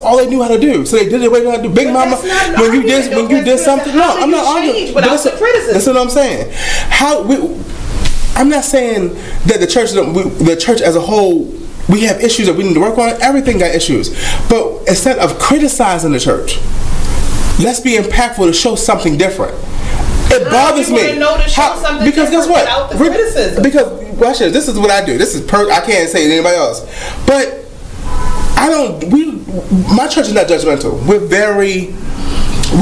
all they knew how to do. So they did it the way they had to do. Big Mama, when you did something, no, I'm not arguing. That's what I'm saying. I'm not saying that the church as a whole, we have issues that we need to work on. Everything got issues. But instead of criticizing the church, let's be impactful to show something different. It bothers me. Because guess what? Because watch this is what I do. I can't say to anybody else. But my church is not judgmental.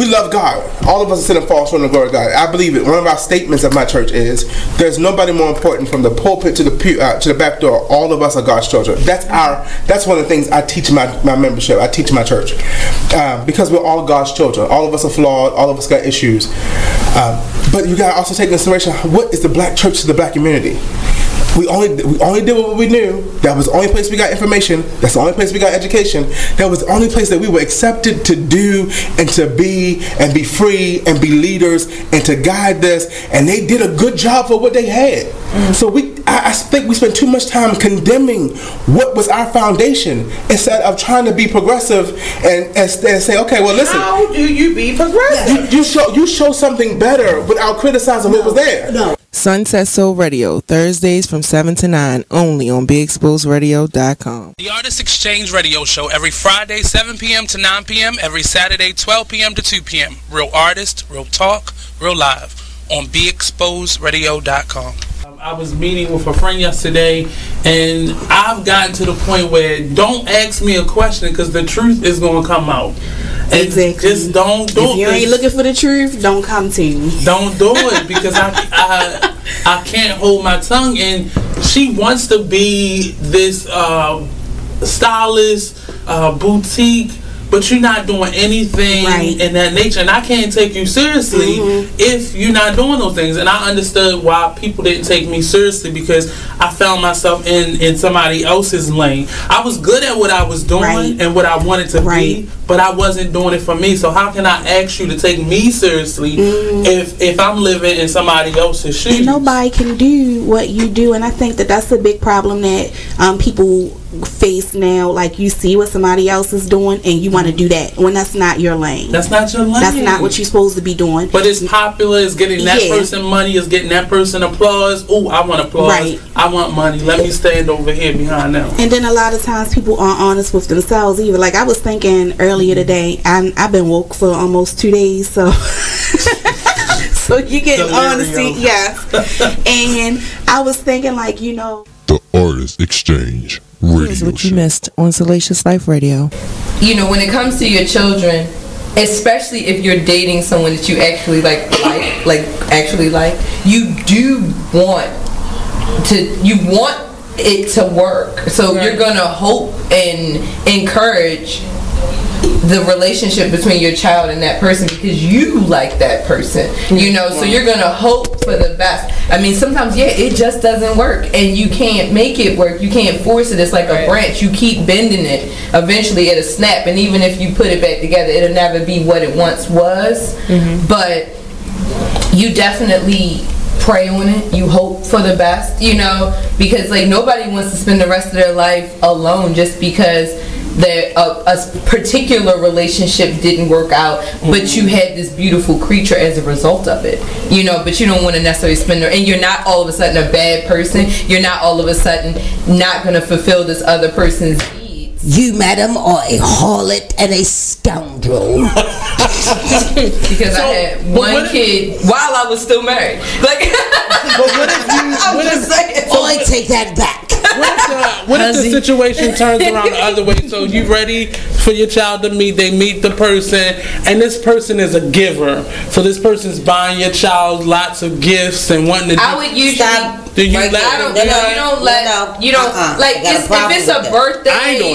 We love God. All of us are sitting fall short of the glory of God. I believe it. One of our statements of my church is, there's nobody more important from the pulpit to the pew, to the back door. All of us are God's children. That's one of the things I teach my membership. I teach my church. Because we're all God's children. All of us are flawed. All of us got issues. But you got to also take into consideration, what is the black church to the black community? We only did what we knew. That was the only place we got information. That's the only place we got education. That was the only place that we were accepted to do and to be and be free and be leaders and to guide this. And they did a good job for what they had. So I think we spent too much time condemning what was our foundation instead of trying to be progressive and say, okay, well, listen. How do you be progressive? You show something better without criticizing what was there. No. Sunset Soul Radio, Thursdays from 7 to 9, only on BeExposedRadio.com. The Artist Exchange Radio Show every Friday, 7 p.m. to 9 p.m., every Saturday, 12 p.m. to 2 p.m. Real artist, real talk, real live on BeExposedRadio.com. I was meeting with a friend yesterday, and I've gotten to the point where don't ask me a question because the truth is going to come out. Exactly. Just don't do it. If you ain't looking for the truth, don't come to me. Don't do it because I can't hold my tongue. And she wants to be this stylist, boutique, but you're not doing anything in that nature, and I can't take you seriously if you're not doing those things. And I understood why people didn't take me seriously, because I found myself in somebody else's lane. I was good at what I was doing and what I wanted to be, but I wasn't doing it for me. So how can I ask you to take me seriously if I'm living in somebody else's shoes? And nobody can do what you do, and I think that that's a big problem that people face now. Like, you see what somebody else is doing and you want to do that when that's not your lane. That's not your lane. That's not what you're supposed to be doing. But it's popular, it's getting that person money, it's getting that person applause. Oh, I want applause. I want money. Let me stand over here behind them. And then a lot of times people aren't honest with themselves either. Like, I was thinking earlier today, I've been woke for almost 2 days, so so you get honesty, and I was thinking, like, the Artist Exchange Radio Here's what you missed on Salacious Life Radio. When it comes to your children, especially if you're dating someone that you actually like, you do want it to work. So you're gonna hope and encourage the relationship between your child and that person because you like that person, so you're gonna hope for the best. I mean, sometimes it just doesn't work and you can't make it work. You can't force it. It's like a branch. You keep bending it, eventually it'll snap, and even if you put it back together, it'll never be what it once was. But you definitely pray on it. You hope for the best, because like nobody wants to spend the rest of their life alone just because a particular relationship didn't work out, but you had this beautiful creature as a result of it, but you don't want to necessarily spend it, and you're not all of a sudden a bad person. You're not all of a sudden not going to fulfill this other person's needs. You, madam, are a harlot and a scoundrel. Because I had one kid while I was still married. Like, but what if I take that back. What if the situation turns around the other way? So you ready for your child to meet? They meet the person, and this person is a giver. So this person's buying your child lots of gifts and wanting to. I would usually. Do you let? You don't like if it's a birthday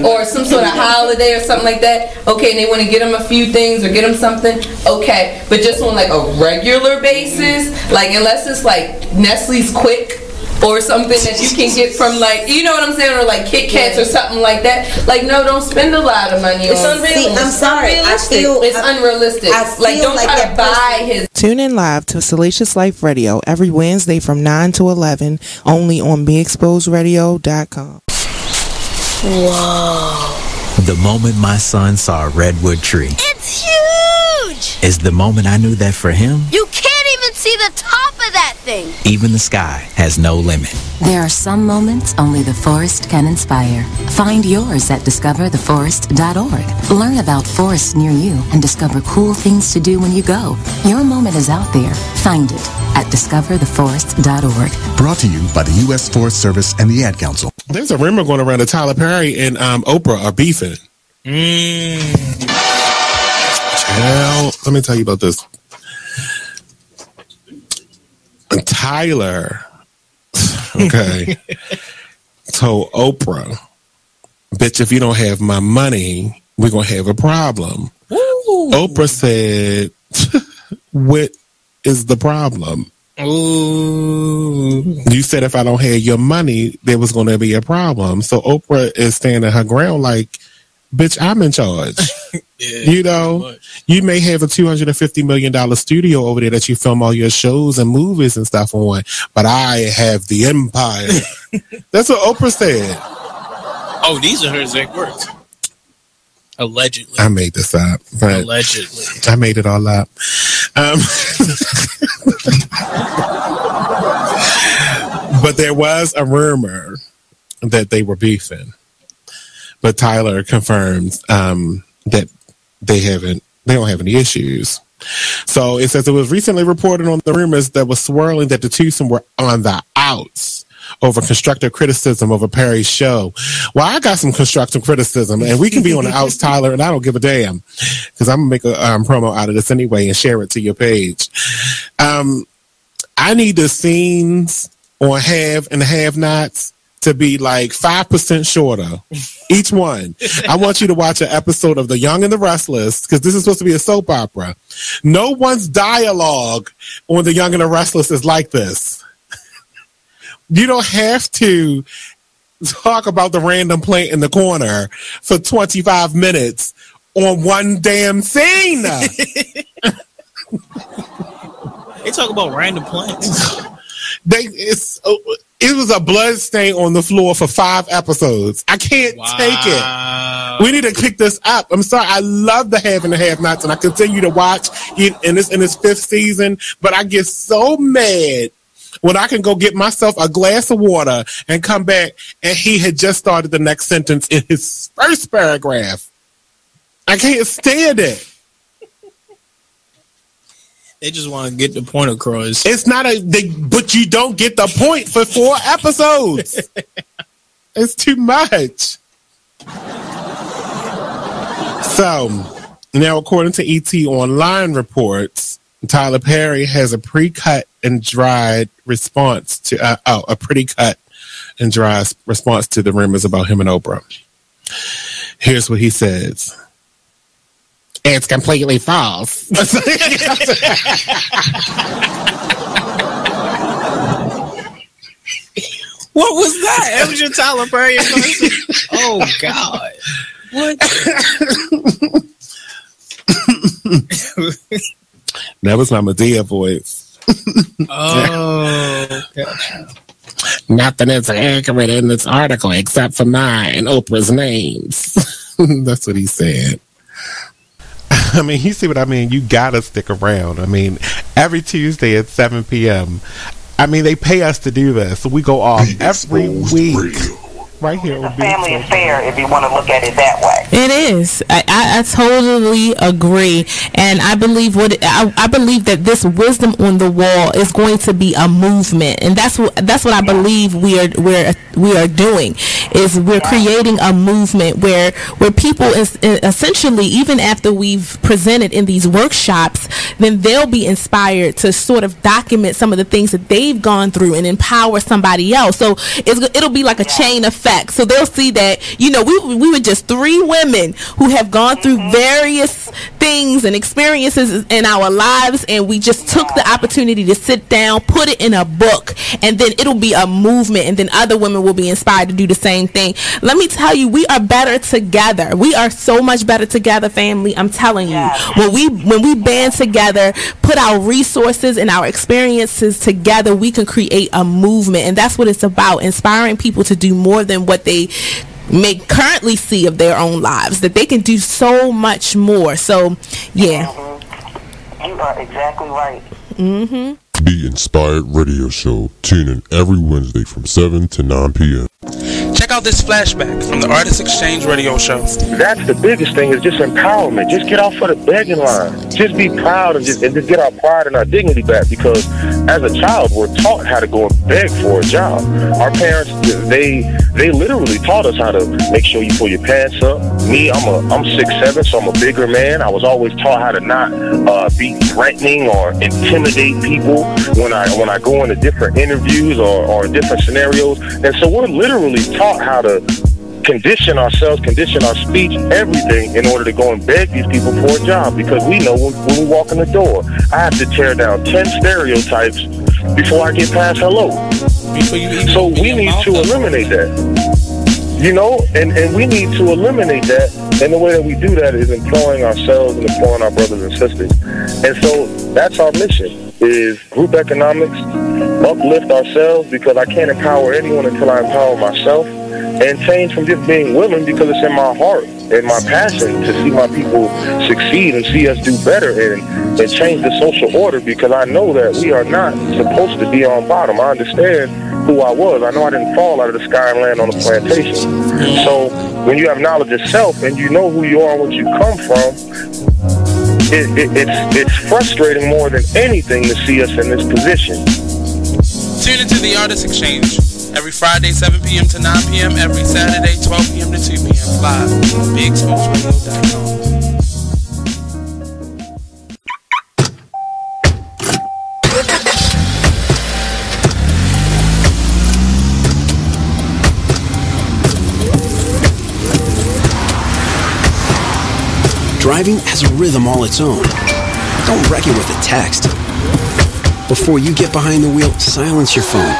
or some sort of holiday or something like that. Okay, and they want to get them a few things or get them something. Okay, but just on like a regular basis, like unless it's like Nestle's Quick or something that you can get from like, you know what I'm saying, or like Kit Kats or something like that. Like, no, don't spend a lot of money on unrealistic. I'm sorry, it's unrealistic. Like, don't try to buy his. Tune in live to Salacious Life Radio every Wednesday from 9 to 11, only on BeExposedRadio.com. Whoa. The moment my son saw a redwood tree. It's huge! Is the moment I knew that for him, You can't even see the top of that thing! even the sky has no limit. There are some moments only the forest can inspire. Find yours at discovertheforest.org. Learn about forests near you and discover cool things to do when you go. Your moment is out there. Find it at discovertheforest.org. Brought to you by the U.S. Forest Service and the Ad Council. There's a rumor going around that Tyler Perry and Oprah are beefing. Well, let me tell you about this. Tyler, okay, told Oprah, bitch, if you don't have my money, we're going to have a problem. Ooh. Oprah said, what is the problem? Ooh. You said if I don't have your money, there was going to be a problem. So Oprah is standing her ground like, bitch, I'm in charge. You know, you may have a $250 million studio over there that you film all your shows and movies and stuff on, but I have the empire. That's what Oprah said. Oh, these are her exact words. Allegedly. I made this up. But allegedly. I made it all up. But there was a rumor that they were beefing. But Tyler confirms that they don't have any issues. So it says it was recently reported on the rumors that was swirling that the twosome were on the outs over constructive criticism of a Perry show. Well, I got some constructive criticism, and we can be on the outs, Tyler, and I don't give a damn because I'm going to make a promo out of this anyway and share it to your page. I need the scenes on Have and Have-Nots to be like 5% shorter, each one. I want you to watch an episode of The Young and the Restless, because this is supposed to be a soap opera. No one's dialogue on The Young and the Restless is like this. You don't have to talk about the random plant in the corner for 25 minutes on one damn scene. They talk about random plants. It was a blood stain on the floor for 5 episodes. I can't take it. We need to pick this up. I'm sorry. I love the Have and the Have-Nots, and I continue to watch it in its 5th season. But I get so mad when I can go get myself a glass of water and come back, and he had just started the next sentence in his first paragraph. I can't stand it. They just want to get the point across. It's not but you don't get the point for 4 episodes. It's too much. So, now according to ET Online reports, Tyler Perry has a pre-cut and dried response to a pretty cut and dry response to the rumors about him and Oprah. Here's what he says. It's completely false. What was that? That was your Tyler Perry impression? Oh, God. What? That was my Medea voice. Oh. Nothing is accurate in this article except for mine and Oprah's names. That's what he said. I mean, you see what I mean? You gotta stick around. I mean, every Tuesday at 7 p.m. I mean, they pay us to do this, so we go off every week. Right here. It's a family affair if you want to look at it that way. It is. I totally agree, and I believe I believe that this wisdom on the wall is going to be a movement, and that's what I believe we are doing. Is we're creating a movement where people essentially, even after we've presented in these workshops, then they'll be inspired to sort of document some of the things that they've gone through and empower somebody else. So it'll be like a chain effect. So they'll see that, you know, we were just 3 women who have gone through various things and experiences in our lives, and we just took the opportunity to sit down, put it in a book, and then it'll be a movement, and then other women will be inspired to do the same thing. Let me tell you, we are better together. We are so much better together, family. I'm telling you. When we band together, put our resources and our experiences together, we can create a movement, and that's what it's about, inspiring people to do more than what they currently see of their own lives, that they can do so much more. So yeah. You are exactly right. Be Inspired Radio Show. Tune in every Wednesday from 7 to 9 p.m. Check out this flashback from the Artist Exchange Radio Show. That's the biggest thing, is just empowerment. Just get off of the begging line. Just be proud and just get our pride and our dignity back, because as a child, we're taught how to go and beg for a job. Our parents, they literally taught us how to make sure you pull your pants up. Me, I'm 6'7", so I'm a bigger man. I was always taught how to not be threatening or intimidate people when I go into different interviews or different scenarios. And so we're literally taught how to condition ourselves, condition our speech, everything, in order to go and beg these people for a job, because we know when we walk in the door, I have to tear down 10 stereotypes before I get past hello. So we need to eliminate that. And we need to eliminate that, and the way that we do that is employing ourselves and employing our brothers and sisters. And so that's our mission, is group economics, uplift ourselves, because I can't empower anyone until I empower myself, and change from just being willing, because it's in my heart and my passion to see my people succeed and see us do better and change the social order, because I know that we are not supposed to be on bottom. I understand who I was. I know I didn't fall out of the sky and land on a plantation. So when you have knowledge of self and you know who you are and what you come from, it's frustrating more than anything to see us in this position. Tune into the Artist Exchange every Friday 7 p.m. to 9 p.m. every Saturday 12 p.m. to 2 p.m. live on BigExposeRadio.com. Driving has a rhythm all its own. Don't wreck it with a text. Before you get behind the wheel, silence your phone.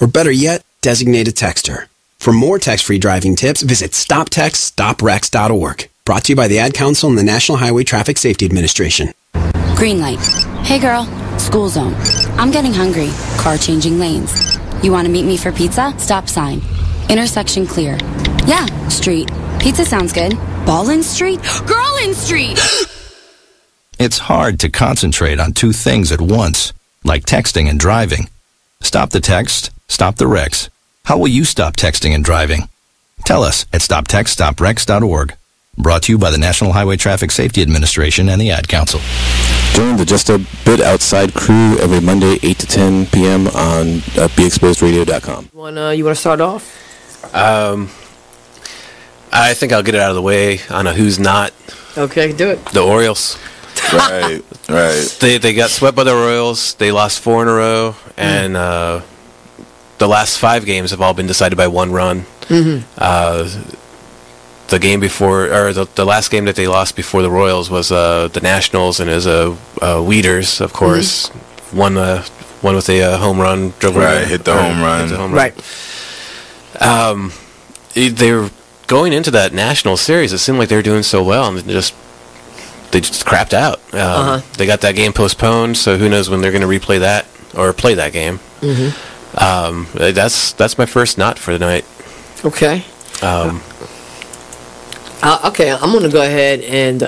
Or better yet, designate a texter. For more text-free driving tips, visit StopTextStopWrecks.org. Brought to you by the Ad Council and the National Highway Traffic Safety Administration. Green light. Hey girl, school zone. I'm getting hungry. Car changing lanes. You want to meet me for pizza? Stop sign. Intersection clear. Yeah, street. Pizza sounds good. Ballin Street? Girlin Street! It's hard to concentrate on two things at once, like texting and driving. Stop the text, stop the wrecks. How will you stop texting and driving? Tell us at StopTextStopWrecks.org. Brought to you by the National Highway Traffic Safety Administration and the Ad Council. Join the Just a Bit Outside crew every Monday, 8 to 10 p.m. on BeExposedRadio.com. You want to start off? I think I'll get it out of the way on a who's not. Okay, do it. The Orioles. Right. They got swept by the Royals. They lost 4 in a row, and the last 5 games have all been decided by 1 run. Mm-hmm. The game before, or the last game that they lost before the Royals was the Nationals, and it was Weeders, of course, won with a home run. Hit the home run. Right. They were going into that National series. It seemed like they were doing so well, and they just crapped out. They got that game postponed, so who knows when they're going to replay that or play that game. Mm-hmm. That's my first not for the night. Okay. Okay, I'm going to go ahead and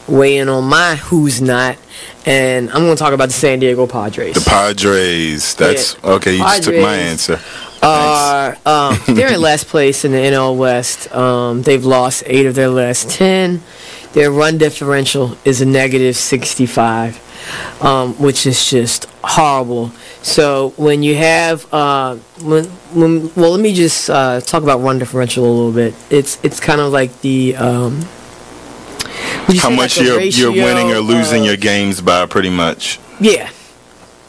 weigh in on my who's not, and I'm going to talk about the San Diego Padres. The Padres. That's okay. You just took my answer. They're in last place in the NL West. They've lost 8 of their last 10. Their run differential is a negative 65, which is just horrible. So when you have well, let me just talk about run differential a little bit. It's kind of like the how much you're winning or losing your games by, pretty much. Yeah.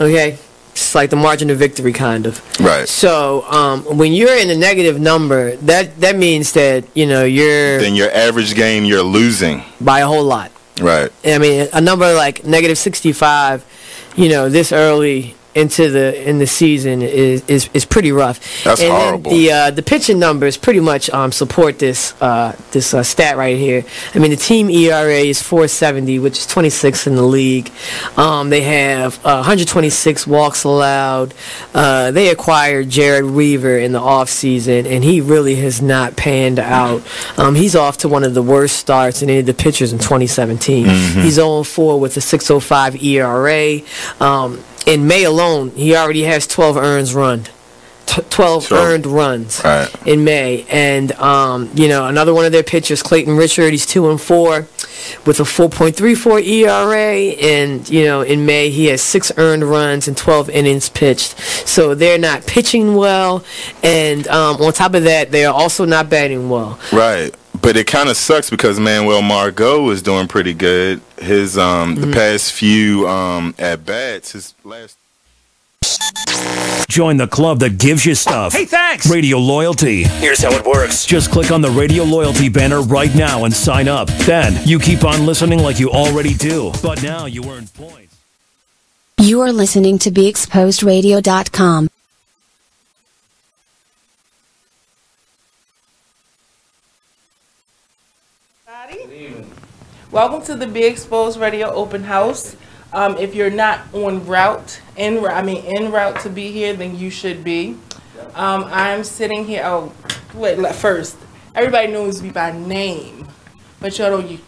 Okay. It's like the margin of victory, kind of. Right. So when you're in a negative number, that means that you're. Then your average game, you're losing by a whole lot. Right. I mean, a number like negative 65, this early in the season is pretty rough. That's and horrible. Then the pitching numbers pretty much support this stat right here. I mean, the team ERA is 4.70, which is 26th in the league. They have 126 walks allowed. They acquired Jared Weaver in the offseason, and he really has not panned out. He's off to one of the worst starts in any of the pitchers in 2017. He's 0-4 with a 6.05 ERA. In May alone, he already has 12 earned runs in May. And, another one of their pitchers, Clayton Richard, he's 2-4 with a 4.34 ERA. And, in May, he has 6 earned runs and 12 innings pitched. So they're not pitching well. And on top of that, they're also not batting well. Right. But it kind of sucks because Manuel Margot is doing pretty good. His the past few at bats, his last. Join the club that gives you stuff. Hey, thanks. Radio Loyalty. Here's how it works. Just click on the Radio Loyalty banner right now and sign up. Then you keep on listening like you already do. But now you earn points. You are listening to BeExposedRadio.com. Welcome to the Be Exposed Radio Open House. If you're not en route to be here, then you should be. I'm sitting here. Oh, wait. First, everybody knows me by name, but y'all don't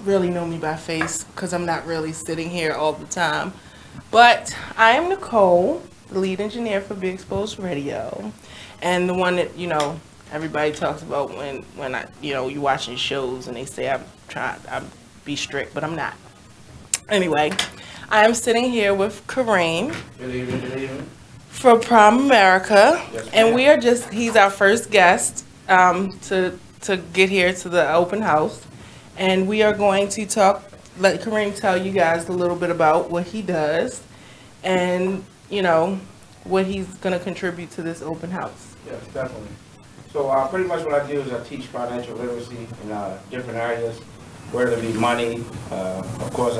really know me by face because I'm not really sitting here all the time. But I am Nicole, the lead engineer for Be Exposed Radio, and the one that everybody talks about when I you watching shows and they say I'm be strict, but I'm not. Anyway, I am sitting here with Kareem for Prime America, and we are he's our first guest to get here to the open house, and we are going to let Kareem tell you guys a little bit about what he does and what he's going to contribute to this open house. Yes, definitely. So pretty much what I do is I teach financial literacy in different areas, where to be money. Of course,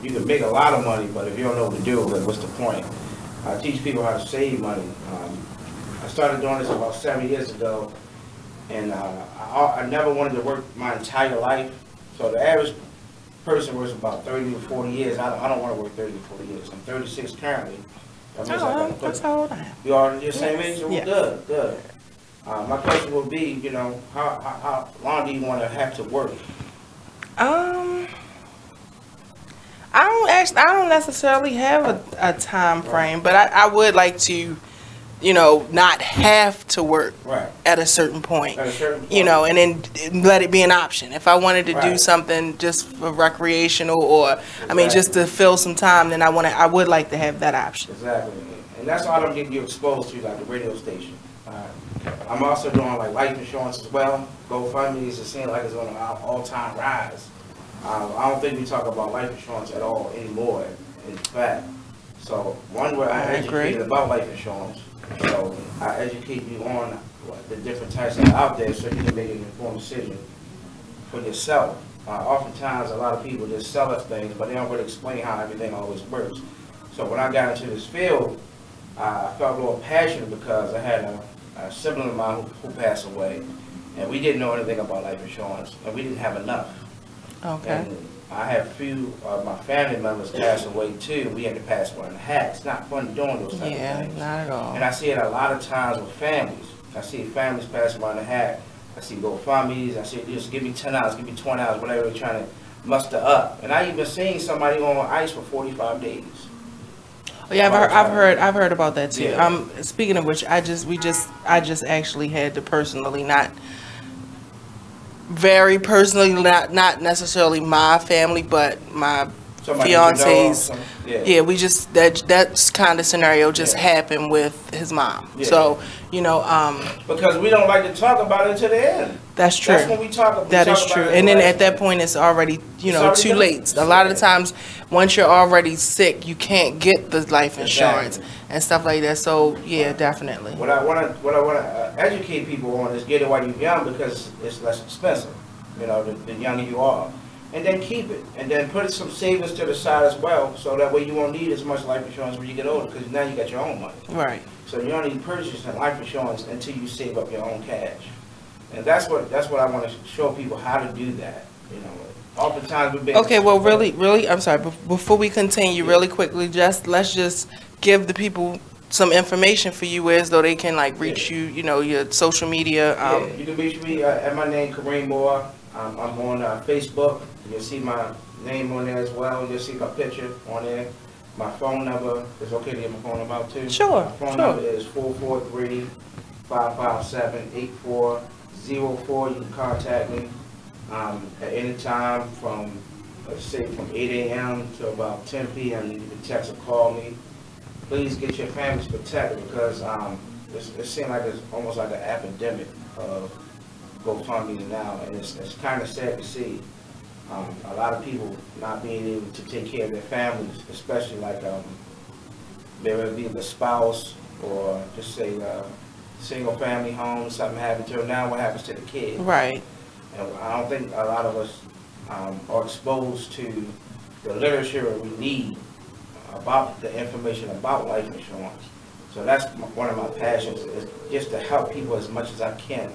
you can make a lot of money, but if you don't know what to do, then what's the point? I teach people how to save money. I started doing this about 7 years ago, and I never wanted to work my entire life. So the average person works about 30 to 40 years. I don't want to work 30 to 40 years. I'm 36 currently. That's how old I am. You are the same age? Well, yes. Good. My question would be, how long do you want to have to work? I don't necessarily have a time frame, but I would like to, not have to work at a certain point, and then let it be an option. If I wanted to do something just for recreational or, just to fill some time, then I would like to have that option. Exactly. And that's all I'm getting you exposed to, like the radio station. I'm also doing like life insurance as well. GoFundMe is seeing like it's on an all-time rise. I don't think we talk about life insurance at all anymore, in fact. So one way I educated about life insurance, so I educate you on the different types that are out there so you can make an informed decision for yourself. Oftentimes a lot of people just sell us things, but they don't really explain how everything always works. So when I got into this field, I felt a little passionate because I had a sibling of mine who passed away, and we didn't know anything about life insurance, and we didn't have enough. Okay. And I had a few of my family members pass away too. We had to pass one in the hat. It's not fun doing those type of things. Yeah, not at all. And I see it a lot of times with families. I see families passing by in the hat. I see GoFundMes. I see just give me $10, give me $20, whatever they're trying to muster up. And I even seen somebody on ice for 45 days. Oh, yeah, I've heard about that too. Yeah. Speaking of which, I just actually had to personally, not very personally, not necessarily my family, but my fiance's. Yeah, we just that kind of scenario just happened with his mom. Yeah. So because we don't like to talk about it to the end. That's true. That's when we talk about it. That is true. And then at that point, it's already too late. A lot of the times, once you're already sick, you can't get the life insurance and stuff like that. So yeah, definitely. What I want to educate people on is get it while you're young because it's less expensive. The younger you are. and then keep it, and then put some savings to the side as well, so that way you won't need as much life insurance when you get older, because now you got your own money. Right. So you don't need purchasing life insurance until you save up your own cash, and that's what I want to show people how to do that. You know, oftentimes we've been okay. Well, really, I'm sorry. Before we continue, really quickly, let's just give the people some information for you, as though they can like reach you. You know, your social media. You can reach me at my name, Kareem Moore. I'm on Facebook. You'll see my name on there as well. You'll see my picture on there. My phone number is okay to get my phone number out too. Sure. My phone number is 443-557-8404. You can contact me at any time from, let's say, from 8 a.m. to about 10 p.m. You can text or call me. Please get your families protected, because it seems like it's almost like an epidemic of GoFundMe now, and it's kind of sad to see a lot of people not being able to take care of their families, especially like whether it be the spouse or just say single family home, something happened to them. Now what happens to the kid? Right. And I don't think a lot of us are exposed to the literature we need about the information about life insurance. So that's one of my passions, is just to help people as much as I can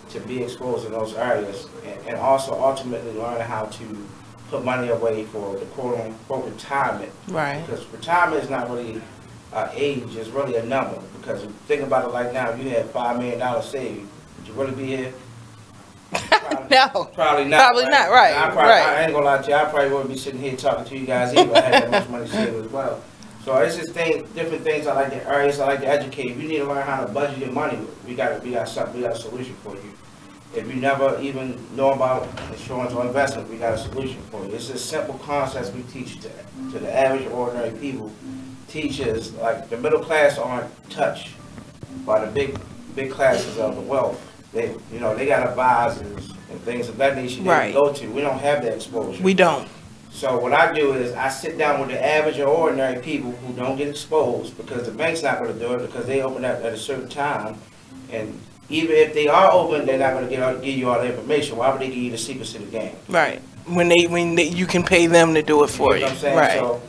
to be exposed in those areas, and also ultimately learn how to put money away for the quote-unquote retirement. Right. Because retirement is not really age, it's really a number. Because if you think about it like now, if you had $5 million saved, would you really be here? No. Probably not. Probably not, right. I ain't gonna lie to you, I probably wouldn't be sitting here talking to you guys either if I had that much money saved as well. So it's just different things I like to areas I like to educate. If you need to learn how to budget your money, we got a solution for you. If you never even know about insurance or investment, we got a solution for you. It's just simple concepts we teach to the average ordinary people. Teachers, like the middle class, aren't touched by the big classes of the wealth. They got advisors and things of that nature they go to. We don't have that exposure. We don't. So what I do is I sit down with the average or ordinary people who don't get exposed, because the bank's not going to do it, because they open up at a certain time, and even if they are open, they're not going to give you all the information. Why would they give you the secrets to the game? Right. When you can pay them to do it for you. Know what I'm saying? Right. So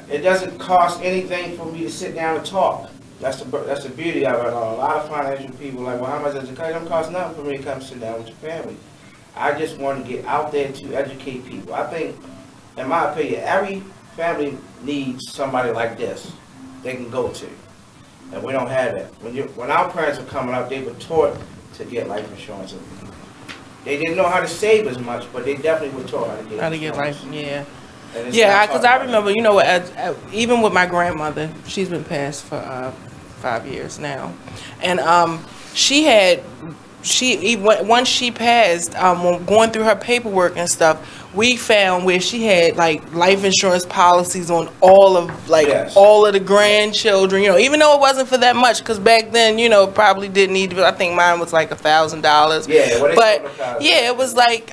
it doesn't cost anything for me to sit down and talk. That's the beauty of it. A lot of financial people are like, well, how much does it cost? It don't cost nothing for me to come sit down with your family. I just want to get out there to educate people. I think, in my opinion, every family needs somebody like this they can go to. And we don't have that. When our parents were coming up, they were taught to get life insurance. They didn't know how to save as much, but they definitely were taught how to get life. Yeah. Yeah, because I remember, even with my grandmother, she's been passed for 5 years now, and once she passed, when going through her paperwork and stuff, we found where she had like life insurance policies on all of the grandchildren. Even though it wasn't for that much, because back then, probably didn't need to. I think mine was like $1,000. Yeah, but yeah, it was like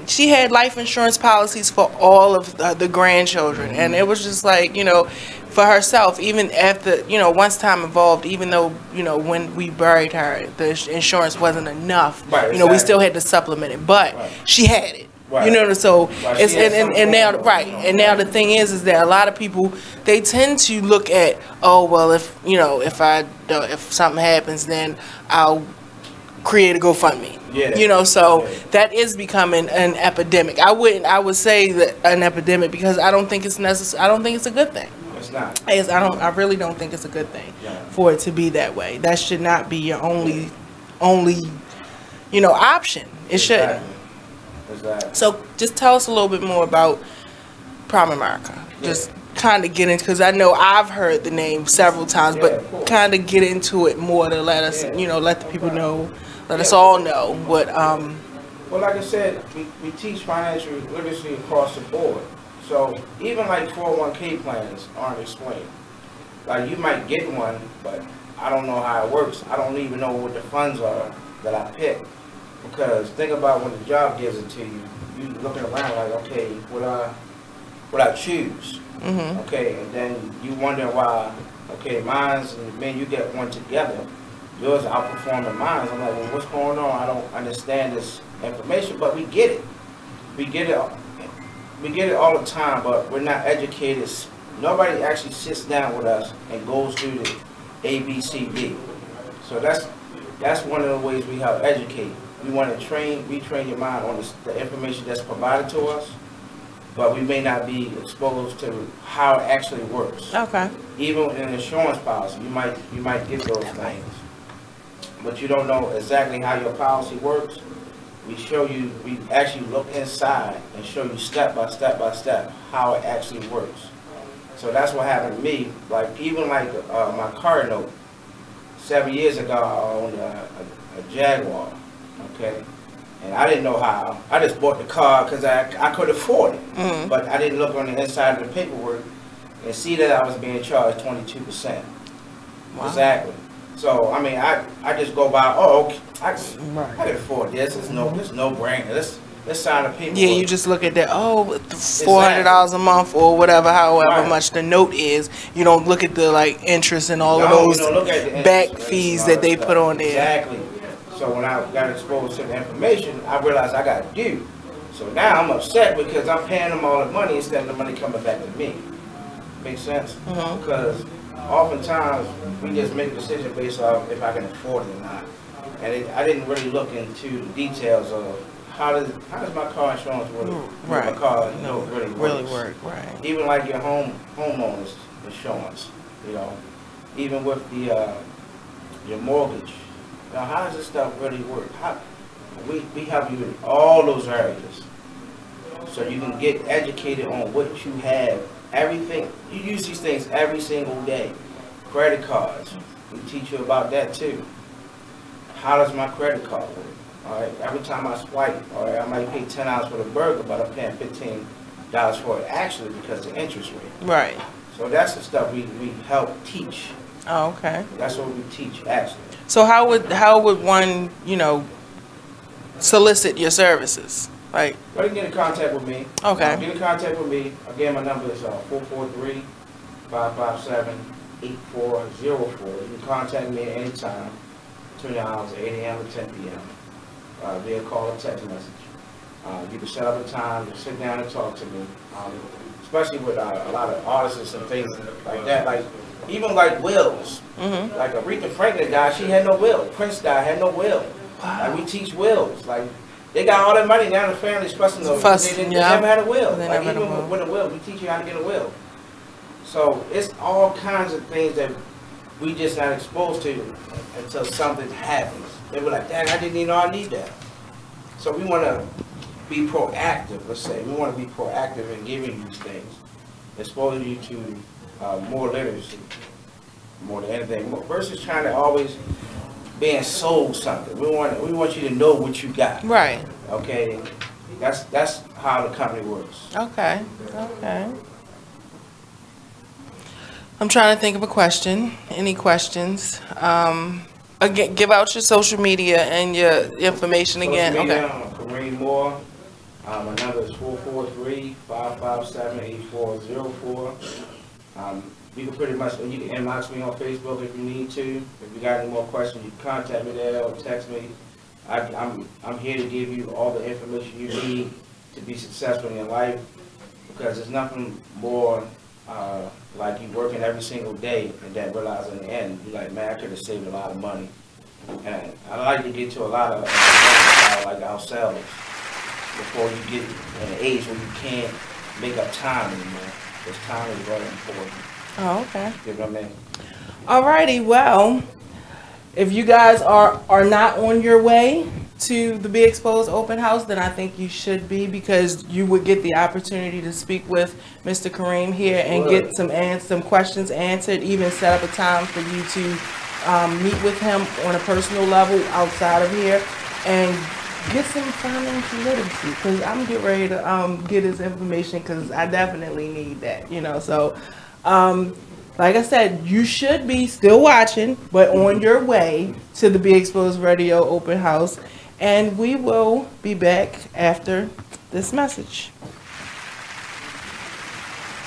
she had life insurance policies for all of the grandchildren, and it was just like for herself, even after, once time evolved, even though, when we buried her, the insurance wasn't enough, we still had to supplement it, but she had it. Right. So it's and now the thing is that a lot of people, they tend to look at, oh well, if something happens, then I'll create a GoFundMe. Yeah. So that is becoming an epidemic. I would say that an epidemic, because I don't think it's necessary. I don't think it's a good thing. It's not. I really don't think it's a good thing for it to be that way. That should not be your only option. It shouldn't. Exactly. So just tell us a little bit more about Prime America. Just kind of get into, because I know I've heard the name several times, but kind of get into it more to let us, let the people know, let us all know what. Well, like I said, we teach financial literacy across the board. So even like 401k plans aren't explained. Like you might get one, but I don't know how it works. I don't even know what the funds are that I pick. Because think about when the job gives it to you, you looking around like, okay, what I choose? Mm-hmm. Okay, and then you wonder why, okay, mine's, and man, you get one together, yours outperforming mine. I'm like, well, what's going on? I don't understand this information, but we get it. we get it all the time, but we're not educated. Nobody actually sits down with us and goes through the ABCD. So that's one of the ways we help educate. We want to retrain your mind on the information that's provided to us, but we may not be exposed to how it actually works. Okay. Even in an insurance policy, you might get those things, but you don't know exactly how your policy works. We actually look inside and show you step by step by step how it actually works. So that's what happened to me. Like even like my car note, 7 years ago I owned a Jaguar, okay? And I didn't know how. I just bought the car because I could afford it. But I didn't look on the inside of the paperwork and see that I was being charged 22%. Wow. Exactly. So, I mean, I just go by, oh, okay, I can afford this. It's no brainer. Let's sign a paperwork. Yeah, you just look at that, $400 a month or whatever, however much the note is. You don't look at the, like, interest and all of those back fees that they put on there. Exactly. So when I got exposed to the information, I realized I got due. So now I'm upset because I'm paying them all the money instead of the money coming back to me. Makes sense? Because oftentimes we just make a decision based off if I can afford it or not. And I didn't really look into the details of how does my car insurance work? My car really work. Right. Even like your homeowners insurance, you know, even with the your mortgage. Now, how does this stuff really work? We help you in all those areas, so you can get educated on what you have. Everything you use these things every single day. Credit cards, we teach you about that too. How does my credit card work? All right, every time I swipe, all right, I might pay $10 for the burger, but I'm paying $15 for it actually because of the interest rate. Right. So that's the stuff we help teach. Oh, okay. That's what we teach actually. So how would one, you know, solicit your services? Like, well, you can get in contact with me. Okay. Get in contact with me. Again, my number is 443-557-8404. You can contact me at any time, between hours 8 a.m. to 10 p.m. Via call or text message. You can set up a time to sit down and talk to me. Especially with a lot of artists and things like that. Like even like wills. Like Aretha Franklin died, she had no will. Prince died, had no will. Wow. Like we teach wills. Like they got all that money now. The family's fussing over. They never had a will. Like even with a will, we teach you how to get a will. So it's all kinds of things that we just not exposed to until something happens. They were like, "Dad, I didn't even know I need that." So we want to be proactive. Let's say we want to be proactive in giving you these things, exposing you to more literacy, more than anything, versus trying to always being sold something. We want you to know what you got. Right. Okay. That's how the company works. Okay. Okay. I'm trying to think of a question. Any questions? Again, give out your social media and your information again. Media, Kareem Moore. My number is 443-557-8404. You can pretty much, you can inbox me on Facebook if you need to. If you got any more questions, you can contact me there or text me. I'm here to give you all the information you need to be successful in your life, because there's nothing more like you working every single day and then realize in the end, you're like, man, I could have saved a lot of money. And I like to get to a lot of like ourselves before you get in an age where you can't make up time anymore, because time is very important. Oh, okay. You know what I mean? Alrighty, well, if you guys are not on your way to the Be Exposed open house, then I think you should be, because you would get the opportunity to speak with Mr. Kareem here and get some questions answered, even set up a time for you to meet with him on a personal level outside of here and get some financial literacy, because I'm getting ready to get his information, because I definitely need that, you know. So like I said, you should be still watching, but on your way to the Be Exposed Radio open house. And we will be back after this message.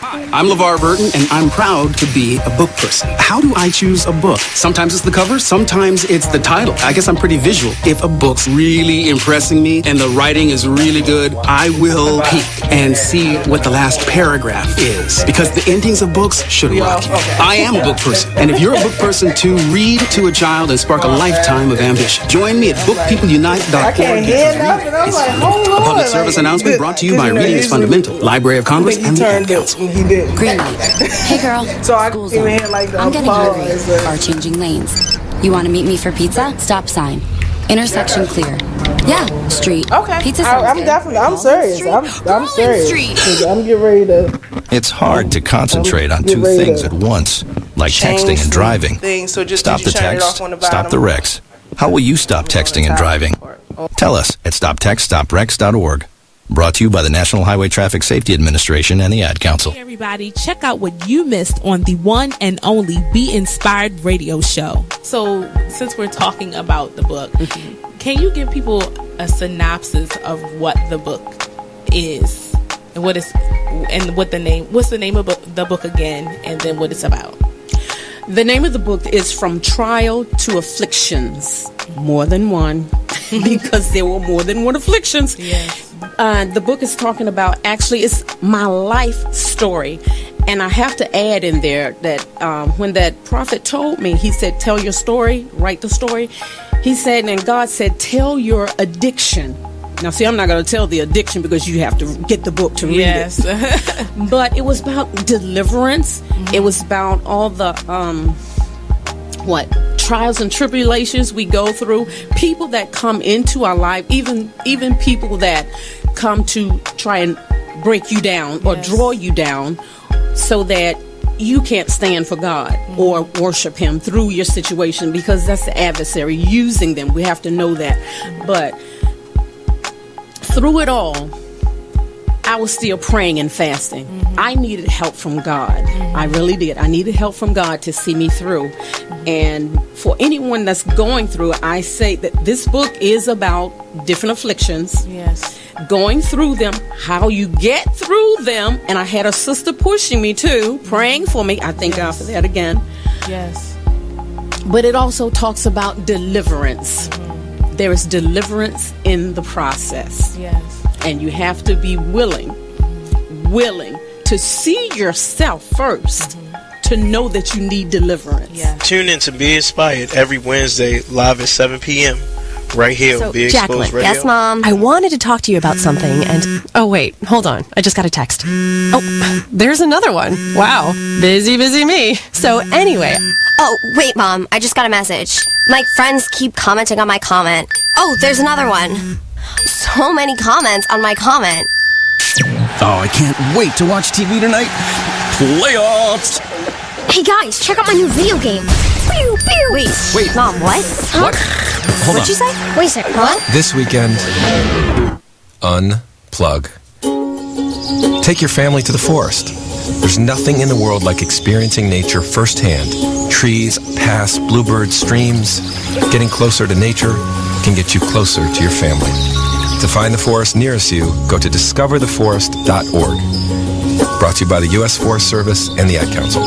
I'm LeVar Burton, and I'm proud to be a book person. How do I choose a book? Sometimes it's the cover, sometimes it's the title. I guess I'm pretty visual. If a book's really impressing me and the writing is really good, I will peek and see what the last paragraph is. Because the endings of books should rock you. I am a book person, and if you're a book person too, read to a child and spark a lifetime of ambition. Join me at bookpeopleunite.org. I can't hear nothing. I'm like, hold on. A public service announcement brought to you by Reading is Fundamental, Library of Congress, and the Ad Council. He did. Green light. Hey girl. So I can even hear like the I'm getting hungry. pause. Car changing lanes. You want to meet me for pizza? Stop sign. Intersection clear. Yeah. Street. Okay. Pizza I'm definitely. I'm serious. I'm serious. I'm getting ready to. It's hard to concentrate on two things at once, like texting and driving. So just Stop the text, stop the wrecks. How will you stop texting and driving? Tell us at stoptextstoprex.org. Brought to you by the National Highway Traffic Safety Administration and the Ad Council. Hey everybody, check out what you missed on the one and only Be Inspired radio show. So, since we're talking about the book, can you give people a synopsis of what the book is and what's the name of the book again, and then what it's about? The name of the book is From Trial to Afflictions. More than one, because there were more than one afflictions. Yes. The book is talking about, actually, it's my life story. And I have to add in there that when that prophet told me, he said, tell your story, write the story. He said, and God said, tell your addiction. Now, see, I'm not going to tell the addiction because you have to get the book to read it. But it was about deliverance. It was about all the, trials and tribulations we go through. People that come into our life, even people that come to try and break you down or draw you down so that you can't stand for God or worship Him through your situation, because that's the adversary using them. We have to know that. But through it all, I was still praying and fasting. I needed help from God. I really did. I needed help from God to see me through. And for anyone that's going through, I say that this book is about different afflictions. Yes. Going through them, how you get through them. And I had a sister pushing me too, praying for me. I thank God for that again. Yes. But it also talks about deliverance. There is deliverance in the process. Yes. And you have to be willing to see yourself first, to know that you need deliverance. Tune in to Be Inspired every Wednesday, live at 7 p.m. right here on Be Exposed Radio. Yes, Mom. I wanted to talk to you about something, and oh wait, hold on. I just got a text. Oh, there's another one. Wow, busy me. So anyway. Oh, wait, Mom. I just got a message. My friends keep commenting on my comment. Oh, there's another one. So many comments on my comment. Oh, I can't wait to watch TV tonight. Playoffs! Hey guys, check out my new video game. Pew, pew. Wait, Mom, what? Huh? What? Hold What'd on. you say? Wait a second, what? This weekend, unplug. Take your family to the forest. There's nothing in the world like experiencing nature firsthand. Trees, paths, bluebirds, streams. Getting closer to nature can get you closer to your family. To find the forest nearest you, go to discovertheforest.org. Brought to you by the U.S. Forest Service and the Ad Council.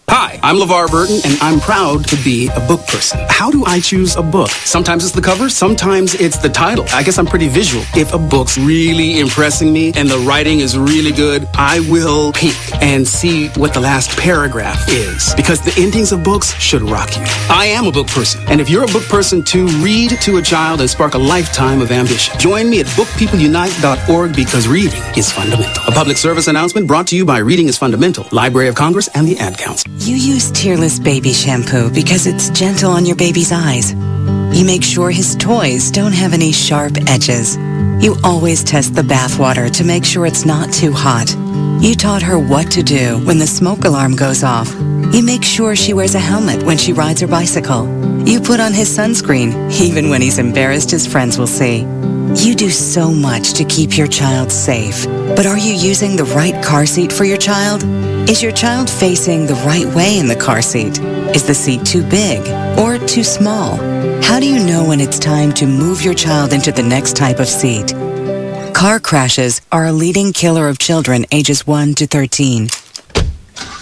Hi, I'm LeVar Burton, and I'm proud to be a book person. How do I choose a book? Sometimes it's the cover, sometimes it's the title. I guess I'm pretty visual. If a book's really impressing me and the writing is really good, I will peek and see what the last paragraph is. Because the endings of books should rock you. I am a book person, and if you're a book person too, read to a child and spark a lifetime of ambition. Join me at bookpeopleunite.org, because reading is fundamental. A public service announcement brought to you by Reading is Fundamental, Library of Congress, and the Ad Council. You use Tearless Baby Shampoo because it's gentle on your baby's eyes. You make sure his toys don't have any sharp edges. You always test the bath water to make sure it's not too hot. You taught her what to do when the smoke alarm goes off. You make sure she wears a helmet when she rides her bicycle. You put on his sunscreen, even when he's embarrassed his friends will see. You do so much to keep your child safe. But are you using the right car seat for your child? Is your child facing the right way in the car seat? Is the seat too big or too small? How do you know when it's time to move your child into the next type of seat? Car crashes are a leading killer of children ages 1 to 13.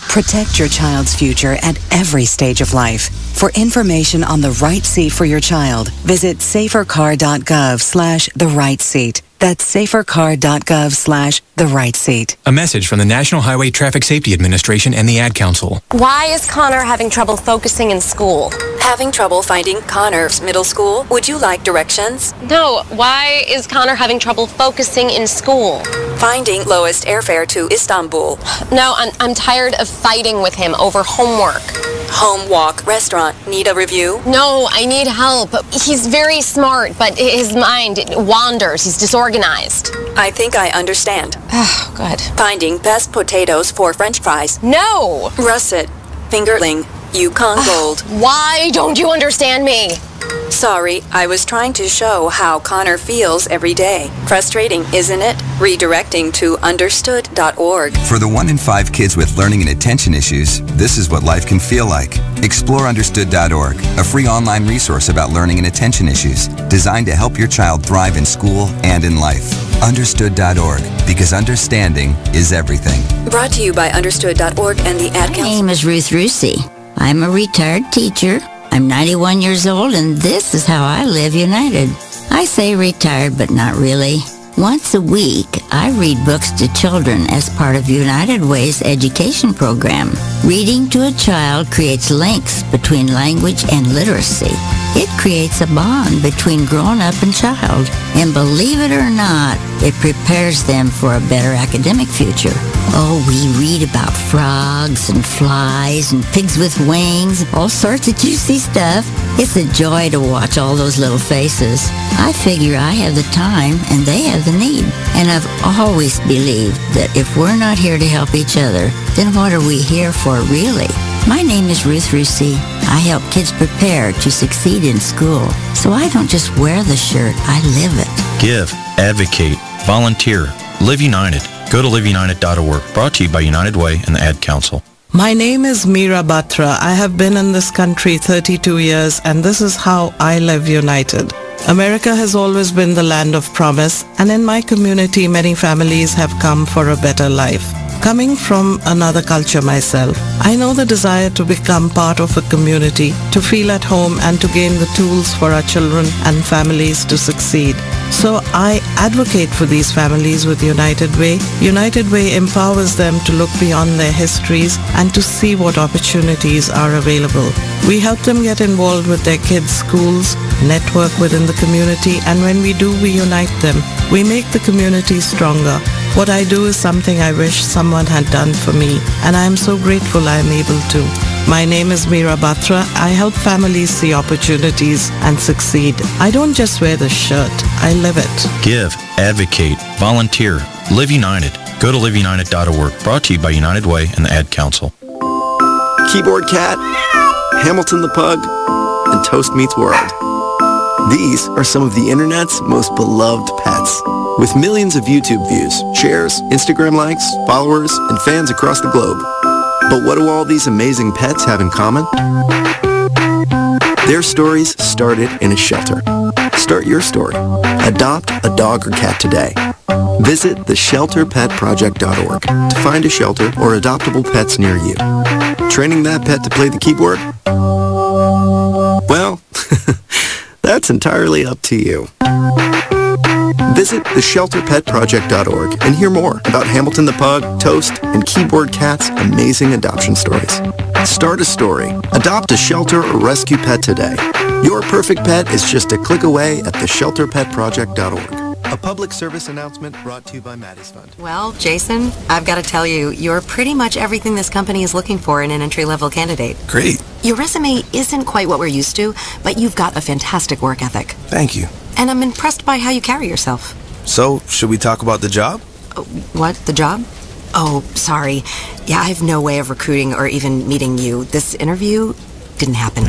Protect your child's future at every stage of life. For information on the right seat for your child, visit safercar.gov/the-right-seat. That's safercar.gov/the-right-seat. A message from the National Highway Traffic Safety Administration and the Ad Council. Why is Connor having trouble focusing in school? Having trouble finding Connor's middle school? Would you like directions? No, why is Connor having trouble focusing in school? Finding lowest airfare to Istanbul. No, I'm tired of fighting with him over homework. Home, walk, restaurant. Need a review? No, I need help. He's very smart, but his mind wanders. He's disorganized. I think I understand. Oh, good. Finding best potatoes for French fries. No! Russet, fingerling, Yukon Gold. Why don't you understand me? Sorry, I was trying to show how Connor feels every day. Frustrating, isn't it? Redirecting to understood.org. For the 1 in 5 kids with learning and attention issues, this is what life can feel like. Explore understood.org, a free online resource about learning and attention issues, designed to help your child thrive in school and in life. Understood.org, because understanding is everything. Brought to you by understood.org and the Ad Council. My name is Ruth Rusi. I'm a retired teacher. I'm 91 years old, and this is how I live United. I say retired, but not really. Once a week, I read books to children as part of United Way's education program. Reading to a child creates links between language and literacy. It creates a bond between grown-up and child. And believe it or not, it prepares them for a better academic future. Oh, we read about frogs and flies and pigs with wings, all sorts of juicy stuff. It's a joy to watch all those little faces. I figure I have the time and they have the need. And I've always believed that if we're not here to help each other, then what are we here for really? My name is Ruth Rusi. I help kids prepare to succeed in school. So I don't just wear the shirt, I live it. Give, advocate, volunteer, live united. Go to liveunited.org. Brought to you by United Way and the Ad Council. My name is Meera Batra. I have been in this country 32 years, and this is how I live united. America has always been the land of promise, and in my community, many families have come for a better life. Coming from another culture myself, I know the desire to become part of a community, to feel at home, and to gain the tools for our children and families to succeed. So I advocate for these families with United Way. United Way empowers them to look beyond their histories and to see what opportunities are available. We help them get involved with their kids' schools, network within the community, and when we do, we unite them. We make the community stronger. What I do is something I wish someone had done for me, and I am so grateful I am able to. My name is Meera Batra. I help families see opportunities and succeed. I don't just wear the shirt, I live it. Give, advocate, volunteer, live united. Go to liveunited.org. Brought to you by United Way and the Ad Council. Keyboard Cat, Hamilton the Pug, and Toast Meets World. These are some of the internet's most beloved pets. With millions of YouTube views, shares, Instagram likes, followers, and fans across the globe. But what do all these amazing pets have in common? Their stories started in a shelter. Start your story. Adopt a dog or cat today. Visit theshelterpetproject.org to find a shelter or adoptable pets near you. Training that pet to play the keyboard? Well, that's entirely up to you. Visit theshelterpetproject.org and hear more about Hamilton the Pug, Toast, and Keyboard Cat's amazing adoption stories. Start a story. Adopt a shelter or rescue pet today. Your perfect pet is just a click away at theshelterpetproject.org. A public service announcement brought to you by Maddie's Fund. Well, Jason, I've got to tell you, you're pretty much everything this company is looking for in an entry-level candidate. Great. Your resume isn't quite what we're used to, but you've got a fantastic work ethic. Thank you. And I'm impressed by how you carry yourself. So, should we talk about the job? What? The job? Oh, sorry. Yeah, I have no way of recruiting or even meeting you. This interview didn't happen.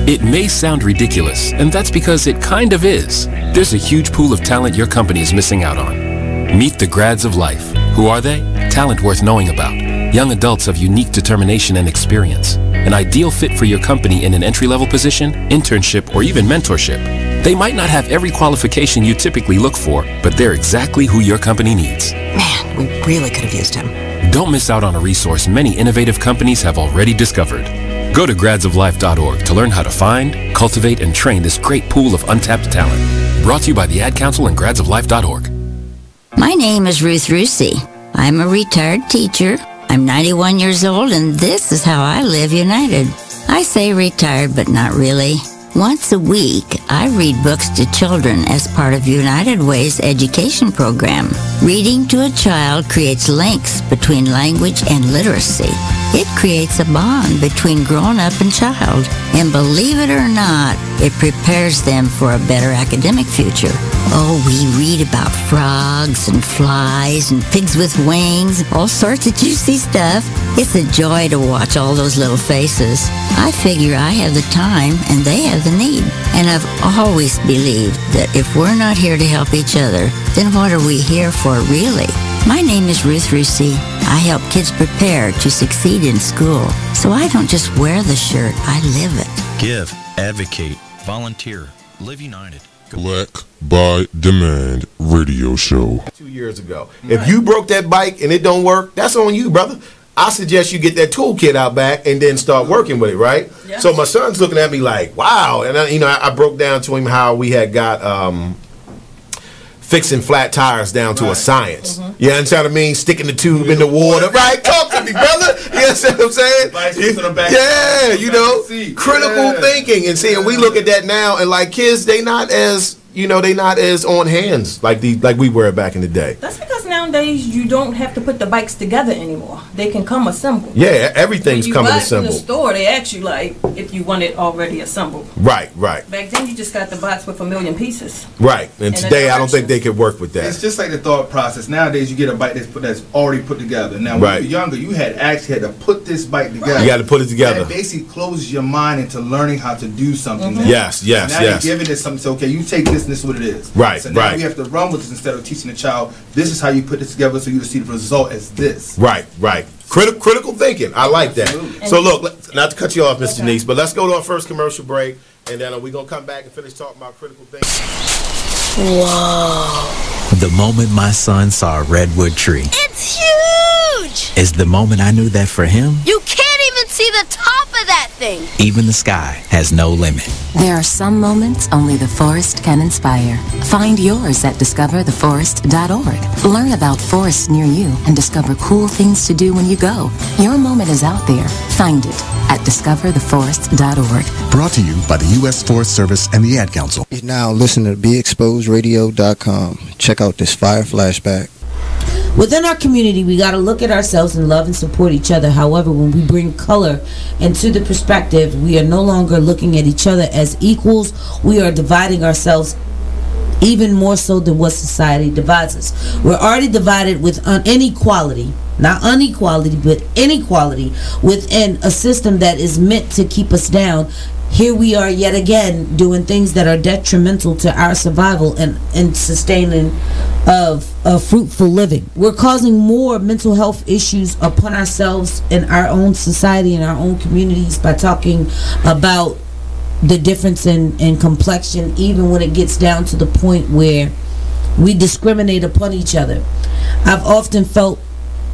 It may sound ridiculous, and that's because it kind of is. There's a huge pool of talent your company is missing out on. Meet the grads of life. Who are they? Talent worth knowing about. Young adults of unique determination and experience. An ideal fit for your company in an entry-level position, internship, or even mentorship. They might not have every qualification you typically look for, but they're exactly who your company needs. Man, we really could have used him. Don't miss out on a resource many innovative companies have already discovered. Go to gradsoflife.org to learn how to find, cultivate, and train this great pool of untapped talent. Brought to you by the Ad Council and gradsoflife.org. My name is Ruth Rusey. I'm a retired teacher. I'm 91 years old, and this is how I live united. I say retired, but not really. Once a week, I read books to children as part of United Way's education program. Reading to a child creates links between language and literacy. It creates a bond between grown-up and child. And believe it or not, it prepares them for a better academic future. Oh, we read about frogs and flies and pigs with wings, all sorts of juicy stuff. It's a joy to watch all those little faces. I figure I have the time and they have the need. And I've always believed that if we're not here to help each other, then what are we here for really? My name is Ruth Rusey. I help kids prepare to succeed in school. So I don't just wear the shirt, I live it. Give, advocate, volunteer, live united. Black by Demand radio show. 2 years ago. If you broke that bike and it don't work, that's on you, brother. I suggest you get that toolkit out back and then start working with it, right? Yeah. So my son's looking at me like, wow. And I broke down to him how we had got fixing flat tires down to a science. You understand what I mean? Sticking the tube in the water. Right? Talk to me, brother. You understand what I'm saying? Yeah, you know, critical thinking. And see, and we look at that now, and like kids, they not as, you know, they not as on hands like we were back in the day. That's because nowadays you don't have to put the bikes together anymore. They can come assembled. Yeah, everything's coming assembled. In the store, they ask you like if you want it already assembled. Right, right. Back then, you just got the box with 1,000,000 pieces. Right, and today I don't think they could work with that. It's just like the thought process. Nowadays, you get a bike that's already put together. Now, when you were younger, you had actually had to put this bike together. You got to put it together. That basically closes your mind into learning how to do something. Yes, yes, so now you're giving it something. So, okay, you take this, and this is what it is. Right, so now we have to run with this instead of teaching the child, this is how you put this together so you see the result as this. Right, right. Critical thinking. I like that. So look, not to cut you off, Miss Denise, but let's go to our first commercial break, and then we're going to come back and finish talking about critical thinking. Whoa. The moment my son saw a redwood tree. It's huge! Is the moment I knew that for him, you can't even see the top of that thing. even the sky has no limit. There are some moments only the forest can inspire. Find yours at discovertheforest.org. Learn about forests near you and discover cool things to do when you go. Your moment is out there. Find it at discovertheforest.org. Brought to you by the U.S. Forest Service and the Ad Council. You now listen to BeExposedRadio.com. Check out this fire flashback. Within our community, we got to look at ourselves and love and support each other. However, when we bring color into the perspective, we are no longer looking at each other as equals. We are dividing ourselves even more so than what society divides us. We're already divided with inequality, not unequality, but inequality within a system that is meant to keep us down. Here we are yet again doing things that are detrimental to our survival and sustaining of fruitful living. We're causing more mental health issues upon ourselves in our own society and our own communities by talking about the difference in complexion, even when it gets down to the point where we discriminate upon each other. I've often felt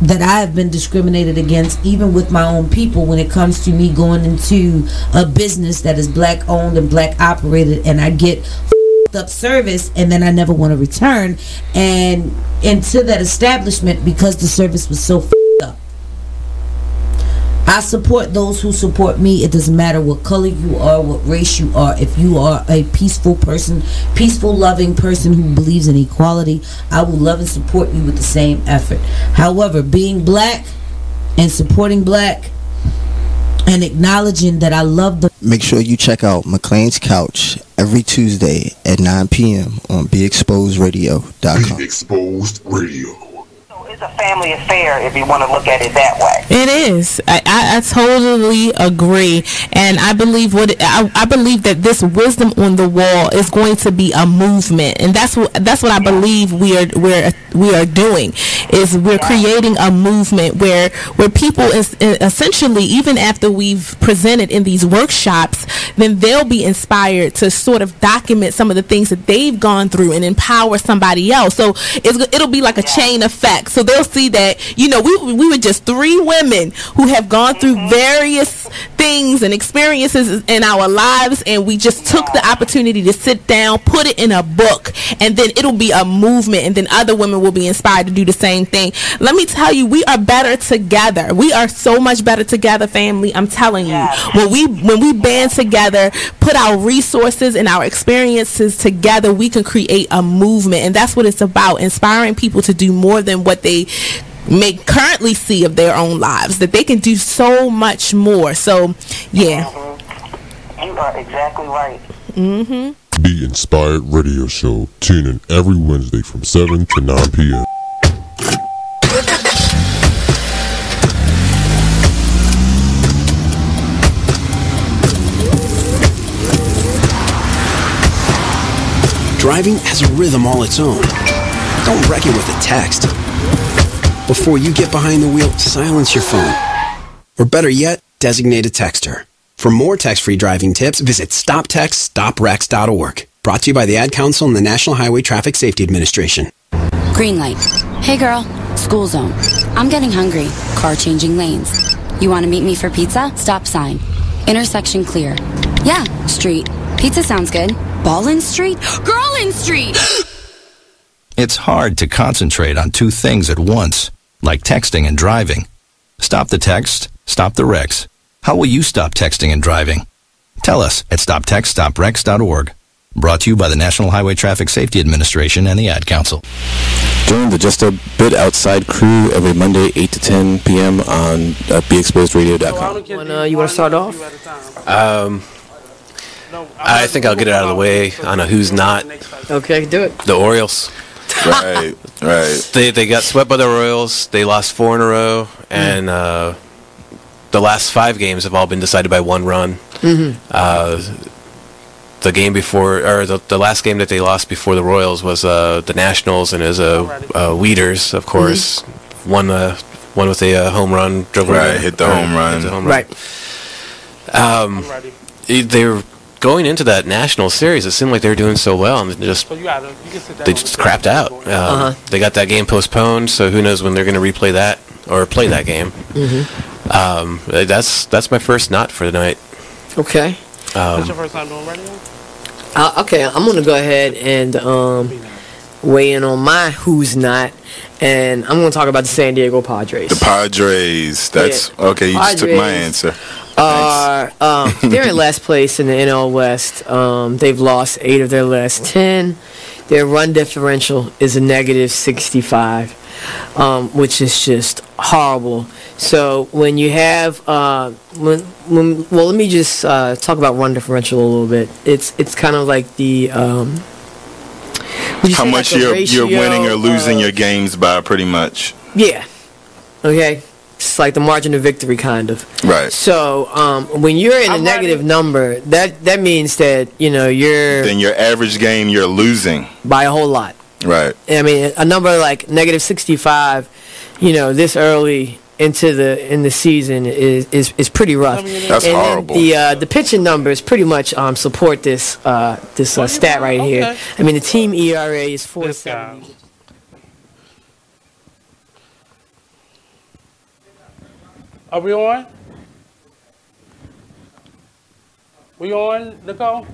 that I have been discriminated against, even with my own people, when it comes to me going into a business that is black owned and black operated, and I get up service and then I never want to return and into that establishment because the service was so up. I support those who support me. It doesn't matter what color you are, what race you are. If you are a peaceful person, peaceful, loving person who believes in equality, I will love and support you with the same effort. However, being black and supporting black and acknowledging that I love the... Make sure you check out McLean's Couch every Tuesday at 9 p.m. on BeExposedRadio.com. Be Exposed Radio. So it's a family affair if you want to look at it that way. It is. I totally agree, and I believe I believe that this wisdom on the wall is going to be a movement, and that's what I believe we are doing. Is we're creating a movement where people essentially, even after we've presented in these workshops, then they'll be inspired to sort of document some of the things that they've gone through and empower somebody else. So it'll be like a chain effect. So they'll see that, you know, we were just 3 women who have gone through various things and experiences in our lives, and we just took the opportunity to sit down, put it in a book, and then it'll be a movement, and then other women will be inspired to do the same thing. Let me tell you, we are better together. We are so much better together, family. I'm telling you, when we band together, put our resources and our experiences together, we can create a movement, and that's what it's about, inspiring people to do more than what they may currently see of their own lives, that they can do so much more. So yeah, you are exactly right. Be Inspired Radio Show. Tune in every Wednesday from 7 to 9 p.m. Driving has a rhythm all its own. Don't wreck it with a text. Before you get behind the wheel, silence your phone. Or better yet, designate a texter. For more text-free driving tips, visit StopTextStopWrecks.org. Brought to you by the Ad Council and the National Highway Traffic Safety Administration. Green light. Hey girl, school zone. I'm getting hungry. Car changing lanes. You want to meet me for pizza? Stop sign. Intersection clear. Yeah, street. Pizza sounds good. Ballin Street? Girlin Street! It's hard to concentrate on 2 things at once, like texting and driving. Stop the text, stop the wrecks. How will you stop texting and driving? Tell us at StopTextStopWrecks.org. Brought to you by the National Highway Traffic Safety Administration and the Ad Council. Join the Just a Bit Outside crew every Monday, 8 to 10 p.m. on BeExposedRadio.com. You want to start off? I think I'll get it out of the way on a who's not. Okay, do it. The Orioles. Right. They got swept by the Royals. They lost 4 in a row, and the last 5 games have all been decided by 1 run. The game before, or the last game that they lost before the Royals was the Nationals, and it was Weeders, of course, one with a home run. Hit the home run. Right. They were going into that national series. It seemed like they were doing so well, and they just crapped out. They got that game postponed, so who knows when they're going to replay that or play that game. That's my first not for the night. Okay. What's your first time doing radio? Okay, I'm going to go ahead and weigh in on my who's not, and I'm going to talk about the San Diego Padres. The Padres. That's okay. You just took my answer. They're in last place in the NL West. They've lost 8 of their last 10. Their run differential is a negative 65, which is just horrible. So when you have well, let me just talk about run differential a little bit. It's kind of like the how much you're winning or losing your games by, pretty much. Yeah. Okay. It's like the margin of victory, kind of. Right. So when you're in a negative number, that means that you're. Then your average game you're losing by a whole lot. Right. I mean, a number like negative 65, this early in the season is pretty rough. That's horrible. The pitching numbers pretty much support this stat right here. I mean, the team ERA is 4.70. Are we on? We on, Nicole?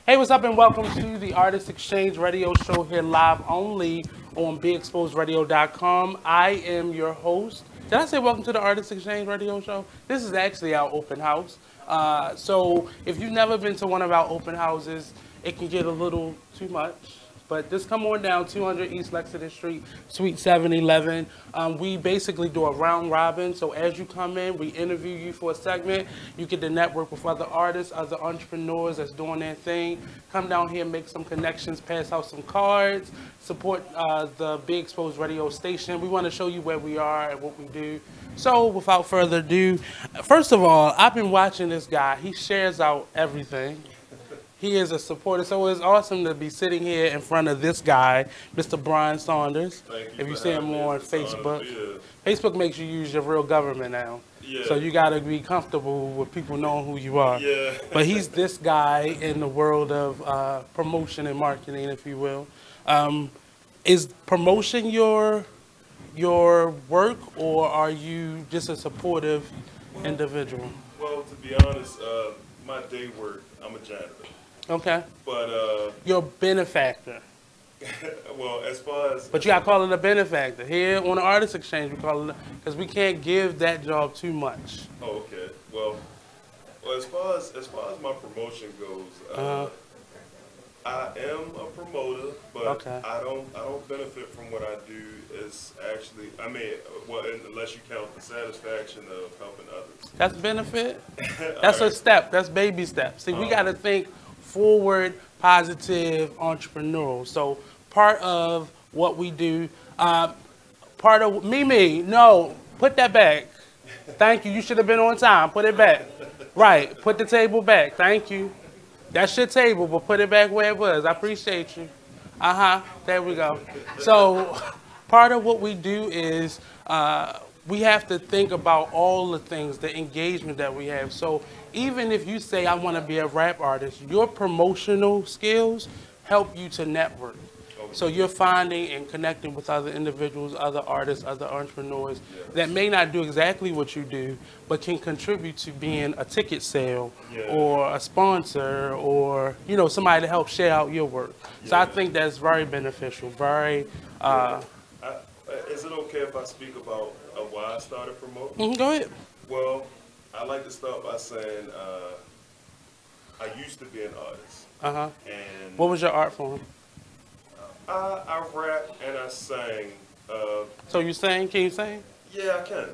Hey, what's up, and welcome to the Artist Exchange Radio Show here live only on BeExposedRadio.com. I am your host. Did I say welcome to the Artist Exchange Radio Show? This is actually our open house. So if you've never been to one of our open houses, it can get a little too much. But just come on down 200 East Lexington Street, Suite 711. We basically do a round robin. So as you come in, we interview you for a segment. You get to network with other artists, other entrepreneurs that's doing their thing. Come down here, make some connections, pass out some cards, support the Be Exposed radio station. We want to show you where we are and what we do. So without further ado, first of all, I've been watching this guy. He shares out everything. He is a supporter, so it's awesome to be sitting here in front of this guy, Mr. Brian Saunders. If you see him on Facebook. Facebook makes you use your real government now. Yeah. So you got to be comfortable with people knowing who you are. Yeah. But he's this guy in the world of promotion and marketing, if you will. Is promotion your work, or are you just a supportive individual? Well, to be honest, my day work, I'm a janitor. Okay. But you're a benefactor. Well, as far as but you gotta call it a benefactor. Here on the Artist Exchange, we call it, because we can't give that job too much. Oh, okay. Well, as far as my promotion goes, I am a promoter, but I don't benefit from what I do. It's actually, I mean, well, unless you count the satisfaction of helping others. That's benefit. That's a step. That's baby steps. See, we got to think forward, positive, entrepreneurial. So part of what we do, part of Mimi, no, put that back. Thank you. You should have been on time. Put it back. Right. Put the table back. Thank you. That's your table, but put it back where it was. I appreciate you. There we go. So part of what we do is we have to think about all the things, the engagement that we have. So even if you say, I want to be a rap artist, your promotional skills help you to network. So you're finding and connecting with other individuals, other artists, other entrepreneurs that may not do exactly what you do, but can contribute to being a ticket sale or a sponsor or, you know, somebody to help share out your work. So I think that's very beneficial, very... is it okay if I speak about why I started promoting? Go ahead. Well, I like to start by saying I used to be an artist. And what was your art form? I rap and I sang. So you sing? Can you sing? Yeah, I can.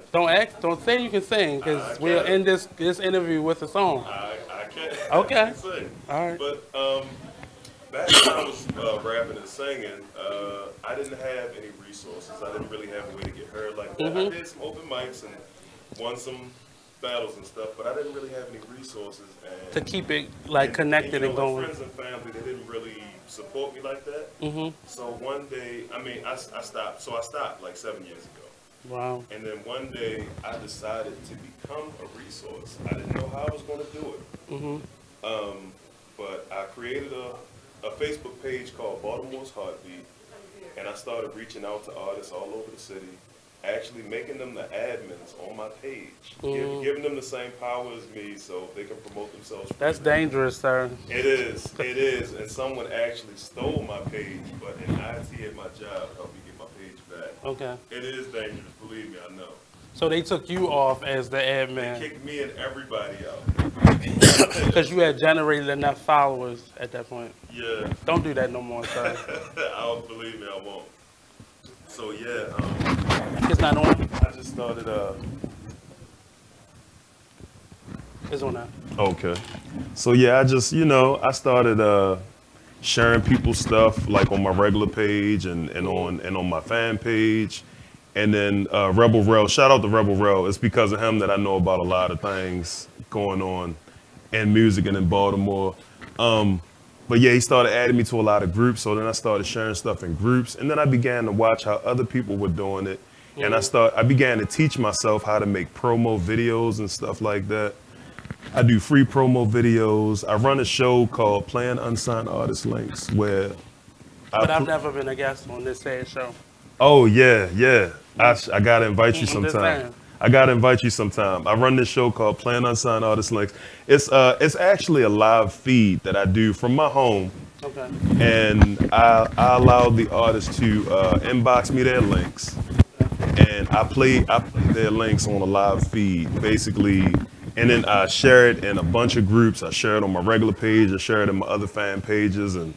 Don't say you can sing, because we'll end this interview with a song. I can. Okay. I can sing. All right. But back when I was rapping and singing, I didn't have any resources. I didn't really have a way to get heard like that. I did some open mics and won some battles and stuff, but I didn't really have any resources. And, to keep it like connected and going. My friends and family, they didn't really support me like that. So one day, I mean, I stopped. So I stopped like 7 years ago. Wow. And then one day I decided to become a resource. I didn't know how I was going to do it. But I created a Facebook page called Baltimore's Heartbeat, and I started reaching out to artists all over the city, actually making them the admins on my page, giving them the same power as me so they can promote themselves. That's dangerous, sir. It is, and someone actually stole my page, but in IT at my job helped me get my page back. Okay. It is dangerous, believe me, I know. So they took you off as the admin. They kicked me and everybody out. Because you had generated enough followers at that point. Yeah. Don't do that no more, sir. I don't believe me, I won't. So yeah, it's not on. I just started It's on now. Okay. So yeah, I just, you know, I started sharing people's stuff like on my regular page and on my fan page. And then Rebel Rel, shout out to Rebel Rel. It's because of him that I know about a lot of things going on in music and in Baltimore. But yeah, he started adding me to a lot of groups. So then I started sharing stuff in groups. And then I began to watch how other people were doing it. And I began to teach myself how to make promo videos and stuff like that. I do free promo videos. I run a show called Playing Unsigned Artist Links where I've never been a guest on this sad show. Oh, yeah. I got to invite you sometime. I got to invite you sometime. I run this show called Playing Unsigned Artist Links. It's actually a live feed that I do from my home. Okay. And I allow the artists to inbox me their links. And I play their links on a live feed, basically. And then I share it in a bunch of groups. I share it on my regular page. I share it in my other fan pages. And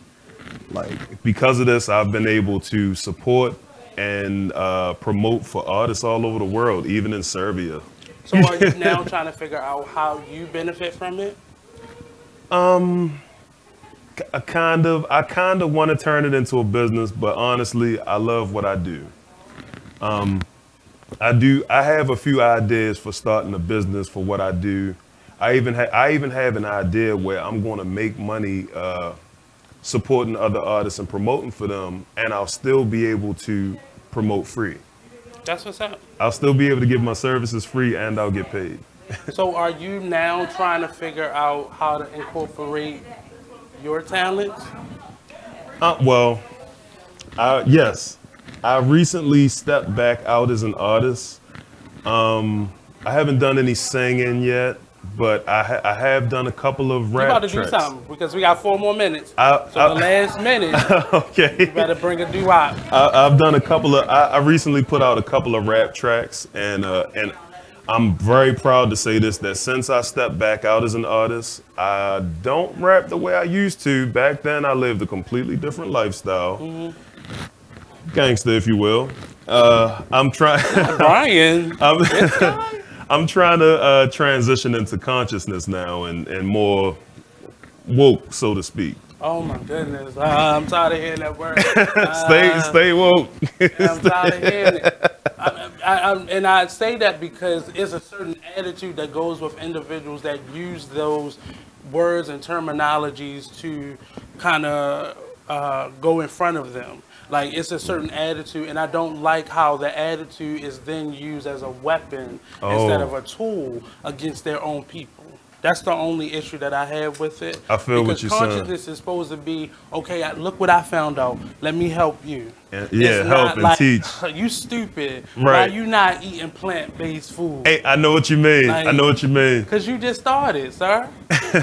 Like, because of this, I've been able to support and promote for artists all over the world, even in Serbia. So are you now trying to figure out how you benefit from it? I kind of want to turn it into a business, but honestly, I love what I do. I have a few ideas for starting a business for what I do. I even have an idea where I'm going to make money supporting other artists and promoting for them, and I'll still be able to promote free. That's what's up. I'll still be able to give my services free, and I'll get paid. So are you now trying to figure out how to incorporate your talents? Yes. I recently stepped back out as an artist. I haven't done any singing yet, but I have done a couple of rap tracks. You about to do something because we got 4 more minutes. The last minute, okay, you better bring a doo-wop. I've done a couple of. I recently put out a couple of rap tracks, and I'm very proud to say this: that since I stepped back out as an artist, I don't rap the way I used to. Back then, I lived a completely different lifestyle. Gangster, if you will. I'm trying. Brian. I'm trying to transition into consciousness now and more woke, so to speak. Oh my goodness! I'm tired of hearing that word. Stay woke. I'm tired of hearing it. And I say that because it's a certain attitude that goes with individuals that use those words and terminologies to kind of go in front of them. Like, it's a certain attitude, and I don't like how the attitude is then used as a weapon instead of a tool against their own people. That's the only issue that I have with it. I feel what you're saying. Because consciousness is supposed to be, okay, look what I found out. Let me help you. Yeah, help and teach. You stupid. Right. Why you not eating plant-based food? Hey, I know what you mean. Like, I know what you mean. Because you just started, sir.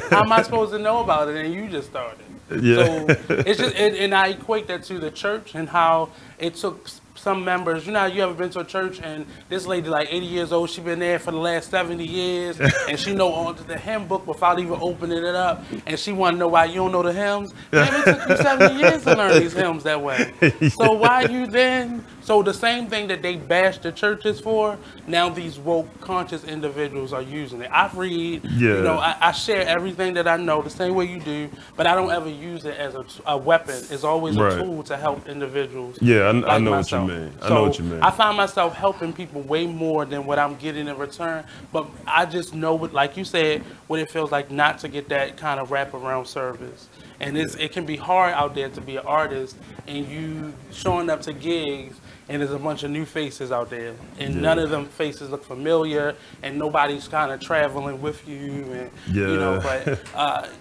How am I supposed to know about it and you just started? Yeah. So it's just, and I equate that to the church and how it took some members. You know how you ever been to a church and this lady like 80 years old, she been there for the last 70 years and she know all the hymn book without even opening it up, and she want to know why you don't know the hymns. Man, it took you 70 years to learn these hymns that way. So why you then? So the same thing that they bash the churches for, now these woke, conscious individuals are using it. I read, you know, I share everything that I know the same way you do, but I don't ever use it as a weapon. It's always a tool to help individuals. Yeah, I like know myself. what you mean. I know what you mean. I find myself helping people way more than what I'm getting in return, but I just know, like you said, what it feels like not to get that kind of wraparound service. And it can be hard out there to be an artist and you showing up to gigs and there's a bunch of new faces out there, and none of them faces look familiar, and nobody's kind of traveling with you, and you know. But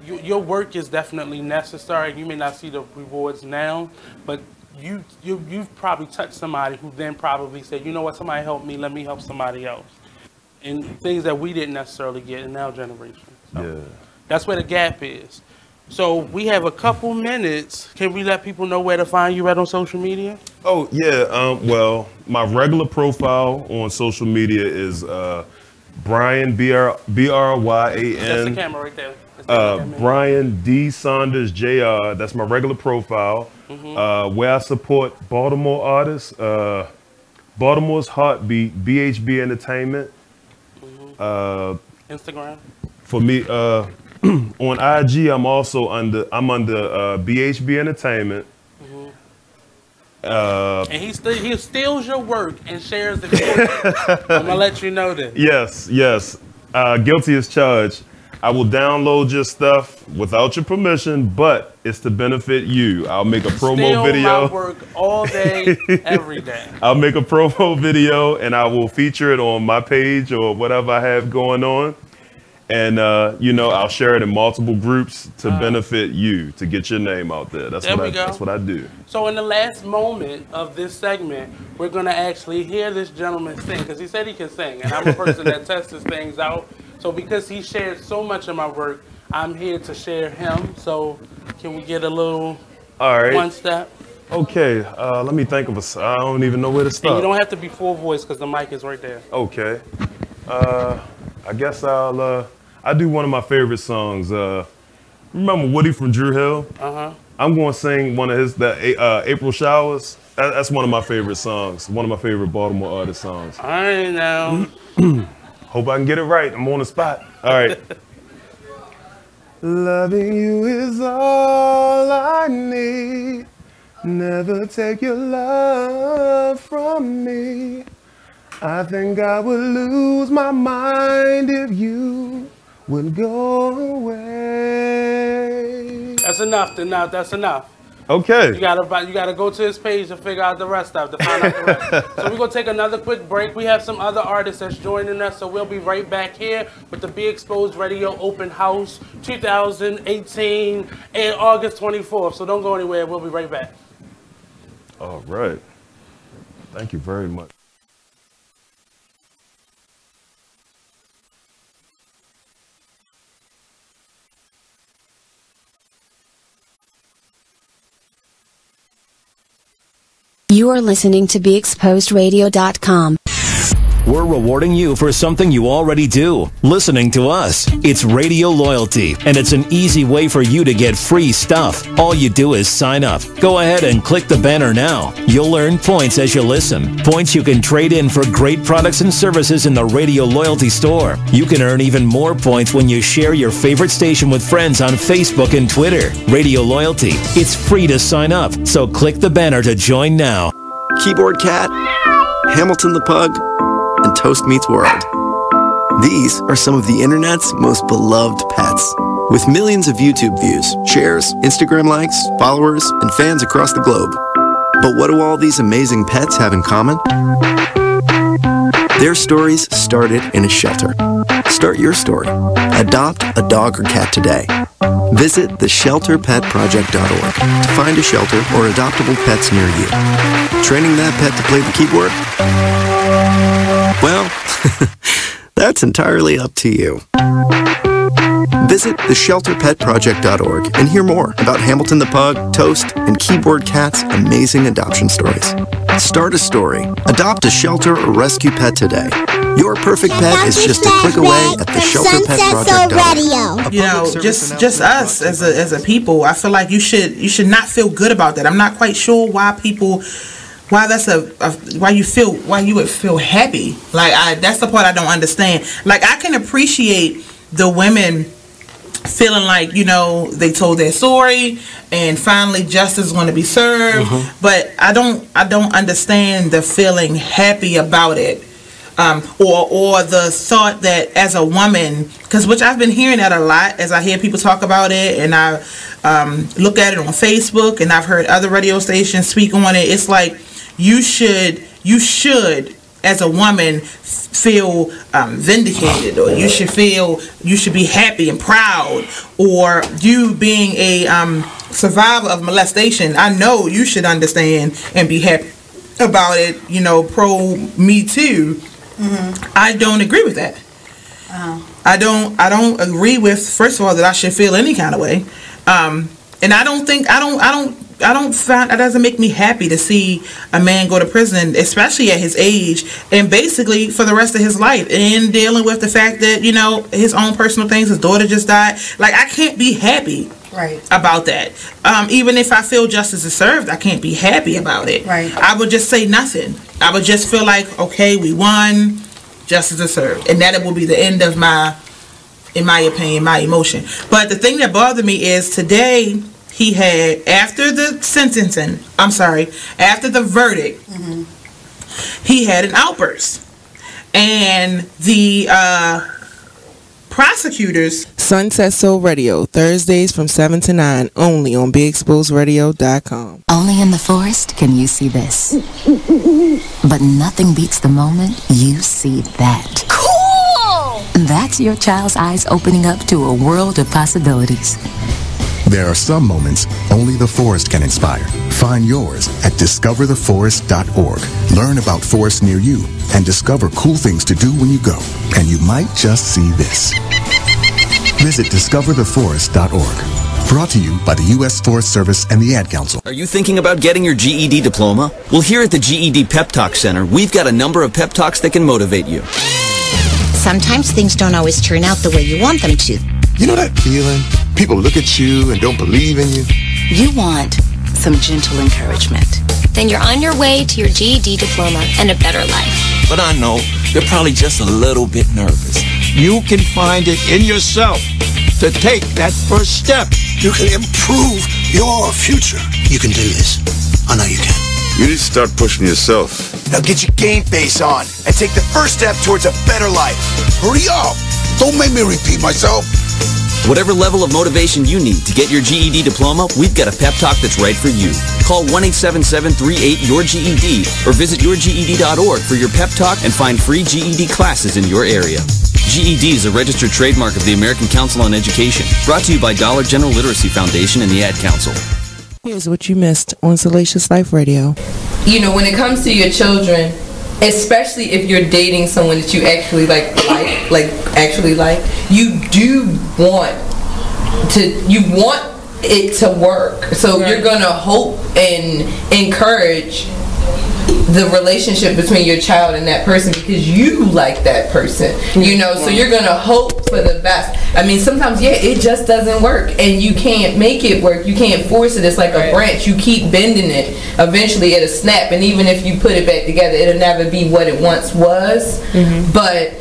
your work is definitely necessary. You may not see the rewards now, but you've probably touched somebody who then probably said, you know what, somebody helped me, let me help somebody else, and things that we didn't necessarily get in our generation. So that's where the gap is. So we have a couple minutes. Can we let people know where to find you at on social media? Oh, yeah. Well, my regular profile on social media is Brian, B-R-Y-A-N. That's the camera right there. Brian D. Saunders, Jr. That's my regular profile. Where I support Baltimore artists. Baltimore's Heartbeat, BHB Entertainment. Instagram? For me, on IG, I'm under BHB Entertainment. And he steals your work and shares it. I'm gonna let you know this. Yes. Guilty as charged. I will download your stuff without your permission, but it's to benefit you. I'll make a promo video. My work all day, every day. I'll make a promo video and I will feature it on my page or whatever I have going on. And, you know, I'll share it in multiple groups to benefit you, to get your name out there. That's what I do. So in the last moment of this segment, we're going to actually hear this gentleman sing, because he said he can sing. And I'm a person that tests things out. So because he shared so much of my work, I'm here to share him. So can we get a little one step? Okay, let me think of a, I don't even know where to start. And you don't have to be full voice because the mic is right there. Okay. I guess I'll do one of my favorite songs. Remember Woody from Drew Hill? I'm going to sing one of his April Showers. That's one of my favorite songs. One of my favorite Baltimore artist songs. All right now. Hope I can get it right. I'm on the spot. All right. Loving you is all I need. Never take your love from me. I think I would lose my mind if you would go away. That's enough. That's enough. Okay. You gotta go to his page to figure out the rest of it, to find out the rest. So we're gonna take another quick break. We have some other artists that's joining us, so we'll be right back here with the Be Exposed Radio Open House 2018 and August 24th. So don't go anywhere. We'll be right back. All right. Thank you very much. You are listening to BeExposedRadio.com. We're rewarding you for something you already do, listening to us. It's radio loyalty, and it's an easy way for you to get free stuff. All you do is sign up. Go ahead and click the banner now. You'll earn points as you listen. Points you can trade in for great products and services in the Radio Loyalty store. You can earn even more points when you share your favorite station with friends on Facebook and Twitter. Radio Loyalty. It's free to sign up, so click the banner to join now. Keyboard Cat, Hamilton the Pug, and Toast Meets World. These are some of the internet's most beloved pets. With millions of YouTube views, shares, Instagram likes, followers, and fans across the globe. But what do all these amazing pets have in common? Their stories started in a shelter. Start your story. Adopt a dog or cat today. Visit theshelterpetproject.org to find a shelter or adoptable pets near you. Training that pet to play the keyboard? Well, that's entirely up to you. Visit theshelterpetproject.org and hear more about Hamilton the Pug, Toast, and Keyboard Cat's amazing adoption stories. Start a story. Adopt a shelter or rescue pet today. Your perfect pet is just a click away at theshelterpetproject.org. You know, just us as a people, I feel like you should not feel good about that. I'm not quite sure why you would feel happy. Like that's the part I don't understand. Like I can appreciate the women feeling like, you know, they told their story and finally justice is going to be served, but I don't understand the feeling happy about it. Or the thought that as a woman, which I've been hearing that a lot as I hear people talk about it, and I look at it on Facebook, and I've heard other radio stations speak on it. It's like you should as a woman feel vindicated, or you should be happy and proud, or you being a survivor of molestation, I know you should understand and be happy about it, you know, pro Me Too. I don't agree with that. I don't agree with, first of all, that I should feel any kind of way, and I don't find that doesn't make me happy to see a man go to prison, especially at his age, and basically for the rest of his life, and dealing with the fact that, you know, his own personal things, his daughter just died. Like, I can't be happy about that. Even if I feel justice is served, I can't be happy about it. I would just say nothing. I would just feel like, okay, we won, justice is served, and that it will be the end of in my opinion, my emotion. But the thing that bothered me is today he had, after the verdict, he had an outburst, and the prosecutors. Sunset Soul Radio, Thursdays from 7 to 9, only on BeExposedRadio.com. Only in the forest can you see this. But nothing beats the moment you see that. Cool! That's your child's eyes opening up to a world of possibilities. There are some moments only the forest can inspire. Find yours at discovertheforest.org. Learn about forests near you and discover cool things to do when you go. And you might just see this. Visit discovertheforest.org. Brought to you by the U.S. Forest Service and the Ad Council. Are you thinking about getting your GED diploma? Well, here at the GED Pep Talk Center, we've got a number of pep talks that can motivate you. Sometimes things don't always turn out the way you want them to. You know that feeling? People look at you and don't believe in you. You want some gentle encouragement. Then you're on your way to your GED diploma and a better life. But I know they're probably just a little bit nervous. You can find it in yourself to take that first step. You can improve your future. You can do this. I know you can. You need to start pushing yourself. Now get your game face on and take the first step towards a better life. Hurry up. Don't make me repeat myself. Whatever level of motivation you need to get your GED diploma, we've got a pep talk that's right for you. Call 1-877-38-YOUR-GED or visit yourged.org for your pep talk and find free GED classes in your area. GED is a registered trademark of the American Council on Education. Brought to you by Dollar General Literacy Foundation and the Ad Council. Here's what you missed on Salacious Life Radio. You know, when it comes to your children, especially if you're dating someone that you actually like, you do want it to work. So you're gonna hope and encourage the relationship between your child and that person because you like that person, you know, so you're gonna hope for the best. I mean, sometimes it just doesn't work and you can't make it work. You can't force it. It's like a branch. You keep bending it, eventually it'll snap, and even if you put it back together, it'll never be what it once was. But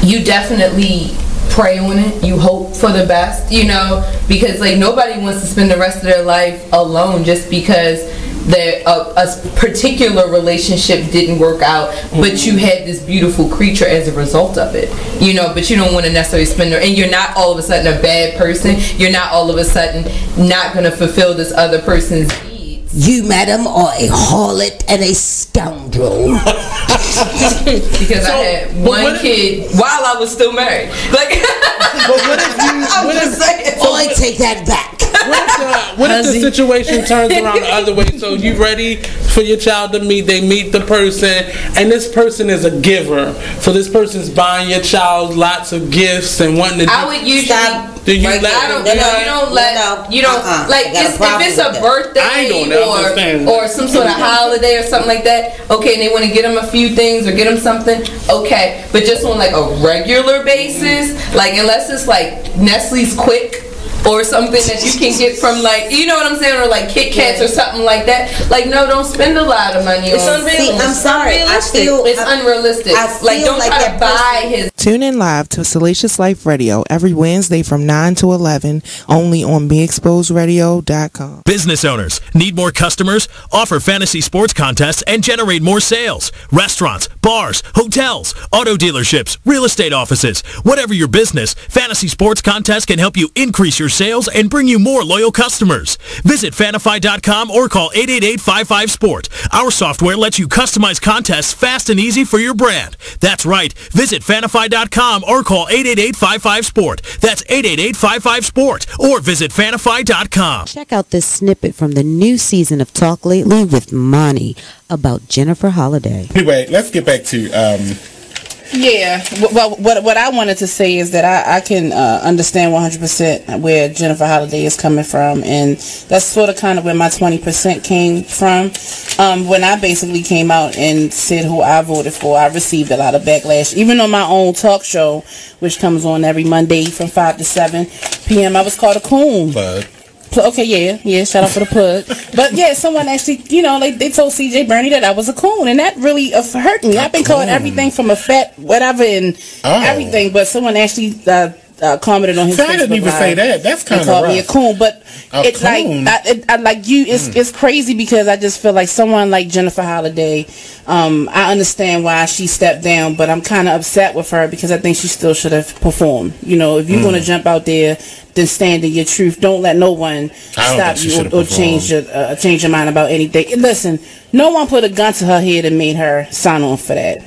you definitely pray on it. You hope for the best, you know, because like nobody wants to spend the rest of their life alone just because that a particular relationship didn't work out, but you had this beautiful creature as a result of it, you know. But you don't want to necessarily spend and you're not all of a sudden a bad person. You're not all of a sudden not going to fulfill this other person's needs. You, madam, are a harlot and a scoundrel. Because I had one kid while I was still married. Like, but what if I take that back. What if the situation turns around the other way? So you ready for your child to meet? They meet the person, and this person is a giver. So this person's buying your child lots of gifts and wanting to. I would usually. Do you let? You don't like if it's a birthday or some sort of holiday or something like that. Okay, and they want to get them a few things or get them something. Okay, but just on like a regular basis, like unless it's like Nestle's Quick or something that you can get from like, you know what I'm saying, or like Kit Kats or something like that. Like, no, don't spend a lot of money. It's unrealistic. I'm sorry. It's unrealistic. Like, don't try to buy his. Tune in live to Salacious Life Radio every Wednesday from 9 to 11, only on BeExposedRadio.com. Business owners, need more customers? Offer fantasy sports contests and generate more sales. Restaurants, bars, hotels, auto dealerships, real estate offices. Whatever your business, fantasy sports contests can help you increase your sales and bring you more loyal customers. Visit Fanify.com or call 888-55-SPORT. Our software lets you customize contests fast and easy for your brand. That's right. Visit Fanify.com or call 888-55-SPORT. That's 888-55-SPORT or visit Fanify.com. Check out this snippet from the new season of Talk Lately with Monty about Jennifer Holliday. Anyway, let's get back to yeah, well, what I wanted to say is that I can understand 100% where Jennifer Holliday is coming from, and that's sort of kind of where my 20% came from. When I basically came out and said who I voted for, I received a lot of backlash. Even on my own talk show, which comes on every Monday from 5 to 7 p.m., I was called a coon. Okay, yeah, shout out for the plug. But yeah, someone actually, you know, they told CJ Bernie that I was a coon, and that really hurt me. I've been called everything from a fat whatever and everything, but someone actually commented on his Facebook I didn't even say that. That's kind of called me a coon, but it's like I like you. It's crazy because I just feel like someone like Jennifer Holliday. I understand why she stepped down, but I'm kind of upset with her because I think she still should have performed. You know, if you're going to jump out there, then stand in your truth. Don't let no one stop you or change your mind about anything. And listen, no one put a gun to her head and made her sign on for that.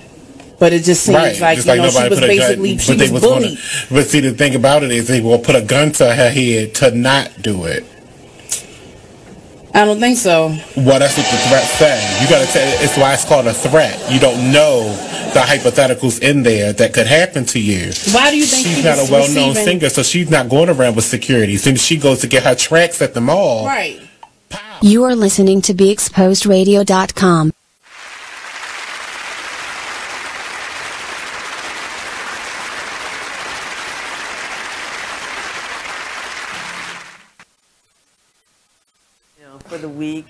But it just seems like, you know, she was basically, she was bullied. But see, the thing about it is they will put a gun to her head to not do it. I don't think so. Well, that's what the threat says. You got to say, it's why it's called a threat. You don't know the hypotheticals in there that could happen to you. Why do you think she's not a well-known singer, so she's not going around with security. Since she goes to get her tracks at the mall. Right. You are listening to BeExposedRadio.com. week.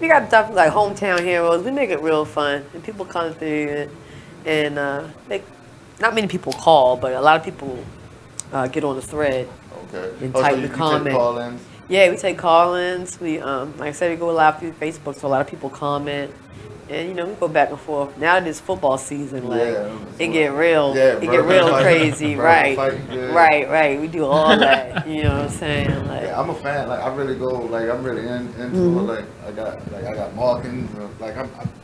We got stuff like Hometown Heroes. We make it real fun, and people come through, and not many people call, but a lot of people get on the thread and type the comment. Yeah, we take call-ins. We, like I said, we go live through Facebook, so a lot of people comment. And we go back and forth. Now that it's football season, it get real, crazy, right? Right. We do all that. You know what I'm saying? I'm a fan. Like I really go. Like I'm really into it. Like I got markings.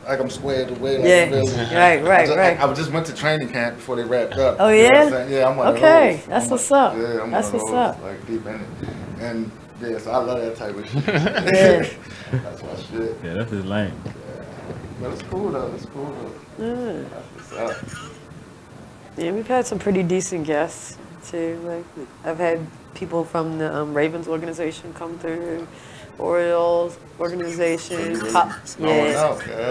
I'm squared away. Like, right. I just went to training camp before they wrapped up. Oh yeah. You know what I'm saying? Yeah, I'm one of those. That's what's up. Yeah, I'm That's one of what's those, up. Like deep in it. And yeah, so I love that type of shit. That's my shit. Yeah, that's his lane. But it's cool though. Yeah. That's what's up. Yeah, we've had some pretty decent guests too. Like I've had people from the Ravens organization come through, Orioles organization,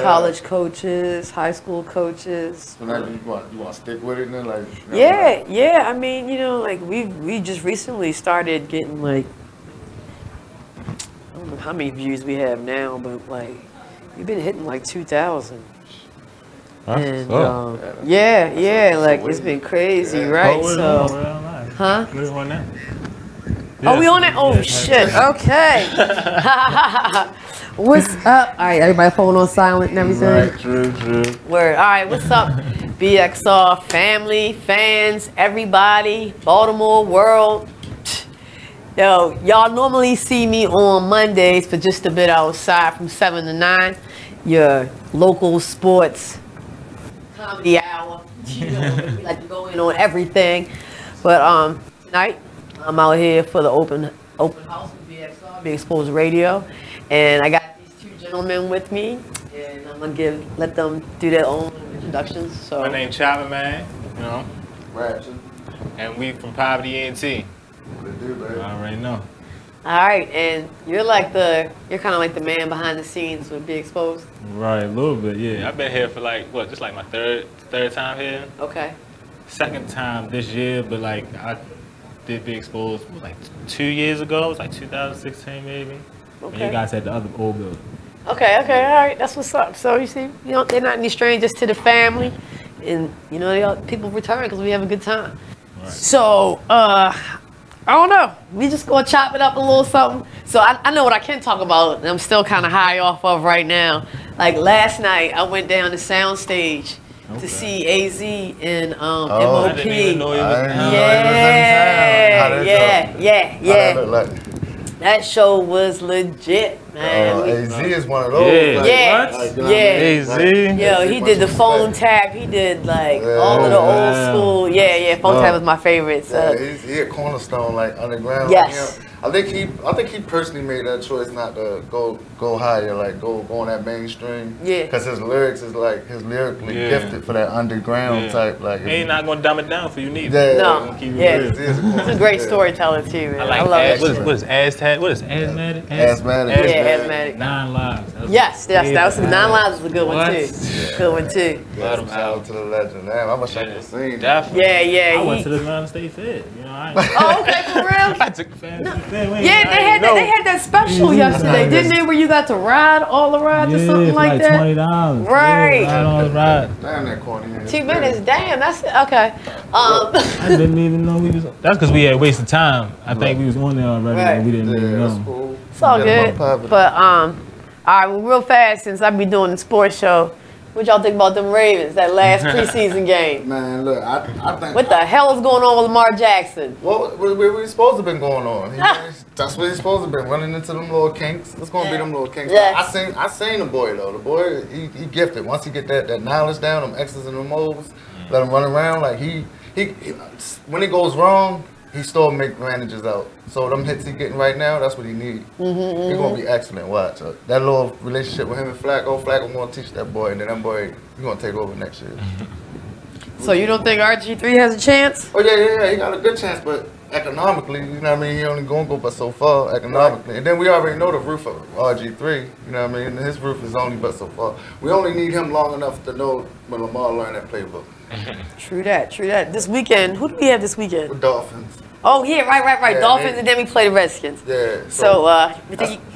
college coaches, high school coaches. So now you want to stick with it then, like? Yeah. I mean, like we just recently started getting like, I don't know how many views we have now, but like. We've been hitting like 2,000. And yeah, like it's been crazy, right? So, huh? We're on that. Oh, we on it? Oh shit! Okay. What's up? All right, everybody phone on silent and everything. Right, true. Word. All right, what's up? BXR family, fans, everybody, Baltimore world. Yo, y'all normally see me on Mondays for just a bit outside from 7 to 9. Your local sports comedy hour. We like to go in on everything. But tonight, I'm out here for the open house with BXR, Be Exposed Radio. And I got these two gentlemen with me. And I'm going to let them do their own introductions. So My name's Chopper, man. Rapture. And we from Poverty ENT. I already know. All right, and you're kind of like the man behind the scenes with Be Exposed. Right, a little bit, yeah. I've been here for just like my third time here. Okay. Second time this year, but like I did Be Exposed like 2 years ago. It was like 2016 maybe. Okay. And you guys had the other old building. Okay, all right, that's what's up. So you see, they're not any strangers to the family, and people return because we have a good time. Right. So I don't know. We just gonna chop it up a little something. So I know what I can talk about. And I'm still kind of high off of right now. Like last night, I went down to Soundstage to see AZ and MOP. I didn't even know he was Yeah. That show was legit, man. AZ is one of those. AZ. Yo, he did the phone tap. He did like all of the old school. Yeah. Phone tap was my favorite. So. Yeah, he a cornerstone, like underground. Yes. I think he personally made that choice not to go higher, like go on that mainstream. Yeah. Because his lyrics is like lyrically gifted for that underground type. Like he ain't not gonna dumb it down for you neither. No. He's a great storyteller too, man. I love it. What is Aztec? What is Asthmatic? Asthmatic. Yeah, Asthmatic. 9 Lives. Yes, that was 9 Lives was a good one too. Good one too. Shout out to the legend. Damn, I wish I could have seen that. Yeah. I went to the Atlanta State Fair. Oh, okay, for real? I took family. Yeah, they had that special yesterday, didn't they? Where you got to ride all the rides or something like that. $20. Right. Ride all the rides. Damn, that corny. 2 minutes. Damn, that's it. Okay. I didn't even know we was. That's because we had wasted time. I think we was on there already, and we didn't even know. Cool. It's all good. But all right, well, real fast, since I be doing the sports show. What y'all think about them Ravens, that last preseason game? Man, look, I think... What the hell is going on with Lamar Jackson? What supposed to been going on? That's what he's supposed to been, running into them little kinks. It's going to be them little kinks. Yes. I seen the boy, though. The boy, he gifted. Once he get that knowledge down, them X's and them O's, let him run around. Like, he when it goes wrong, he still make manages out. So them hits he getting right now, that's what he need. He's gonna be excellent. Watch that little relationship with him and Flacco. Flacco gonna teach that boy, and then that boy he gonna take over next year. So you don't think RG3 has a chance? Oh yeah, he got a good chance, but economically, you know what I mean. He only gonna go but so far economically, and then we already know the roof of RG3. You know what I mean. His roof is only but so far. We only need him long enough to know when Lamar learn that playbook. True that. This weekend, who do we have this weekend? The Dolphins. Oh, yeah, right. Yeah, Dolphins, and then we play the Redskins. Yeah. So,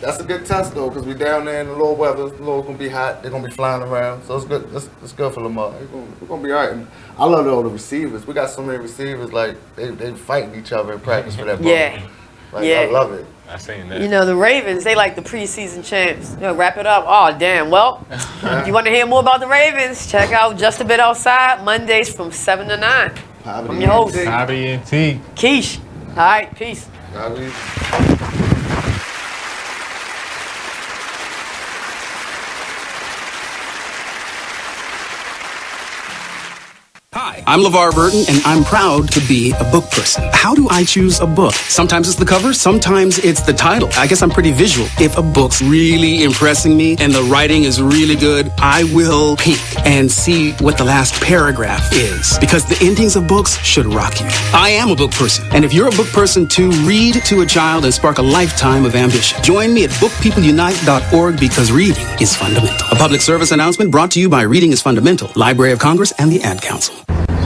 that's a good test, though, because we down there in the low weather. The low going to be hot. They're going to be flying around. So it's good. It's good for Lamar. We're going to be all right. And I love all the receivers. We got so many receivers, like, they fighting each other in practice for that ball. Yeah. Like, I love it. I seen that. You know, the Ravens, they like the preseason champs. You know, wrap it up. Oh, damn. Well, if you want to hear more about the Ravens, check out Just a Bit Outside, Mondays from 7 to 9. I'm your host. Hobby and T. Keish. All right, peace. Hi, I'm LeVar Burton, and I'm proud to be a book person. How do I choose a book? Sometimes it's the cover, sometimes it's the title. I guess I'm pretty visual. If a book's really impressing me and the writing is really good, I will peek and see what the last paragraph is, because the endings of books should rock you. I am a book person, and if you're a book person too, read to a child and spark a lifetime of ambition. Join me at bookpeopleunite.org, because reading is fundamental. A public service announcement brought to you by Reading is Fundamental, Library of Congress, and the Ad Council.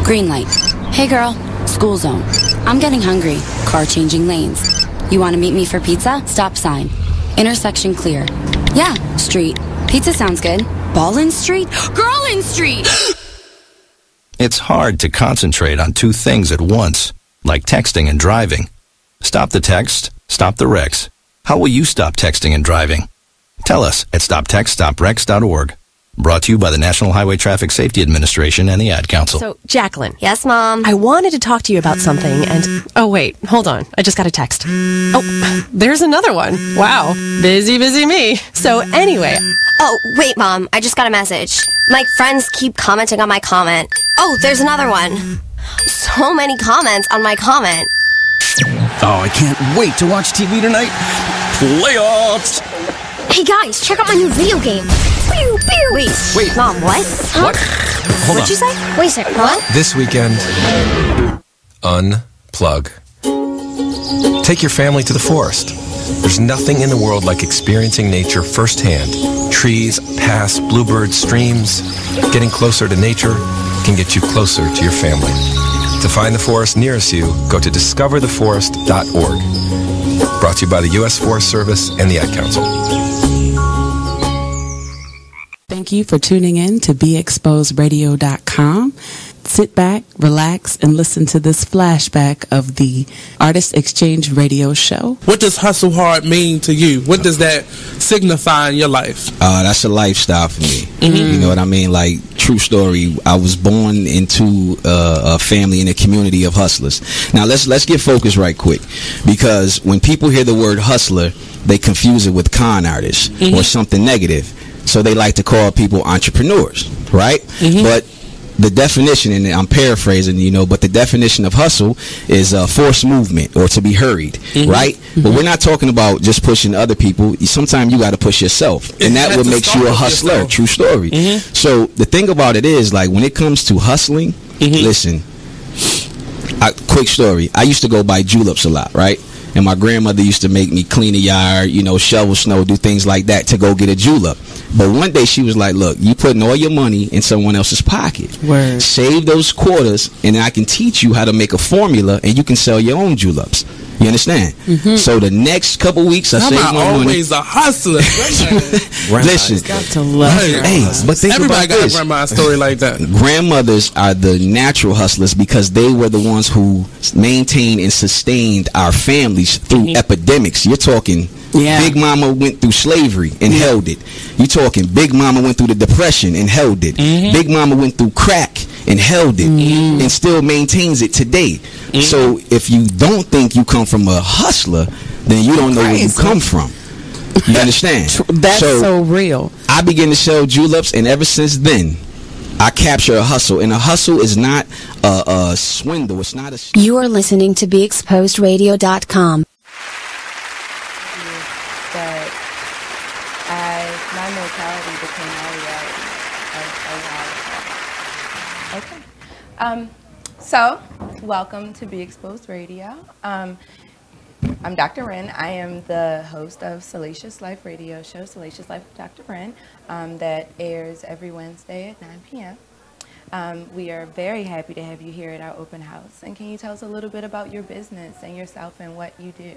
Green light. Hey girl, school zone. I'm getting hungry. Car changing lanes. You want to meet me for pizza? Stop sign. Intersection clear. Yeah, street. Pizza sounds good. Ballin Street? Girlin Street! It's hard to concentrate on two things at once, like texting and driving. Stop the text, stop the wrecks. How will you stop texting and driving? Tell us at stoptextstopwrecks.org. Brought to you by the National Highway Traffic Safety Administration and the Ad Council. So, Jacqueline. Yes, Mom? I wanted to talk to you about something and... Oh, wait. Hold on. I just got a text. Oh, there's another one. Wow. Busy me. So, anyway... Oh, wait, Mom. I just got a message. My friends keep commenting on my comment. Oh, there's another one. So many comments on my comment. Oh, I can't wait to watch TV tonight. Playoffs! Hey, guys, check out my new video game. Pew, pew. Wait, Mom, what? Huh? What? Hold What'd you say? Wait a second, what? This weekend, unplug. Take your family to the forest. There's nothing in the world like experiencing nature firsthand. Trees, paths, bluebirds, streams. Getting closer to nature can get you closer to your family. To find the forest nearest you, go to discovertheforest.org. Brought to you by the U.S. Forest Service and the Ad Council. Thank you for tuning in to BeExposedRadio.com. Sit back, relax, and listen to this flashback of the Artist Exchange Radio Show. What does hustle hard mean to you? What does that signify in your life? That's a lifestyle for me. You know what I mean? Like, true story. I was born into a family and a community of hustlers. Now let's get focused right quick, because when people hear the word hustler, they confuse it with con artist or something negative. So they like to call people entrepreneurs, right? But the definition, and I'm paraphrasing, but the definition of hustle is forced movement or to be hurried, right? But we're not talking about just pushing other people. Sometimes you got to push yourself, and that what makes you a hustler. True story. So the thing about it is, like, when it comes to hustling, listen, quick story. I used to go buy juleps a lot, right? And my grandmother used to make me clean the yard, shovel snow, do things like that to go get a julep. But one day she was like, look, you putting all your money in someone else's pocket. Word. Save those quarters, and I can teach you how to make a formula, and you can sell your own juleps. You understand? So the next couple weeks, I saved my money. Always a hustler. Listen, got to love but think everybody about got this. a grandma story like that. Grandmothers are the natural hustlers because they were the ones who maintained and sustained our families through epidemics. You're talking Big Mama went through slavery and held it. You're talking Big Mama went through the Depression and held it. Big Mama went through crack and held it and still maintains it today. So if you don't think you come from a hustler, then you don't know where you come from. You understand? That's so real. I began to sell juleps, and ever since then, I capture a hustle. And a hustle is not a swindle. It's not a... You are listening to BeExposedRadio.com. That my mortality became my reality a while ago. Okay. So, welcome to Be Exposed Radio. I'm Dr. Wren. I am the host of Salacious Life Radio show, Salacious Life with Dr. Wren, that airs every Wednesday at 9 p.m. We are very happy to have you here at our open house. And can you tell us a little bit about your business and yourself and what you do?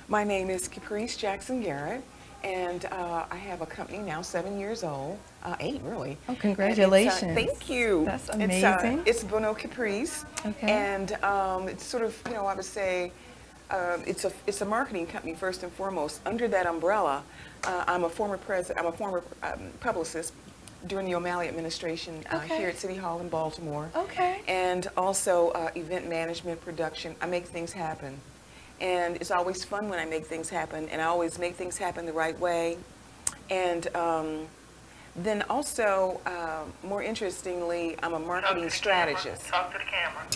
My name is Caprice Jackson Garrett, and I have a company now, 7 years old, 8 really. Oh, congratulations. Thank you. That's amazing. It's Bono Caprice. Okay. And it's sort of, you know, I would say, it's a marketing company first and foremost. Under that umbrella, I'm a former publicist during the O'Malley administration here at City Hall in Baltimore. Okay. And also event management, production. I make things happen. And it's always fun when I make things happen, and I always make things happen the right way. And then also, more interestingly, I'm a marketing strategist. Talk to the camera.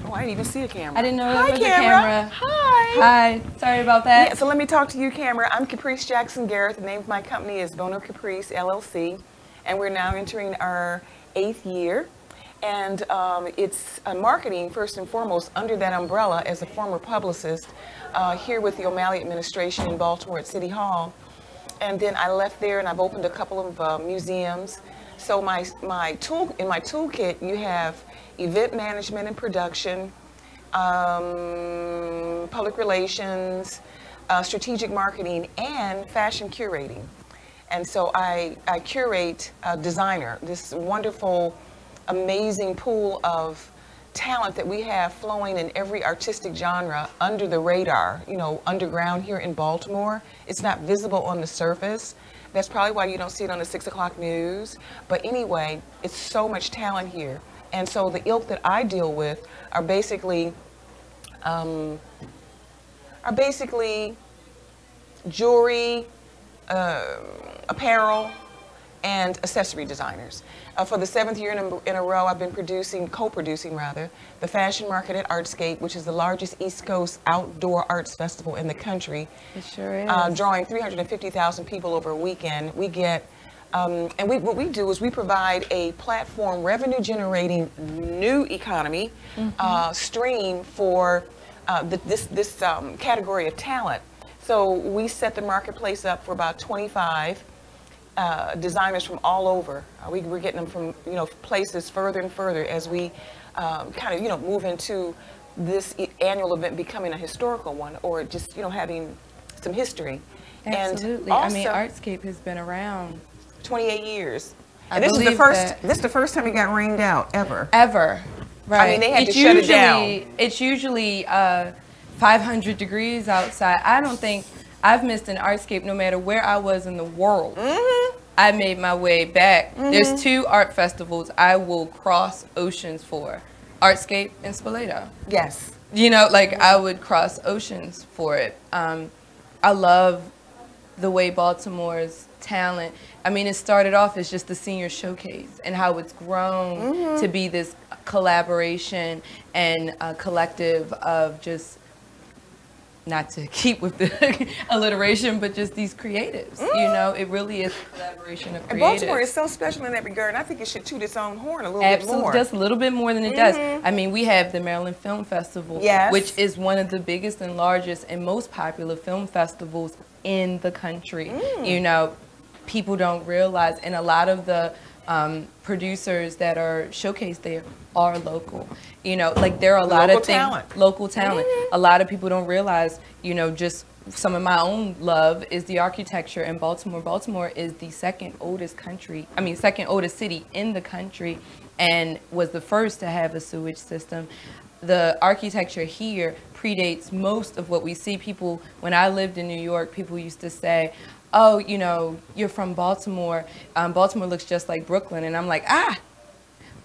Oh, I didn't even see a camera. I didn't know Hi, there was a camera. Hi. Hi. Sorry about that. Yeah, so let me talk to you, camera. I'm Caprice Jackson Garrett. The name of my company is Bono Caprice, LLC. And we're now entering our 8th year. And it's marketing, first and foremost, under that umbrella as a former publicist here with the O'Malley administration in Baltimore at City Hall. And then I left there and I've opened a couple of museums. So in my toolkit, you have event management and production, public relations, strategic marketing, and fashion curating. And so I curate a designer, this wonderful, amazing pool of talent that we have flowing in every artistic genre under the radar, you know, underground here in Baltimore. It's not visible on the surface. That's probably why you don't see it on the 6 o'clock news. But anyway, it's so much talent here. And so the ilk that I deal with are basically jewelry, apparel, and accessory designers. For the 7th year in a row, I've been co-producing the Fashion Market at Artscape, which is the largest East Coast outdoor arts festival in the country. It sure is. Drawing 350,000 people over a weekend. We get, what we do is we provide a platform revenue-generating new economy stream for this category of talent. So we set the marketplace up for about 25 designers from all over. We're getting them from, you know, places further and further as we kind of, you know, move into this annual event becoming a historical one, or just, you know, having some history. Absolutely. And also, I mean, Artscape has been around 28 years. And this is the first. This is the first time it got rained out ever. Ever. Right. I mean, they had to shut it down. It's usually 500 degrees outside. I don't think I've missed an Artscape no matter where I was in the world. I made my way back. There's 2 art festivals I will cross oceans for. Artscape and Spoleto. Yes. You know, like I would cross oceans for it. I love the way Baltimore's talent, I mean, it started off as just the senior showcase and how it's grown to be this collaboration and a collective of just, not to keep with the alliteration, but just these creatives. You know, it really is a collaboration of creatives. And Baltimore is so special in that regard, and I think it should toot its own horn a little bit more. Just a little bit more than it does. I mean, we have the Maryland Film Festival, which is one of the biggest and largest and most popular film festivals in the country. You know, people don't realize, and a lot of the producers that are showcased there are local. You know, like there are a lot of things, local talent. A lot of people don't realize, you know, just some of my own love is the architecture in Baltimore. Baltimore is the second oldest city in the country, and was the first to have a sewage system. The architecture here predates most of what we see. People, when I lived in New York, people used to say, oh, you know, you're from Baltimore. Baltimore looks just like Brooklyn. And I'm like,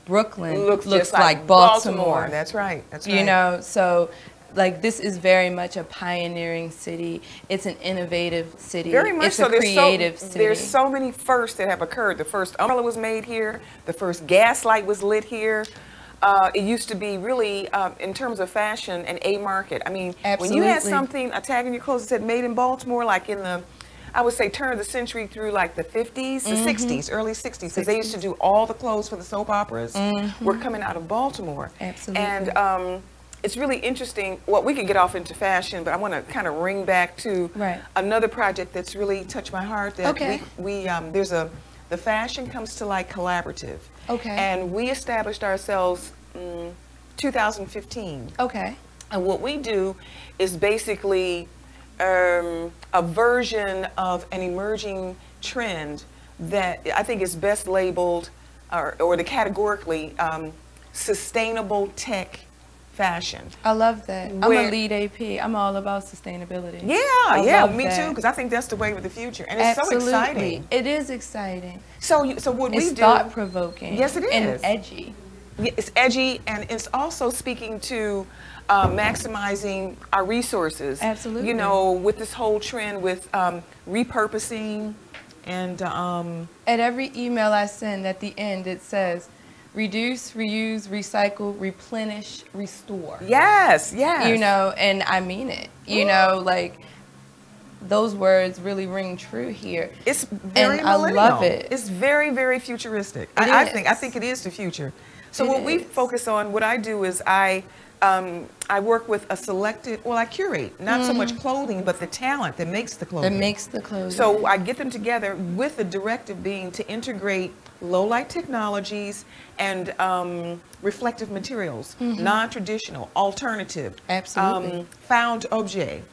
Brooklyn looks just like Baltimore. That's right. That's right. You know, so like this is very much a pioneering city. It's an innovative city. Very much it's so. a creative city. There's so many firsts that have occurred. The first umbrella was made here. The first gas light was lit here. It used to be really, in terms of fashion, an A market. I mean, when you had something, a tag in your clothes that said made in Baltimore, like in the, I would say turn of the century through like the 50s, the 60s, early 60s, because they used to do all the clothes for the soap operas were coming out of Baltimore. Absolutely. And it's really interesting. Well, we could get off into fashion, but I want to kind of ring back to another project that's really touched my heart. That we there's the the Fashion Comes to Light Collaborative. Okay. And we established ourselves 2015. Okay. And what we do is basically a version of an emerging trend that I think is best labeled or the categorically sustainable tech fashion. I love that. I'm a lead AP. I'm all about sustainability. Yeah, me too, because I think that's the wave of the future, and it's Absolutely. so exciting. It is exciting. So what we do? It's thought-provoking. Yes, it is. And edgy. It's edgy, and it's also speaking to maximizing our resources. Absolutely. You know, with this whole trend with repurposing and at every email I send, at the end it says, reduce, reuse, recycle, replenish, restore. Yes, yes. You know, and I mean it. You know, like those words really ring true here. It's very and I love it. It's very, very futuristic. I think it is the future. So what we focus on, what I do is I work with a selected, well, I curate, not so much clothing, but the talent that makes the clothing. That makes the clothing. So I get them together with the directive being to integrate low light technologies and reflective materials, non-traditional, alternative, absolutely, found objet.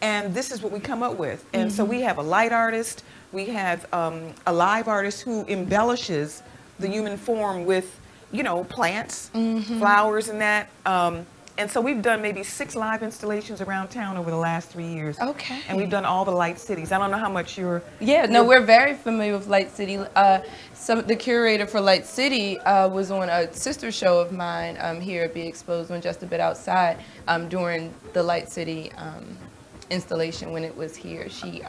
And this is what we come up with. And so we have a light artist, we have a live artist who embellishes the human form with, you know, plants, flowers and that. And so we've done maybe 6 live installations around town over the last 3 years. Okay. And we've done all the Light Cities. I don't know how much you're... Yeah, no, we're very familiar with Light City. The curator for Light City was on a sister show of mine here at Be Exposed on Just a Bit Outside during the Light City installation when it was here. She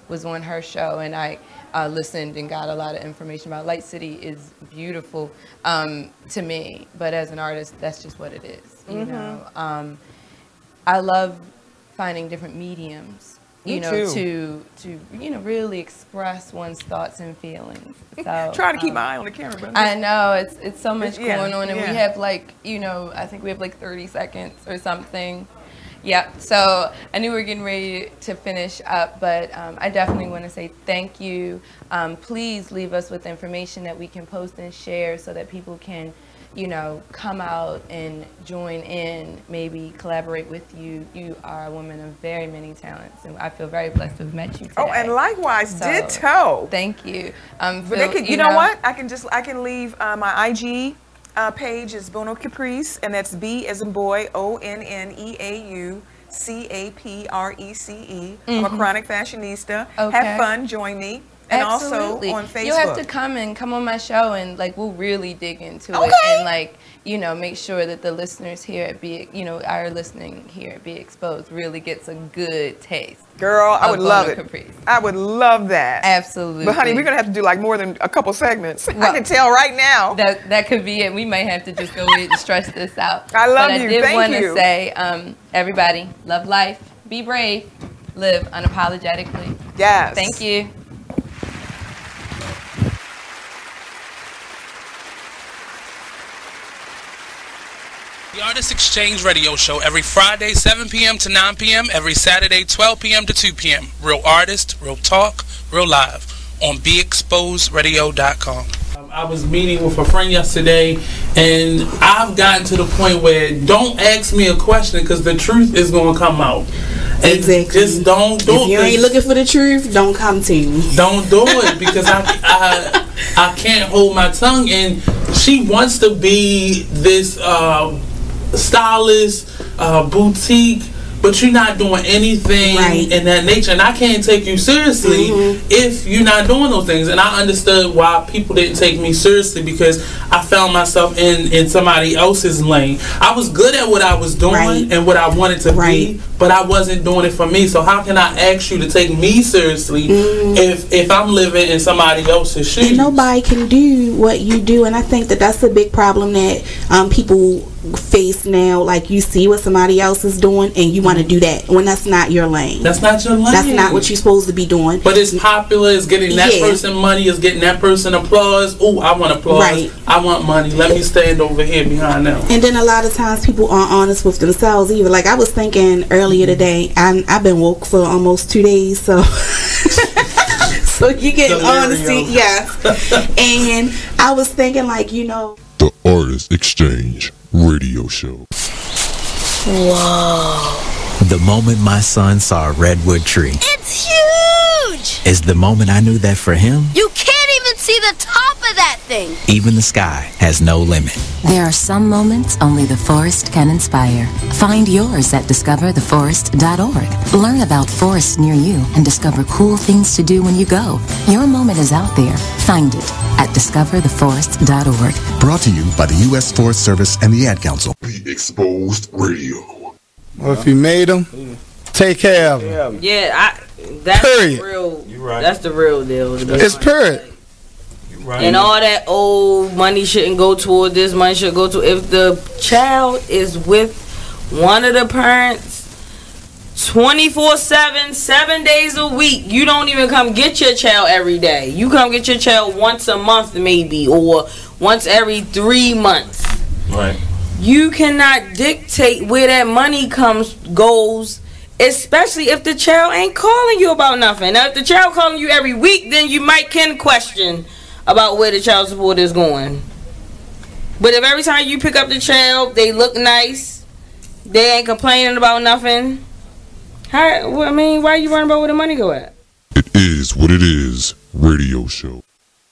was on her show, and I listened and got a lot of information about Light City. Is beautiful to me, but as an artist, that's just what it is. You know, I love finding different mediums. You know, to you know, really express one's thoughts and feelings. So try to keep my eye on the camera, but I know it's so much going on, and we have like, you know, I think we have like 30 seconds or something. Yeah, so I knew we were getting ready to finish up, but I definitely want to say thank you. Please leave us with information that we can post and share so that people can, you know, come out and join in, maybe collaborate with you. You are a woman of very many talents, and I feel very blessed to have met you today. Oh, and likewise, So, ditto. Thank you. But they can, you know what? I can leave my IG page is Bono Caprice, and that's B as in boy, ONNEAU CAPRECE. I'm a chronic fashionista. Okay. Have fun, join me. And Absolutely. also on Facebook. You have to come on my show, and like we'll really dig into it, and like, you know, make sure that the listeners here at our listening here at Be Exposed really gets a good taste. Girl, I would love it. Caprice. I would love that. Absolutely. But honey, we're gonna have to do like more than a couple segments. Well, I can tell right now. That could be it. We might have to just go ahead and stretch this out. I love you. But I did Thank want you. to say, everybody, love life, be brave, live unapologetically. Yes. Thank you. The Artist Exchange Radio Show every Friday, 7 p.m. to 9 p.m., every Saturday, 12 p.m. to 2 p.m. Real artist, real talk, real live on BeExposedRadio.com. I was meeting with a friend yesterday, and I've gotten to the point where don't ask me a question because the truth is going to come out. And exactly. Just don't do it. If you ain't looking for the truth, don't come to me. Don't do it because I can't hold my tongue. And she wants to be this stylist, boutique, but you're not doing anything in that nature, and I can't take you seriously if you're not doing those things. And I understood why people didn't take me seriously, because I found myself in somebody else's lane. I was good at what I was doing and what I wanted to be, but I wasn't doing it for me. So how can I ask you to take me seriously if I'm living in somebody else's shoes? And nobody can do what you do, and I think that that's a big problem that people face now. Like, you see what somebody else is doing and you want to do that when that's not your lane. That's not your lane. That's not what you're supposed to be doing. But it's popular, it's getting that person money, it's getting that person applause. Oh, I want applause. I want money. Let me stand over here behind them. And then a lot of times people aren't honest with themselves either. Like, I was thinking earlier today, I've been woke for almost 2 days, so So you get on the seat, yes. And I was thinking, like, you know. The Artist Exchange Radio Show. Whoa. The moment my son saw a redwood tree It's huge! is the moment I knew that for him, You can't even see the top of that thing. even the sky has no limit. There are some moments only the forest can inspire. Find yours at discovertheforest.org. Learn about forests near you and discover cool things to do when you go. Your moment is out there. Find it at discovertheforest.org. Brought to you by the U.S. Forest Service and the Ad Council. Be Exposed Radio. Well, if you made them, take care of them. Yeah, that's Period. the real. You right. That's the real deal. It's period. Right. And all that old money shouldn't go toward this, money should go to. If the child is with one of the parents 24/7, 7 days a week, you don't even come get your child every day. You come get your child once a month maybe, or once every 3 months. Right. You cannot dictate where that money goes, especially if the child ain't calling you about nothing. Now, if the child calling you every week, then you can question about where the child support is going. But if every time you pick up the child, they look nice, they ain't complaining about nothing, why are you worrying about where the money go at? It is what it is. Radio Show.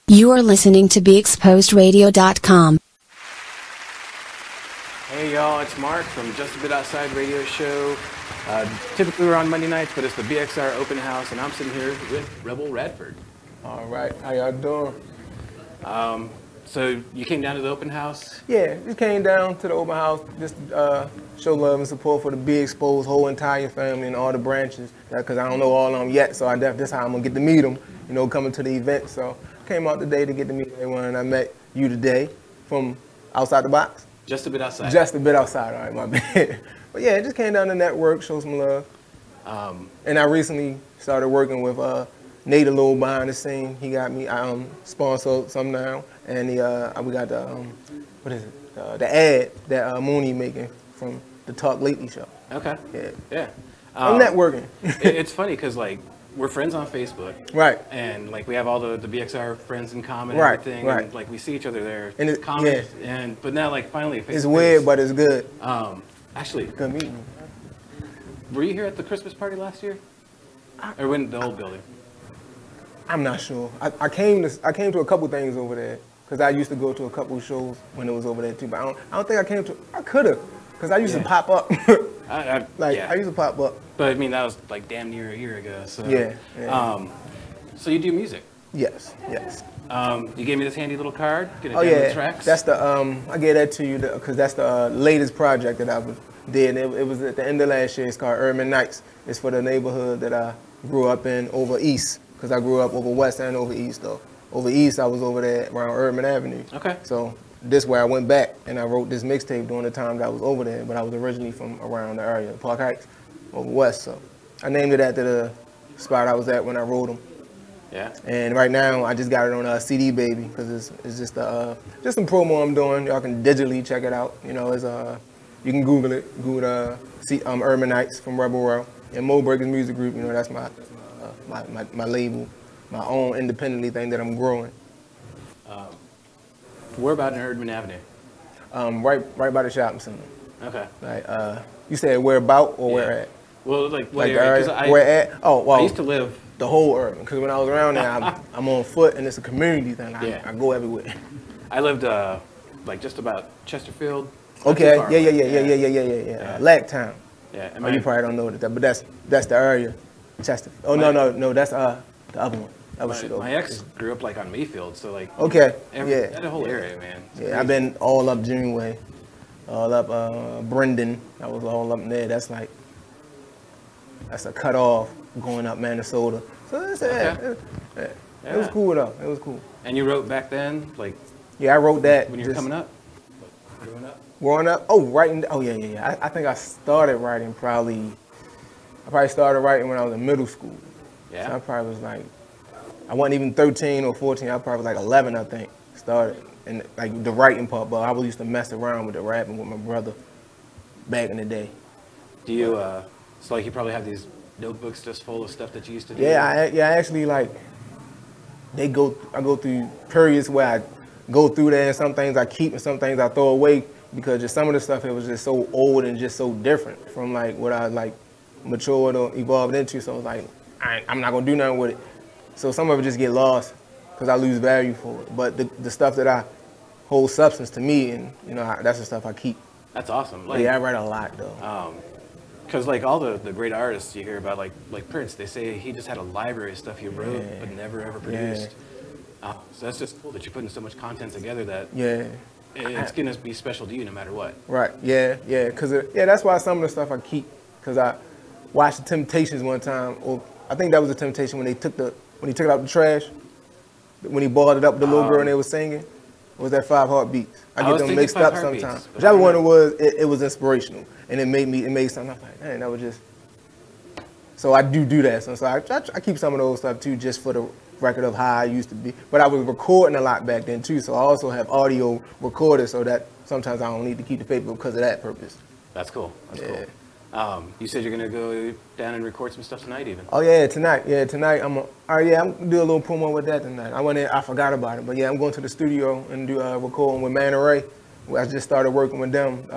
You are listening to BeExposedRadio.com. Hey y'all, it's Mark from Just a Bit Outside Radio Show. Typically we're on Monday nights, but it's the BXR Open House, and I'm sitting here with Rebel Radford. All right, how y'all doing? So you came down to the open house? Yeah, just came down to the open house just to show love and support for the Be Exposed whole entire family and all the branches. Because I don't know all of them yet, so this how I'm gonna get to meet them. Coming to the event. So came out today to get to meet everyone, and I met you today from Outside the Box. Just a Bit Outside. Just a Bit Outside. All right, my bad. But yeah, just came down to network, show some love. And I recently started working with Nate a little behind the scene. He got me sponsored some now, and we got the what is it? The ad that Mooney making from the Talk Lately show. Okay. Yeah. I'm networking. It's funny because we're friends on Facebook. Right. And we have all the BXR friends in common and Right, everything. right. And we see each other there. And it's comments. But now finally face It's to weird, face. but it's good. Actually, good meeting. Were you here at the Christmas party last year? Or when the old building? I'm not sure. I came to a couple things over there because I used to go to a couple shows when it was over there too. But I don't think I came to. I could have because I used to pop up. I used to pop up. But I mean that was damn near a year ago. So Yeah. So you do music? Yes. You gave me this handy little card. Gonna Oh download yeah. tracks. That's the I gave that to you because that's the latest project that I did. It was at the end of last year. It's called Urban Nights. It's for the neighborhood that I grew up in over east. Because I grew up over west and over east, though. Over east, I was over there around Urban Avenue. Okay. So this way I went back and I wrote this mixtape during the time that I was over there, but I was originally from around the area, Park Heights, over west. So I named it after the spot I was at when I wrote them. Yeah. And right now, I just got it on CD Baby because it's just some promo I'm doing. Y'all can digitally check it out. You can Google it. Google Urban Nights from Rebel Row and Mo Breakers Music Group. That's my label, my own independently thing that I'm growing. Where about in Erdman Avenue? Right by the shopping center. Okay. You said where about or where at? Well, what the area? 'Cause where at? Oh, well. I used to live the whole urban because when I was around there, I'm on foot and it's a community thing. I go everywhere. I lived just about Chesterfield. Okay. Yeah. Lacktown. Yeah. Oh, you probably don't know that, but that's the area. Chesterfield. Oh no, that's the other one. My ex grew up on Mayfield, so Okay. that whole area, man. It's I've been all up Juneway, all up Brendan. I was all up there. That's a cut off going up Minnesota. So it was cool though. It was cool. And you wrote back then, Yeah, I wrote that when you were coming up. Growing up. Oh, writing. Oh yeah. I think I started writing I probably started writing when I was in middle school. Yeah. So I probably was I wasn't even 13 or 14. I probably was 11, I think, started. And the writing part, but I used to mess around with the rapping with my brother back in the day. Do you, you probably have these notebooks just full of stuff that you used to do? Yeah, I actually I go through periods where I go through there, and some things I keep and some things I throw away because just some of the stuff, it was just so old and just so different from like what I like matured or evolved into. So it's like, I'm not gonna do nothing with it. So some of it just get lost because I lose value for it. But the stuff that I hold substance to me, and you know, that's the stuff I keep. That's awesome. Like, yeah, I write a lot though. Because like all the great artists you hear about, like Prince, they say he just had a library of stuff he wrote but never ever produced. So that's just cool that you're putting so much content together that it's gonna be special to you no matter what. Right. Yeah. Because that's why some of the stuff I keep. Because I watched the Temptations one time, or I think that was the Temptation when he took it out the trash, when he balled it up with the little girl and they was singing. Or was that 5 Heartbeats? I get them mixed up sometimes. Whichever one it was, it was inspirational, and it made something. I was like, man, that was just. So I do that. So I keep some of those stuff too, just for the record of how I used to be. But I was recording a lot back then too, so I also have audio recorders, so that sometimes I don't need to keep the paper because of that purpose. That's cool. That's cool. You said you're gonna go down and record some stuff tonight, even. Oh yeah, tonight. Yeah, tonight I'm gonna do a little promo with that tonight. I forgot about it, but yeah, I'm going to the studio and do recording with Man Ray. I just started working with them.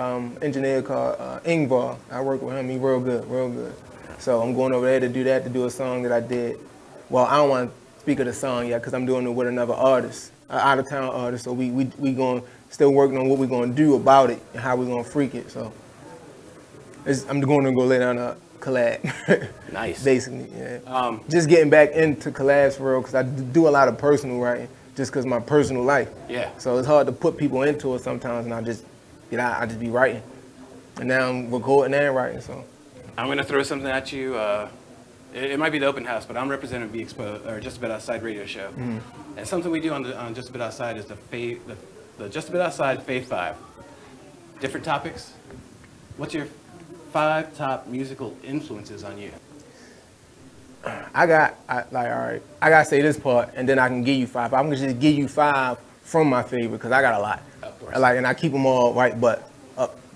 Engineer called Ingvar. I work with him. He's real good. So I'm going over there to do a song that I did. Well, I don't want to speak of the song yet because I'm doing it with another artist, out of town artist. So we going still working on what we're gonna do about it and how we're gonna freak it. So. I'm going to go lay down a collab. Nice. Basically, yeah. Just getting back into collabs for real, because I do a lot of personal writing, just because my personal life. Yeah. So it's hard to put people into it sometimes, and I just be writing. And now I'm recording and writing, so. I'm going to throw something at you. It might be the open house, but I'm representing Be Exposed, or Just a Bit Outside radio show. Mm-hmm. And something we do on Just a Bit Outside is the Just a Bit Outside Fave 5. Different topics. What's your 5 top musical influences on you? I gotta say this part, and then I can give you 5. I'm gonna just give you 5 from my favorite because I got a lot. Of course. And I keep them all right, but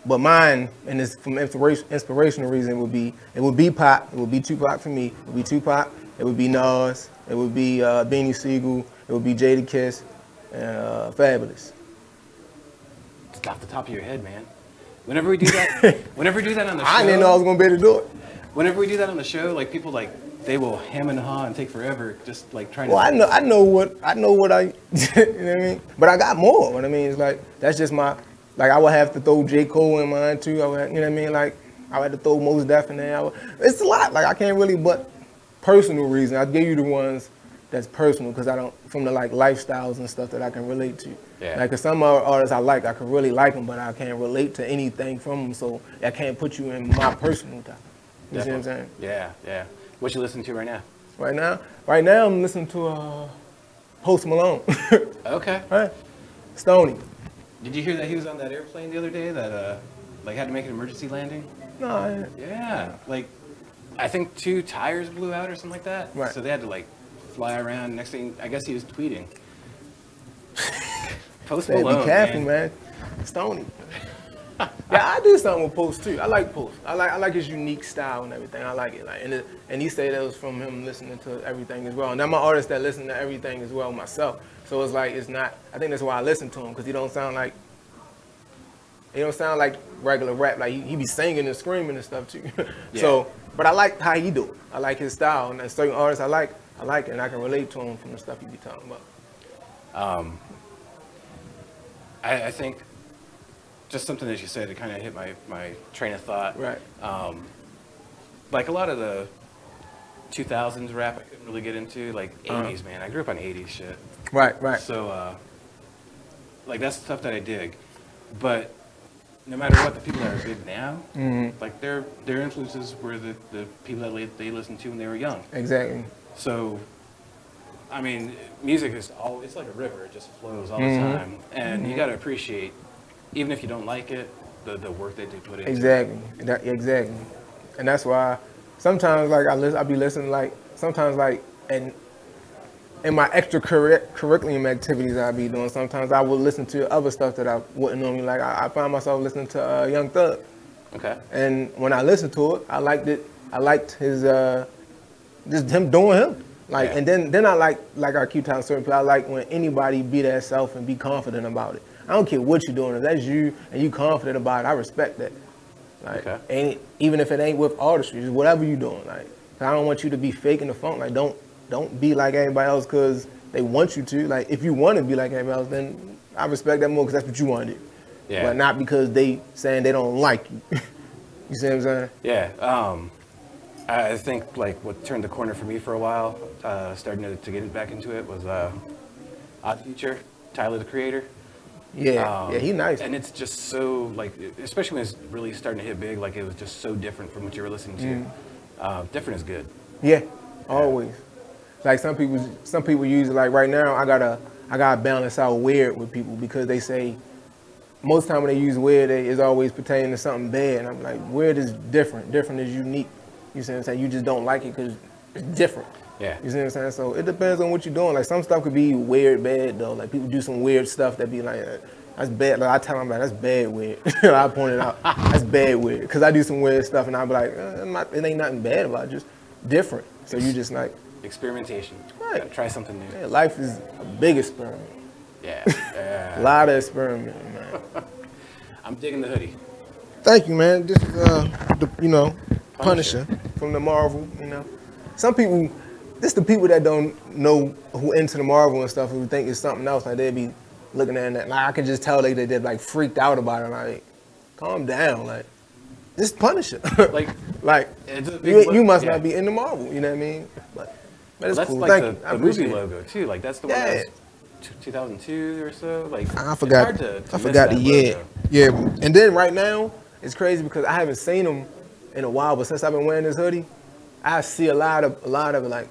mine, and it's from inspirational reason, it would be pop. It would be Tupac for me. It would be Tupac. It would be Nas. It would be Beanie Siegel. It would be Jadakiss, and Fabulous. It's off the top of your head, man. Whenever we do that on the show, I didn't know I was gonna be able to do it. Whenever we do that on the show, like people they will hem and haw and take forever, just like trying. Well, I know what I, you know what I mean. But I got more. What I mean is that's just my, I would have to throw J. Cole in mine too. I would, you know what I mean? I would have to throw Mos Def in there. It's a lot. I can't really, but personal reason. I give you the ones that's personal because I don't, from the lifestyles and stuff that I can relate to. Yeah. Cause some artists I can really like them, but I can't relate to anything from them, so I can't put you in my personal time. You see what I'm saying? Yeah. What you listening to right now? Right now I'm listening to Post Malone. Okay. Right. Stoney. Did you hear that he was on that airplane the other day that had to make an emergency landing? No. Yeah. I think 2 tires blew out or something like that. Right. So they had to fly around. Next thing, I guess he was tweeting. Post Malone, be careful, man. Stoney. Yeah, I do something with Post too. I like Post. I like his unique style and everything. I like it. And he said that was from him listening to everything as well. And I'm an artist that listens to everything as well myself. So it's not. I think that's why I listen to him, because he don't sound like regular rap. He be singing and screaming and stuff too. Yeah. So, but I like how he do it. I like his style, and there's certain artists I like it, and I can relate to him from the stuff he be talking about. I think just something that you said, it kind of hit my train of thought. Right. A lot of the 2000s rap I couldn't really get into, 80s, man. I grew up on 80s shit. Right. So, that's the stuff that I dig. But no matter what, the people that are big now, their influences were the people that they listened to when they were young. Exactly. So, I mean, music is it's like a river. It just flows all the time. And you got to appreciate, even if you don't like it, the work they do put into it. Exactly. And that's why sometimes, I be listening, sometimes, in my extracurricular activities I be doing, sometimes I will listen to other stuff that I wouldn't normally like. I find myself listening to Young Thug. Okay. And when I listened to it, I liked it. I liked his, just him doing him. Like, and then I like I keep telling certain people, I like when anybody be their self and be confident about it. I don't care what you're doing. If that's you and you confident about it, I respect that. Like, even if it ain't with artistry, just whatever you doing. Like, I don't want you to be faking the funk. Like, don't be like everybody else because they want you to. Like, if you want to be like everybody else, then I respect that more because that's what you want to do. Yeah. But not because they saying they don't like you. You see what I'm saying? Yeah. I think like what turned the corner for me for a while, starting to get back into it, was Odd Future, Tyler the Creator. Yeah, yeah, he's nice. And it's just so, like, especially when it's really starting to hit big, like it was just so different from what you were listening to. Different is good. Yeah, always. Like some people use it, like right now I gotta balance out weird with people because they say most time when they use weird, it's always pertaining to something bad. And I'm like, weird is different. Different is unique. You see what I'm saying? You just don't like it because it's different. Yeah. You see what I'm saying? So it depends on what you're doing. Like some stuff could be weird, bad though. Like people do some weird stuff that be like, that's bad. Like I tell them, like, that's bad weird. I point it out, that's bad weird. Because I do some weird stuff and I be like, it ain't nothing bad about it, just different. So you just like. Experimentation. Right. Gotta try something new. Yeah, life is a big experiment. Yeah. A lot of experiment, man. I'm digging the hoodie. Thank you, man. This is, Punisher from the Marvel, Some people, this the people that don't know who into the Marvel and stuff who think it's something else. Like they'd be looking at it, like I could just tell they did like freaked out about it. Like, calm down, like this is Punisher. like you must not be into Marvel. You know what I mean? But it's that's cool. Like Thank you. the movie logo too. Like that's the one that was 2002 or so. Like I forgot. I forgot the year. Yeah, and then right now it's crazy because I haven't seen them in a while, but since I've been wearing this hoodie, I see a lot of it like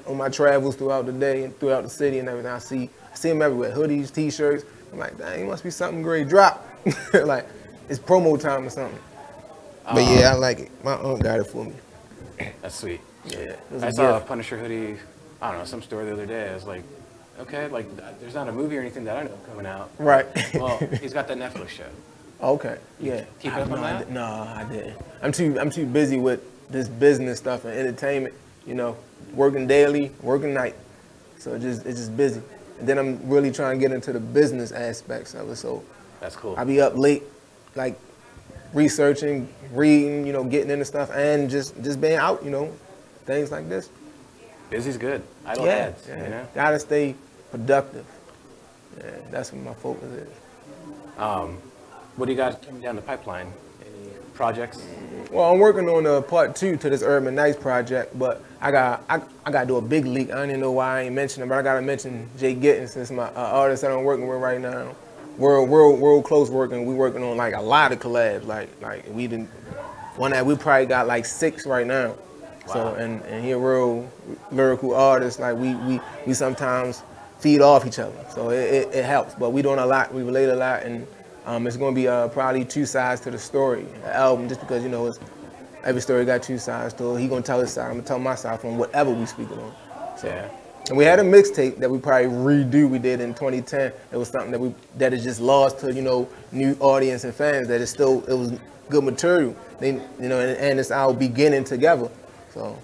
on my travels throughout the day and throughout the city and everything. I see them everywhere, hoodies, t-shirts. I'm like, dang, it must be something great drop. Like it's promo time or something. But yeah, I like it. My aunt got it for me. That's sweet. Yeah. I saw a Punisher hoodie, I don't know, some store the other day. I was like, okay, like there's not a movie or anything that I know coming out. Right. Well, he's got that Netflix show. Okay. Yeah. Keep up on that? No, I didn't. I'm too busy with this business stuff and entertainment. Working daily, working night. So it's just busy. And then I'm really trying to get into the business aspects of it. So that's cool. I be up late, like researching, reading, getting into stuff, and just being out, things like this. Busy's good. Idle ads, Gotta stay productive. Yeah, that's what my focus is. What do you got coming down the pipeline? Any projects? Well, I'm working on part 2 to this Urban Nights project, but I got to do a big leak. I don't even know why I ain't mentioning it, but I got to mention Jay Gittins, since my artist that I'm working with right now. We're close working. We working on like a lot of collabs. Like we didn't one that we probably got like 6 right now. Wow. So and he a real lyrical artist. Like we sometimes feed off each other, so it helps. But we doing a lot. We relate a lot, and it's going to be probably 2 sides to the story, the album, just because it's every story got 2 sides to it. He gonna tell his side. I'm gonna tell my side from whatever we speak on. So. Yeah. And we had a mixtape that we probably redo. We did in 2010. It was something that is just lost to new audience and fans. That it was good material. And it's our beginning together. So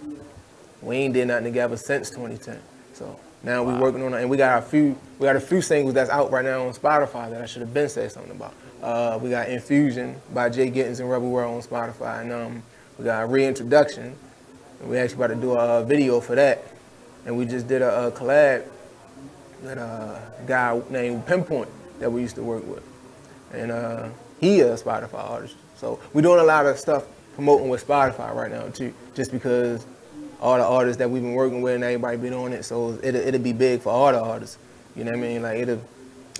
we ain't did nothing together since 2010. So now we're working on it, and we got a few singles that's out right now on Spotify that I should have been said something about. We got Infusion by Jay Gittins and Rebel World on Spotify, and we got Reintroduction. And we actually about to do a video for that. And we just did a collab with a guy named Pinpoint that we used to work with. And he is a Spotify artist. So we're doing a lot of stuff promoting with Spotify right now too, just because all the artists that we've been working with and everybody been on it, so it'll be big for all the artists. You know what I mean? Like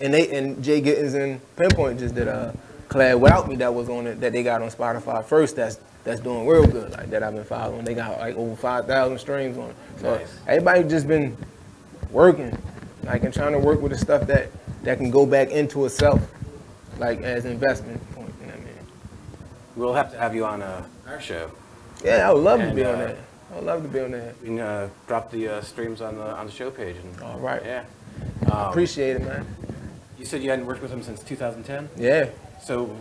and Jay Gittins and Pinpoint just did a collab without me that was on it, that they got on Spotify first. That's doing real good, like that I've been following. They got like over 5,000 streams on it. So everybody just been working, like, and trying to work with the stuff that can go back into itself, like as an investment point. You know what I mean? We'll have to have you on our show. Yeah, I would love to be on that. I would love to be on that. You can drop the streams on the show page. All right. Yeah. Appreciate it, man. You said you hadn't worked with him since 2010? Yeah. So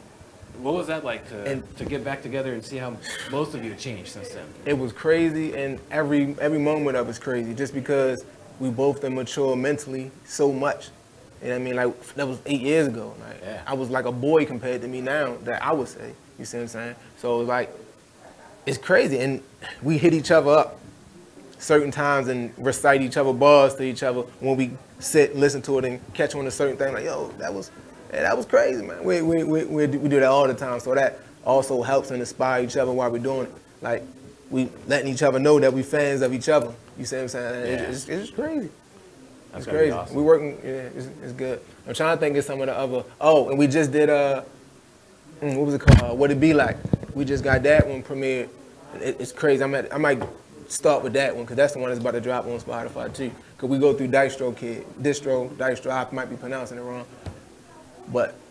What was that like to get back together and see how most of you have changed since then? It was crazy, and every moment of it's crazy, just because we both have matured mentally so much. You know what I mean? Like, that was 8 years ago. Like, I was like a boy compared to me now, that I would say. You see what I'm saying? So, like, it's crazy. And we hit each other up certain times and recite each other bars to each other when we sit and listen to it and catch on a certain thing. Like, yo, that was crazy, man. We do that all the time. So that also helps and inspire each other while we're doing it. Like, we letting each other know that we fans of each other. You see what I'm saying? Yeah. It's just crazy. That's It's crazy. Awesome. We working, yeah, it's good. I'm trying to think of some of the other, and we just did, what was it called? What It Be Like. We just got that one premiered. It's crazy. I might start with that one, because that's the one that's about to drop on Spotify too. Because we go through Distro, I might be pronouncing it wrong.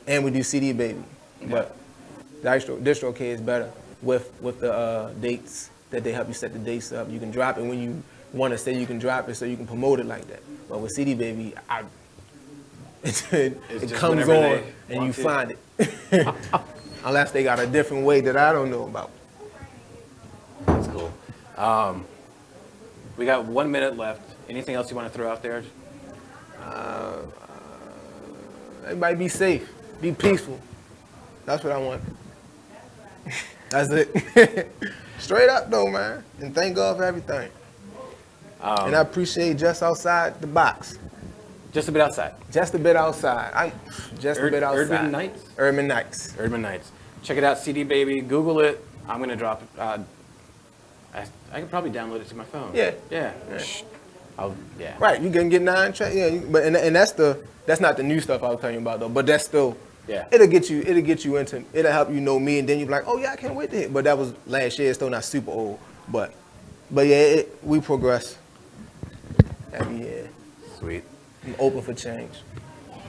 And we do CD Baby. Yeah. But Distro Kid is better with the dates, that they help you set the dates up. You can drop it when you want to say you can drop it, so you can promote it like that. But with CD Baby, it comes on and you find it. Unless they got a different way that I don't know about. That's cool. We got 1 minute left. Anything else you want to throw out there? Everybody be safe, be peaceful. That's what I want. That's it. Straight up though, man. And thank God for everything. And I appreciate Just Outside the Box. Just a bit outside. Just a bit outside. A bit outside. Urban Nights? Urban Nights. Urban Nights. Check it out, CD Baby. Google it. I'm going to drop it. I can probably download it to my phone. Yeah. Yeah. Yeah. Right, you can get 9 tracks. Yeah, but that's not the new stuff I was telling you about though. But that's still, it'll get you into, it'll help you know me, and then you're like, oh yeah, I can't wait to hit. But that was last year. It's still not super old. But yeah, we progress every year. Sweet. I'm open for change.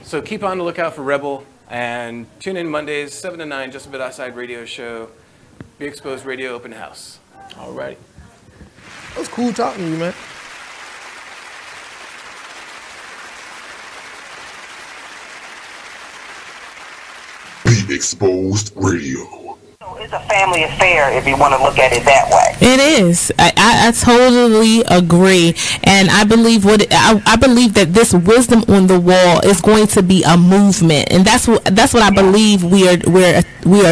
So keep on the lookout for Rebel, and tune in Mondays, 7 to 9, Just a Bit Outside radio show, Be Exposed Radio Open House. All right. It was cool talking to you, man. Be Exposed Radio. It's a family affair if you want to look at it that way. It is. I totally agree, and I believe I believe that this wisdom on the wall is going to be a movement, and that's what I believe we are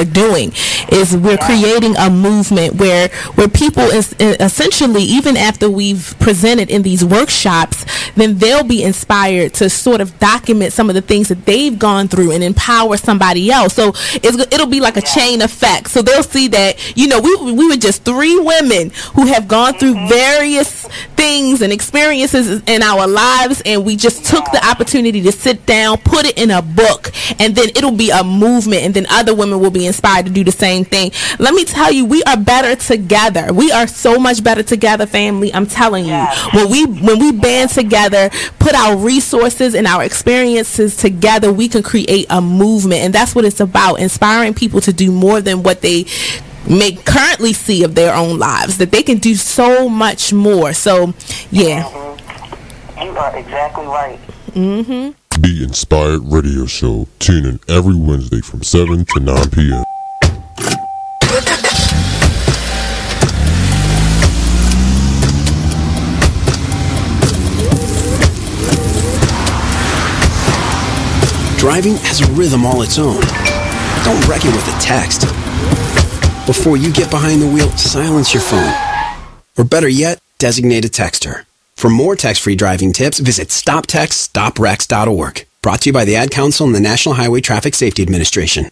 doing. Is we're creating a movement where people essentially, even after we've presented in these workshops, then they'll be inspired to sort of document some of the things that they've gone through and empower somebody else. So it'll be like a chain effect. So they'll see that, we were just 3 women who have gone through various things and experiences in our lives, and we just took the opportunity to sit down, put it in a book, and then it'll be a movement, and then other women will be inspired to do the same thing. Let me tell you, we are better together. We are so much better together, family. I'm telling you. When we band together, put our resources and our experiences together, we can create a movement, and that's what it's about, inspiring people to do more than what they may currently see of their own lives, that they can do so much more. So, yeah. You are exactly right. Be Inspired Radio Show. Tune in every Wednesday from 7 to 9 p.m. Driving has a rhythm all its own. Don't wreck it with a text. Before you get behind the wheel, silence your phone. Or better yet, designate a texter. For more text-free driving tips, visit stoptextstoprex.org. Brought to you by the Ad Council and the National Highway Traffic Safety Administration.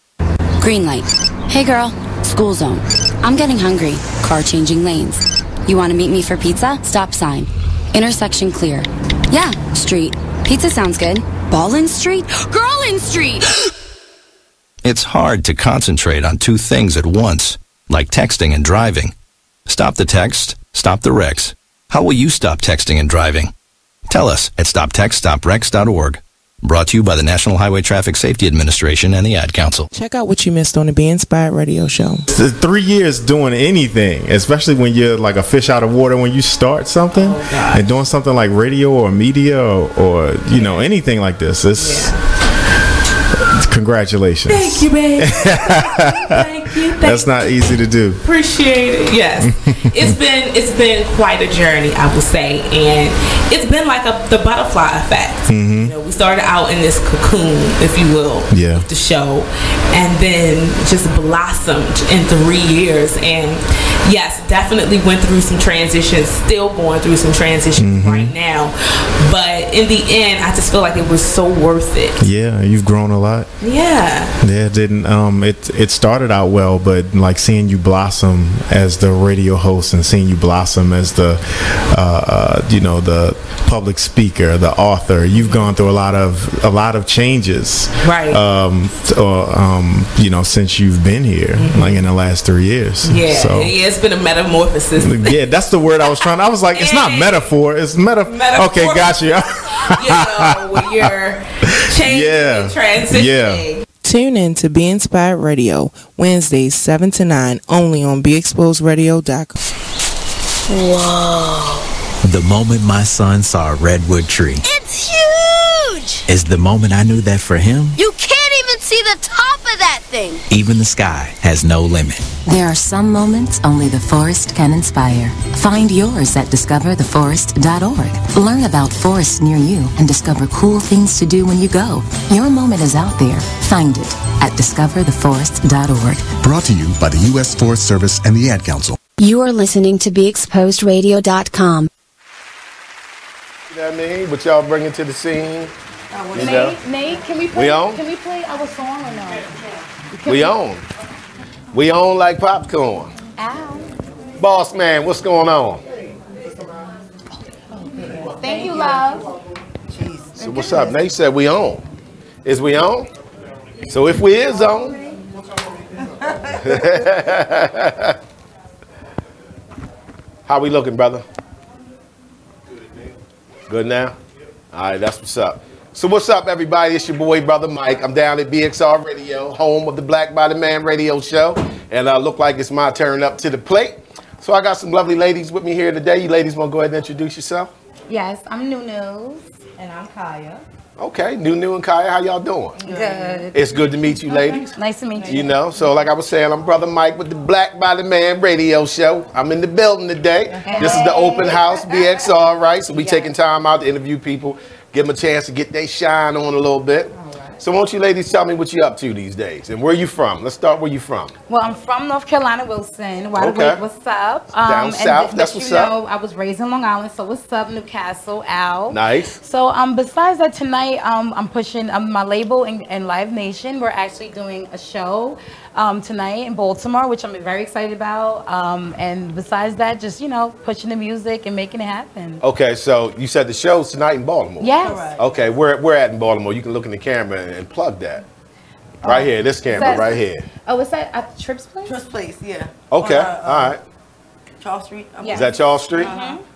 Green light. Hey girl, school zone. I'm getting hungry. Car changing lanes. You want to meet me for pizza? Stop sign. Intersection clear. Yeah, street. Pizza sounds good. Ballin Street? Girlin Street! It's hard to concentrate on 2 things at once, like texting and driving. Stop the text, stop the wrecks. How will you stop texting and driving? Tell us at stoptextstoprex.org. Brought to you by the National Highway Traffic Safety Administration and the Ad Council. Check out what you missed on the Be Inspired Radio Show. 3 years doing anything, especially when you're like a fish out of water, when you start something and doing something like radio or media or anything like this, it's Congratulations. Thank you, babe. Thank you. That's not easy to do. Appreciate it. Yes, it's been quite a journey, I would say, and it's been like the butterfly effect. You know, we started out in this cocoon, if you will, with the show, and then just blossomed in 3 years. And yes, definitely went through some transitions. Still going through some transitions right now, but in the end, I just feel like it was so worth it. Yeah, you've grown a lot. Yeah. Yeah, didn't it started out well, but like seeing you blossom as the radio host and seeing you blossom as the the public speaker, the author, you've gone through a lot of changes. Right. Since you've been here, like in the last 3 years. Yeah. So, yeah, it's been a metamorphosis. Yeah, that's the word I was trying. I was like, it's not metaphor. It's metaphor. Okay, got you. When you're changing and transitioning. Yeah. Tune in to Be Inspired Radio, Wednesdays 7 to 9, only on BeExposedRadio.com. Whoa. The moment my son saw a redwood tree. It's huge! Is the moment I knew that for him, You can't even see the top of that thing! even the sky has no limit. There are some moments only the forest can inspire. Find yours at discovertheforest.org. Learn about forests near you and discover cool things to do when you go. Your moment is out there. Find it at discovertheforest.org. Brought to you by the U.S. Forest Service and the Ad Council. You are listening to BeExposedRadio.com. You know what I mean? What y'all bringing to the scene? Nate, can we play? Can we play our song or no? We on like popcorn. Ow. Boss man, what's going on? Thank you, love. So what's up? Nate said we on. Is we on? So if we is on. How we looking, brother? Good now? All right, that's what's up. So what's up, everybody? It's your boy, Brother Mike. I'm down at BXR Radio, home of the Black by the Man radio show. And look like it's my turn up to the plate. So I got some lovely ladies with me here today. You ladies want to go ahead and introduce yourself? Yes, I'm Nunu. And I'm Kaya. Okay, Nunu and Kaya, how y'all doing? Good. It's good to meet you, ladies. Nice to meet you. You know, so like I was saying, I'm Brother Mike with the Black by the Man radio show. I'm in the building today. Okay. This is the open house, BXR, right? So we taking time out to interview people, give them a chance to get their shine on a little bit. So won't you ladies tell me what you up to these days and where you from? Let's start where you from. Well, I'm from North Carolina, Wilson. Okay. What's up? Down south, that's what's up. I was raised in Long Island, so what's up, Newcastle, Al. Nice. So besides that, tonight I'm pushing my label and Live Nation. We're actually doing a show tonight in Baltimore, which I'm very excited about. And besides that, just, pushing the music and making it happen. Okay, so you said the show's tonight in Baltimore. Yes. Okay, where at in Baltimore? You can look in the camera and plug that. Right here, this camera right here. Oh, is that at Tripp's Place? Tripp's Place, yeah. Okay, all right. Charles Street. Is that Charles Street?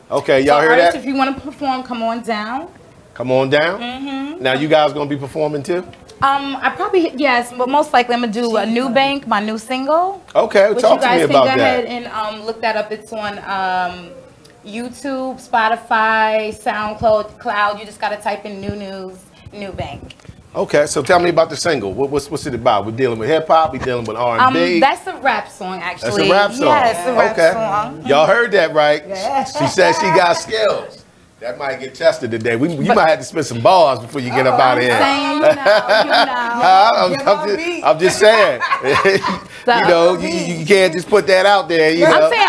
Okay, So y'all hear artists, that? if you want to perform, come on down. Come on down. Now you guys gonna be performing too? I probably, yes, but most likely I'm gonna do a New Bank, my new single. Okay, which talk you to me guys about can go that. ahead and look that up. It's on YouTube, Spotify, SoundCloud. You just gotta type in New Bank. Okay, so tell me about the single. What's it about? We're dealing with hip hop. We're dealing with R&B. That's a rap song, actually. That's a rap song. Yes, a rap okay. song. Y'all heard that right? Yeah. She said she got skills. That might get tested today. You might have to spit some bars before you get up out of here. I'm just saying. You can't just put that out there. You know? I'm saying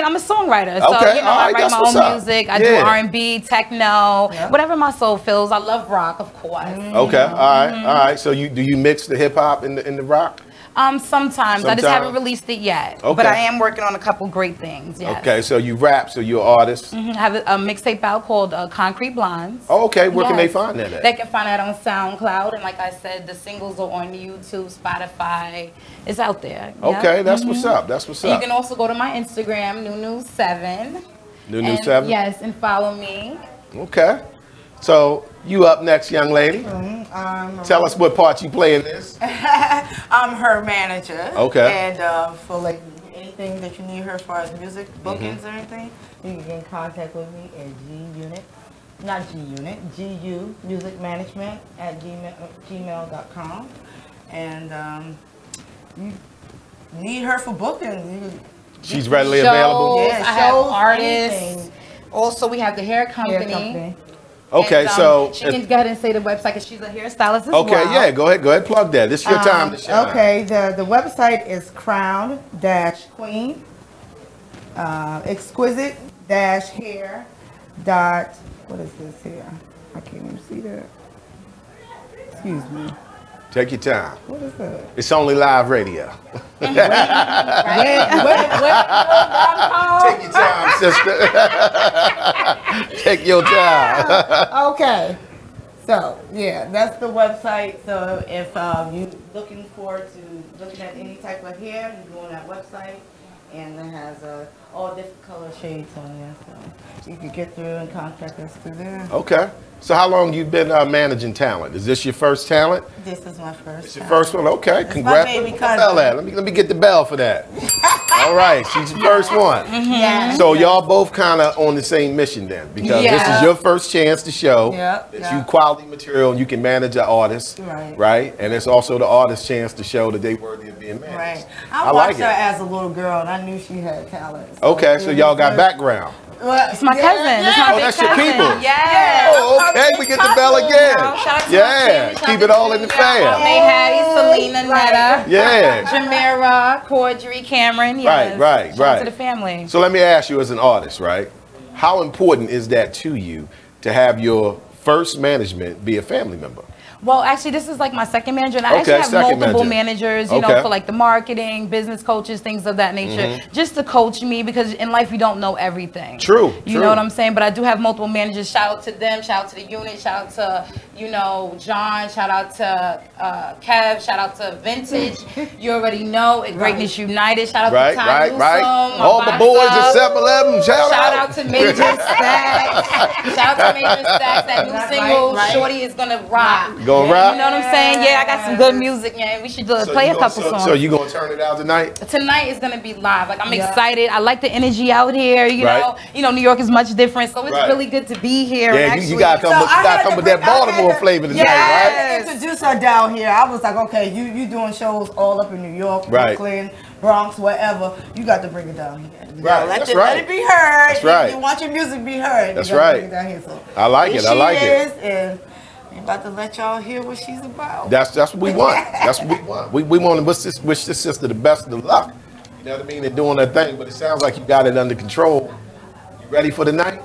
I'm a songwriter, so Okay, I write that's my own music. I do Yeah. R&B, techno, whatever my soul feels. I love rock, of course. Okay, all right. So do you mix the hip hop and the rock? Sometimes. I just haven't released it yet, Okay. but I am working on a couple great things. Yes. Okay, so you rap, so you're an artist. I have a mixtape out called Concrete Blondes. Oh, okay. Where can they Yes. find that at? They can find that on SoundCloud, and like I said, the singles are on YouTube, Spotify. It's out there. Okay, Yep. that's what's up. That's what's And up. you can also go to my Instagram, Nunu7. Nunu7? Yes, and follow me. Okay. So you up next, young lady. Tell us what part you play in this. I'm her manager. Okay. And for like anything that you need her as far as music, bookings or anything, you can get in contact with me at G Unit not G Unit, GU Music Management at gmail.com. And you need her for bookings. She's readily shows, available. Yeah, I have shows, artists. anything. Also, we have the hair company. Okay, And, so she can go ahead and say the website because she's a hairstylist as well. okay, yeah, go ahead, plug that. This is your time to shine. Okay, the website is crown-queen, exquisite-hair. What is this here? I can't even see that. Excuse me. Take your time. What is that? It's only live radio. Take your time, sister. Take your time. Okay. So, yeah, that's the website. So, if you're looking forward to looking at any type of hair, you go on that website. And it has all different color shades on there. So, you can get through and contact us through there. Okay. So how long you been managing talent? Is this your first talent? This is my first. It's your first one? Okay. It's Congrats. my baby Where's cousin. the bell at? Let me get the bell for that. All right. She's the first one. Yeah. So y'all both kind of on the same mission then, because this is your first chance to show that you quality material and you can manage an artist, right? And it's also the artist's chance to show that they worthy of being managed. Right. I I like watched her it. as a little girl, and I knew she had talent. Okay, so y'all got background. It's my cousin. It's my Oh, big that's your cousin. people. Yeah. Oh, okay. We get the bell again. Shout out to Yeah. Keep it all in the fam. May Hattie, Selena, Netta. Yeah. Jamira, Cordry, Cameron. Yes. Right. Shout out to the family. So let me ask you, as an artist, right? How important is that to you to have your first management be a family member? Well, actually, this is like my second manager, and I Okay, actually have second multiple manager. managers, you know, for like the marketing, business coaches, things of that nature, just to coach me, because in life you don't know everything. True. You know what I'm saying? But I do have multiple managers. Shout out to them. Shout out to the unit. Shout out to, you know, John. Shout out to Kev. Shout out to Vintage. You already know it. Greatness United. Shout out to Ty Newsome. All the boys at 7-Eleven. Shout out to Major Stacks. Shout out to Major Stacks. That new single, Shorty, is gonna rock. Gonna rock? You know what I'm saying? Yeah, I got some good music, man. We should play a couple songs. So you gonna turn it out tonight? Tonight is gonna be live. Like, I'm excited. I like the energy out here. You know, New York is much different, so it's really good to be here. Yeah, you gotta come with that Baltimore flavor tonight, right? Introduce her down here. I was like, okay, you doing shows all up in New York, Brooklyn, Bronx, wherever. You got to bring it down here. Right, Let that's it be heard. That's right. You want your music be heard. That's you gotta right. Bring it down here. So I like it. I like it. And I'm about to let y'all hear what she's about. That's what we want. That's what we want. We want to wish this sister the best of luck. You know what I mean? They're doing their thing, but it sounds like you got it under control. You ready for the night?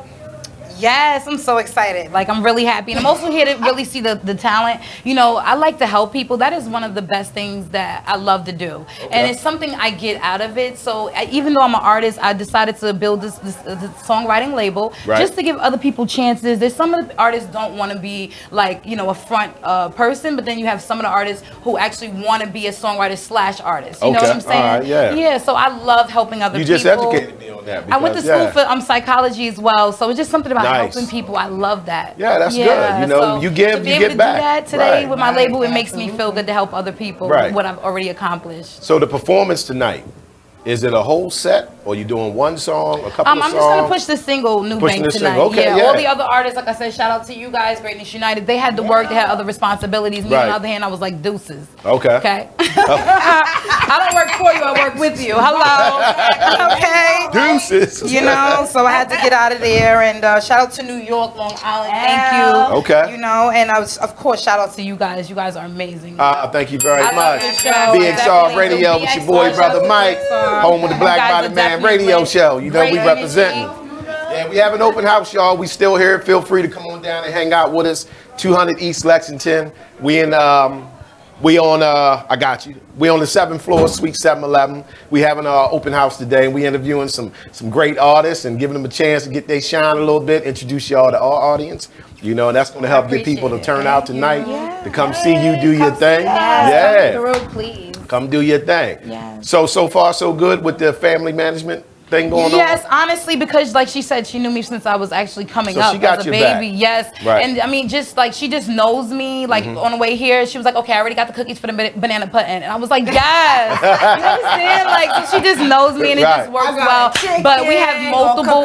Yes, I'm so excited. Like, I'm really happy. And I'm also here to really see the talent. You know, I like to help people. That is one of the best things that I love to do. And it's something I get out of it. So even though I'm an artist, I decided to build this songwriting label just to give other people chances. There's some of the artists don't want to be like, you know, a front person, but then you have some of the artists who actually want to be a songwriter /artist. You know what I'm saying? All right, yeah, so I love helping other people. You just educated me on that. I went to school for psychology as well, so it's just something about helping people. I love that. Yeah, that's good. You know, so you give, to be you able get to back. do that today with my label, it makes me feel good to help other people with what I've already accomplished. So the performance tonight, is it a whole set, or you doing one song, a couple of songs? I'm just gonna push the single New Pushing Bank the tonight. single. Okay, All the other artists, like I said, shout out to you guys, Greatness United. They had to work, they had other responsibilities. Me on the other hand, I was like deuces. Okay. I don't work for you, I work with you. Hello. Okay. Deuces. You know, so I had to get out of there. And shout out to New York, Long Island. Thank you. Okay. You know, and I was, of course, shout out to you guys. You guys are amazing. Thank you very much. BXR BXR Radio with your boy, brother Mike, home of the Black Body Man radio show. You know, we representing. Yeah, we have an open house, y'all. We still here. Feel free to come on down and hang out with us. 200 East Lexington. We on I got you. We on the 7th floor, Suite 711. We having our open house today, and we interviewing some great artists and giving them a chance to get their shine a little bit. Introduce y'all to our audience. You know, and that's going to help get people to turn out tonight to come see you do your thing. Come through, please. Come do your thing. So far, so good with the family management thing going on? Yes, honestly, because like she said, she knew me since I was actually coming up she got as a your baby. back. Yes, Right. and I mean, just like she just knows me. Like on the way here, she was like, "Okay, I already got the cookies for the banana pudding," and I was like, "Yes." You understand? Like so she just knows me, and it just works well. But we have multiple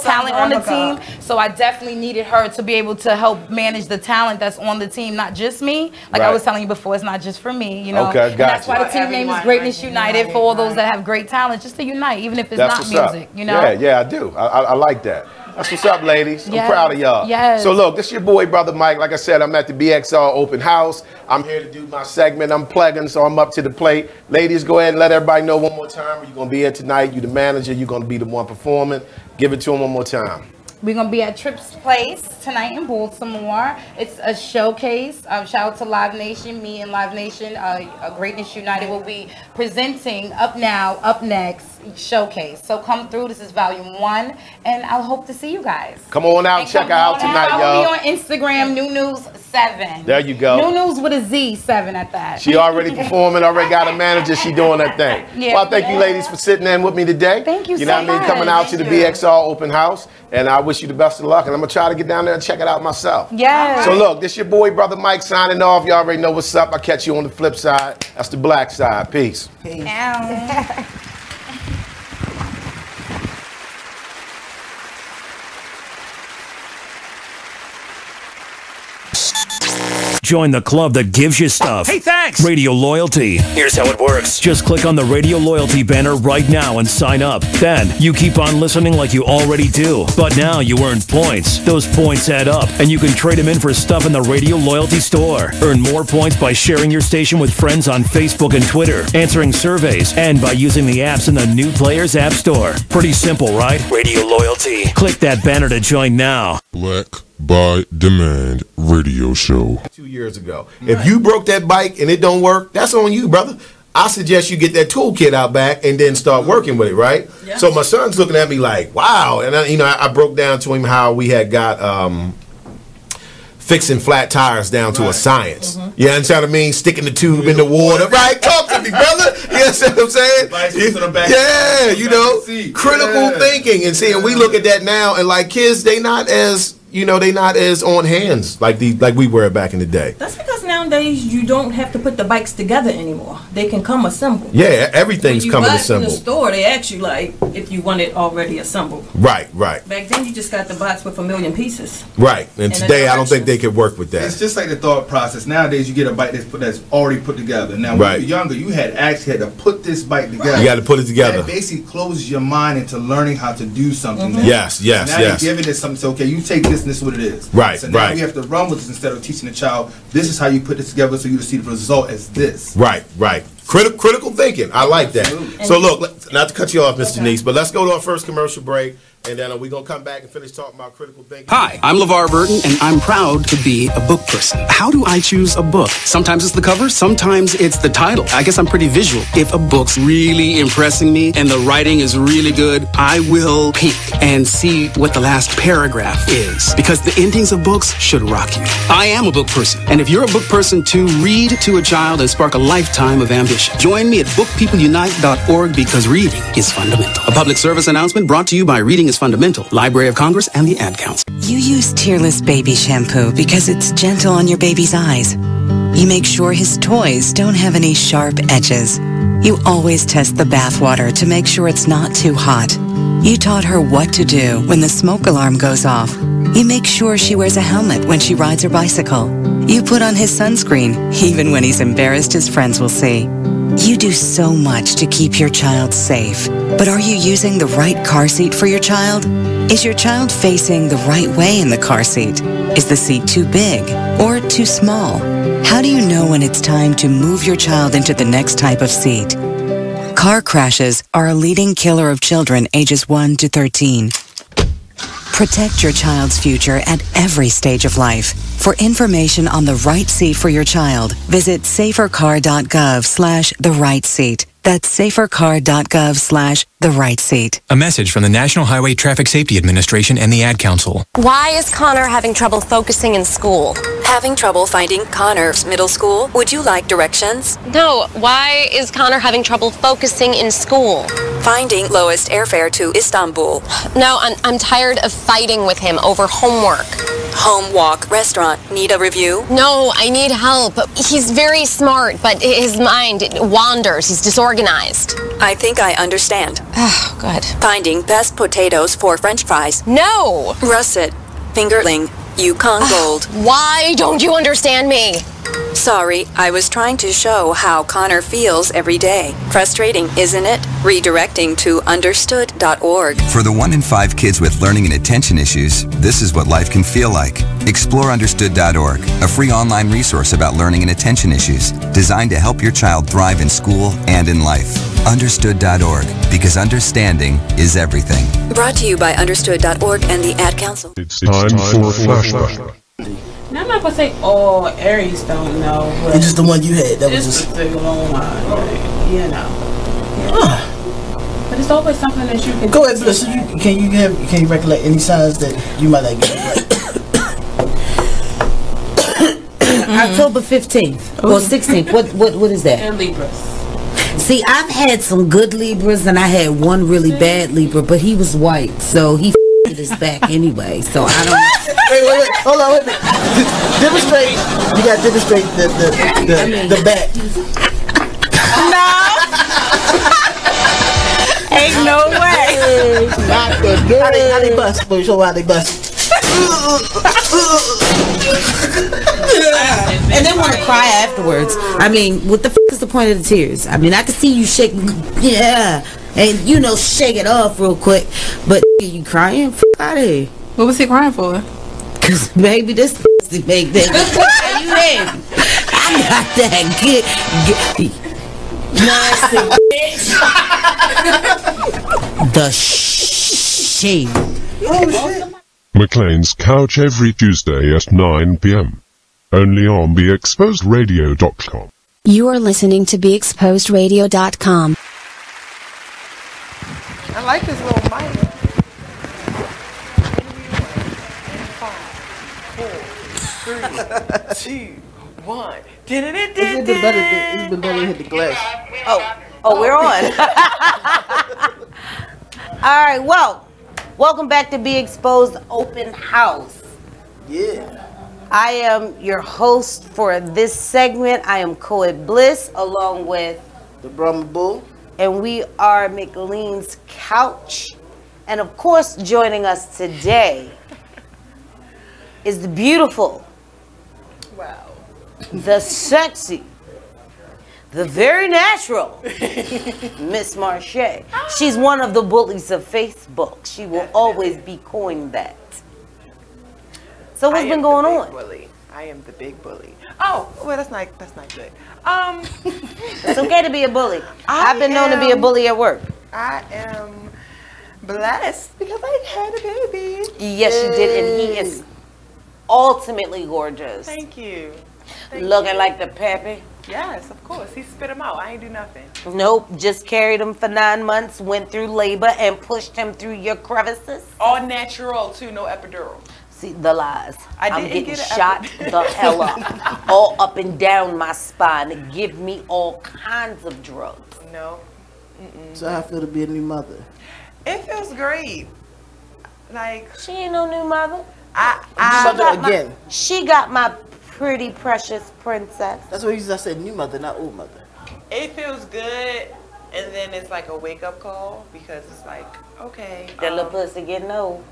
talent on the team, so I definitely needed her to be able to help manage the talent that's on the team, not just me. Like I was telling you before, it's not just for me, you know. Okay, and that's why the team name is Greatness United for all those that have great talent, just to unite, even if it's not music, you know. Yeah, I do. I like that. That's what's up, ladies. I'm proud of y'all. Yes. So look, this is your boy, Brother Mike. Like I said, I'm at the BXR open house. I'm here to do my segment. I'm plugging, so I'm up to the plate. Ladies, go ahead and let everybody know one more time. You're going to be here tonight. You're the manager. You're going to be the one performing. Give it to them one more time. We're going to be at Tripp's Place tonight in Baltimore. It's a showcase. Shout out to Live Nation. Me and Live Nation, Greatness United, will be presenting Up Now, Up Next showcase. So come through. This is volume 1, and I'll hope to see you guys. Come on out. Check her out tonight, y'all. Follow me on Instagram, New News 7. There you go. New News with a Z, 7 at that. She already performing, already got a manager. She doing her thing. Yeah. Well, thank you, ladies, for sitting in with me today. Thank you so know what I mean? Coming out to the BXR open house. And I wish you the best of luck. And I'm going to try to get down there and check it out myself. Yes. So look, this your boy, Brother Mike, signing off. Y'all already know what's up. I'll catch you on the flip side. That's the black side. Peace. Join the club that gives you stuff. Hey, thanks! Radio Loyalty. Here's how it works. Just click on the Radio Loyalty banner right now and sign up. Then, you keep on listening like you already do. But now you earn points. Those points add up, and you can trade them in for stuff in the Radio Loyalty store. Earn more points by sharing your station with friends on Facebook and Twitter, answering surveys, and by using the apps in the New Players App Store. Pretty simple, right? Radio Loyalty. Click that banner to join now. Black by Demand Radio Show. 2 years ago. If you broke that bike and it don't work, that's on you, brother. I suggest you get that toolkit out back and then start working with it, right? Yeah. So my son's looking at me like, wow. And I broke down to him how we had got fixing flat tires down to a science. You understand what I mean? Sticking the tube in the water. Right? Talk to me, brother. You understand what I'm saying? Yeah, you know, critical thinking. And see, and we look at that now and like kids, they not as on hands like we were back in the day. That's because nowadays you don't have to put the bikes together anymore. They can come assembled. Yeah, everything's coming assembled. In the store, they ask you like if you want it already assembled. Right. Back then, you just got the box with 1 million pieces. Right, and today I don't think they could work with that. It's just like the thought process. Nowadays, you get a bike that's already put together. Now, when you were younger, you had to put this bike together. You got to put it together. That basically closes your mind into learning how to do something. Yes. Now you're giving it something. So, okay, you take this. And this is what it is. Right, so now we have to run with this instead of teaching the child, this is how you put this together so you see the result as this. Right. Critical thinking. I like that. So look, not to cut you off, Mr. Neese, but let's go to our first commercial break. And then we're going to come back and finish talking about critical thinking. Hi, I'm LeVar Burton, and I'm proud to be a book person. How do I choose a book? Sometimes it's the cover, sometimes it's the title. I guess I'm pretty visual. If a book's really impressing me and the writing is really good, I will peek and see what the last paragraph is. Because the endings of books should rock you. I am a book person, and if you're a book person too, read to a child and spark a lifetime of ambition. Join me at bookpeopleunite.org because reading is fundamental. A public service announcement brought to you by Reading is Fundamental, Library of Congress, and the Ad Council. You use Tearless Baby Shampoo because it's gentle on your baby's eyes. You make sure his toys don't have any sharp edges. You always test the bathwater to make sure it's not too hot. You taught her what to do when the smoke alarm goes off. You make sure she wears a helmet when she rides her bicycle. You put on his sunscreen, even when he's embarrassed his friends will see. You do so much to keep your child safe. But are you using the right car seat for your child? Is your child facing the right way in the car seat? Is the seat too big or too small? How do you know when it's time to move your child into the next type of seat? Car crashes are a leading killer of children ages 1 to 13. Protect your child's future at every stage of life. For information on the right seat for your child, visit safercar.gov/the-right-seat. That's safercar.gov/the-right-seat. A message from the National Highway Traffic Safety Administration and the Ad Council. Why is Connor having trouble focusing in school? Having trouble finding Connor's middle school? Would you like directions? No, why is Connor having trouble focusing in school? Finding lowest airfare to Istanbul. No, I'm tired of fighting with him over homework. Home Walk Restaurant. Need a review? No, I need help. He's very smart, but his mind wanders. He's disorganized. I think I understand. Oh, good. Finding best potatoes for French fries. No! Russet. Fingerling. Yukon Gold. Why don't you understand me? Sorry, I was trying to show how Connor feels every day. Frustrating, isn't it? Redirecting to understood.org. For the 1 in 5 kids with learning and attention issues, this is what life can feel like. Explore understood.org, a free online resource about learning and attention issues, designed to help your child thrive in school and in life. Understood.org, because understanding is everything. Brought to you by understood.org and the Ad Council. It's time for Flashback. Now, I'm not gonna say all Aries don't know, but it's just the one you had. That was this just particular one, right? You know. But it's always something that you can. Go ahead, Bliss. Can you recollect any signs that you might not get right? October 15th or 16th. What is that? And Libras. See, I've had some good Libras and I had one really bad Libra, but he was white, so he his back anyway. So I don't. Wait, hold on, wait a minute. Demonstrate. You got to demonstrate the back. No. Ain't no way. Not the dirt. How they bust? Let me show how they bust. And they want to cry afterwards. I mean, what the is the point of the tears? I mean, I can see you shaking, yeah, and shake it off real quick. But you crying? Out of here. What was he crying for? Cause baby, this pussy make that. You in? I got that good nasty bitch. The shade. McLean's Couch every Tuesday at 9 p.m. Only on BeExposedRadio.com. You are listening to BeExposedRadio.com. I like this little mic. 5, 4, 3, 2, 1. It's been better to hit the glass. Oh, we're on. All right, well, welcome back to Be Exposed Open House. Yeah. I am your host for this segment. I am Coed Bliss, along with the Brahma Bull. And we are McLean's Couch. And of course, joining us today is the beautiful, the sexy, the very natural Miss Marche. She's one of the bullies of Facebook. She will always be coined that. So what's been going on? Bully. I am the big bully. Oh, well, that's not good. It's okay to be a bully. I've been known to be a bully at work. I am blessed because I had a baby. Yes, you did, and he is ultimately gorgeous. Thank you. Looking like the pappy. Yes, of course. He spit him out. I ain't do nothing. Nope, just carried him for 9 months, went through labor, and pushed him through your crevices. All natural, too, no epidural. See, the lies. I'm getting get shot the hell up. All up and down my spine. Give me all kinds of drugs. No. So how I feel to be a new mother? It feels great. Like, she ain't no new mother. She got my pretty precious princess. That's what I said, new mother, not old mother. It feels good, and then it's like a wake-up call because it's like, okay. That little pussy getting old.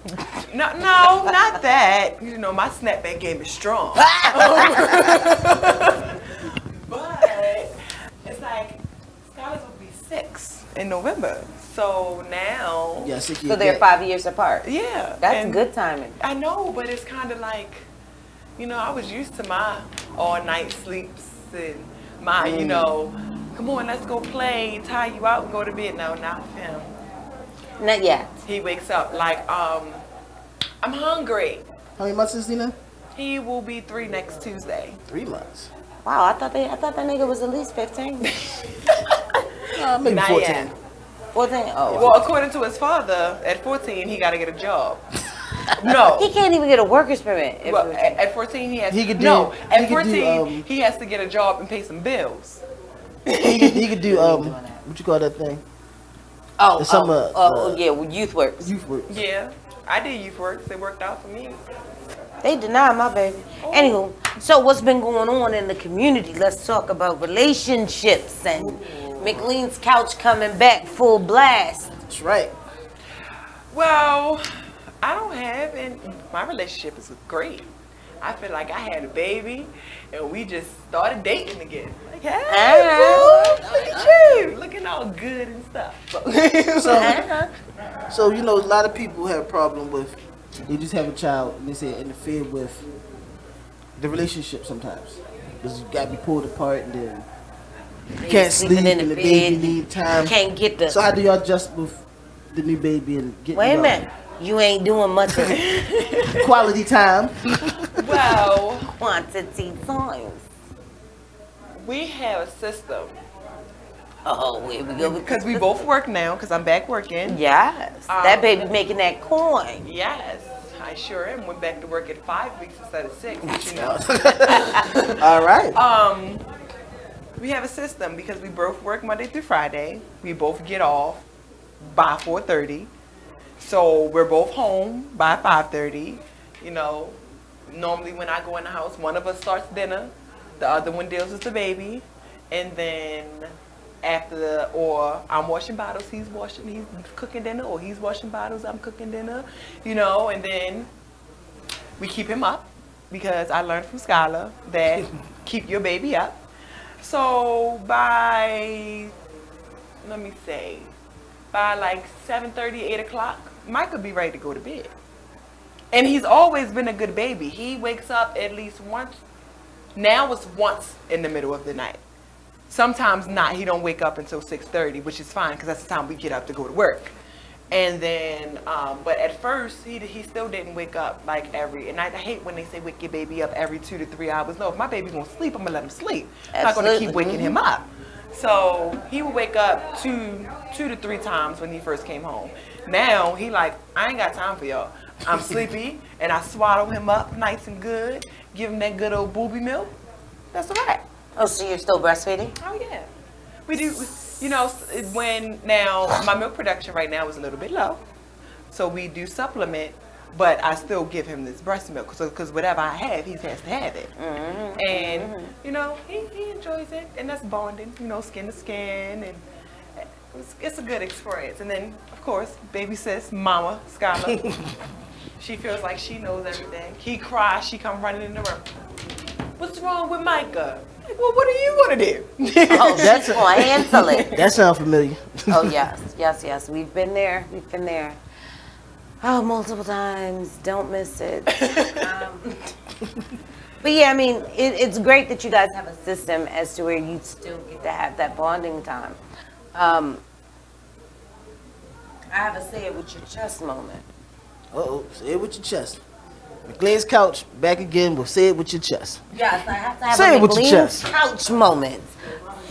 No, not that. You know, my snapback game is strong. But it's like, Skylar will be 6 in November. So now. Yeah, so they're 5 years apart. Yeah. That's good timing. I know, but it's kind of like, I was used to my all-night sleeps and my, come on, let's go play, tie you out and go to bed. No, not with him. Not yet. He wakes up like, I'm hungry. How many months is he now? He will be 3 next Tuesday. 3 months. Wow, I thought that nigga was at least 15. Maybe not 14. Yet. 14? Oh. Well, according to his father, at 14, he got to get a job. No. He can't even get a worker's permit. Well, at 14, he has he could no. Do, at 14, he has to get a job and pay some bills. He could do, what you call that thing? Yeah, with Youth Works. Youth Works. Yeah, I did Youth Works. It worked out for me. They denied my baby. Anywho, so what's been going on in the community? Let's talk about relationships and McLean's Couch coming back full blast. That's right. Well, I don't have, and my relationship is great. I feel like I had a baby, and we just started dating again. Like, hey, boo, look at you, looking all good and stuff. So you know, a lot of people have a problem with they just have a child and they say interfere with the relationship sometimes because you gotta be pulled apart and then you can't sleep and the baby need time. Can't get the. So how do y'all adjust with the new baby and get? Wait a minute. You ain't doing much of quality time. Well, quantity times. We have a system. Oh, here we go. Because we both work now, because I'm back working. Yes. That baby making that coin. Yes. I sure am. Went back to work at 5 weeks instead of 6, but you know. All right. We have a system because we both work Monday through Friday. We both get off by 4:30. So we're both home by 5:30. You know, normally when I go in the house, one of us starts dinner, the other one deals with the baby, and then or I'm washing bottles, he's cooking dinner, or he's washing bottles, I'm cooking dinner, you know, and then we keep him up because I learned from Skylar that keep your baby up. So by, let me say, by like 7:30, 8 o'clock, Mike could be ready to go to bed. And he's always been a good baby. He wakes up at least once. Now it's once in the middle of the night. Sometimes not. He don't wake up until 6:30, which is fine because that's the time we get up to go to work. And then, but at first, he still didn't wake up like and I hate when they say wake your baby up every 2 to 3 hours. No, if my baby's gonna sleep, I'm gonna let him sleep. I'm not gonna keep waking him up. So he would wake up two to 3 times when he first came home. Now he like, I ain't got time for y'all. I'm sleepy, and I swaddle him up nice and good, give him that good old booby milk. That's all right. Oh, so you're still breastfeeding? Oh yeah, we do. You know, now my milk production right now is a little bit low, so we do supplement. But I still give him this breast milk because whatever I have, he has to have it. Mm-hmm. And you know, he enjoys it, and that's bonding. You know, skin to skin, and it's a good experience. And then, of course, baby sis, mama, Skylar, she feels like she knows everything. He cries, she come running in the room. What's wrong with Micah? Like, well, what do you want to do? Oh, that's going to handle it. That sounds familiar. Oh yes. We've been there. Oh, multiple times. Don't miss it. But yeah, I mean, it's great that you guys have a system as to where you still get to have that bonding time. I have a say it with your chest moment. Uh-oh, say it with your chest. McLean's Couch back again with say it with your chest. Yes, I have to have say a it with your McLean's chest. Couch moment.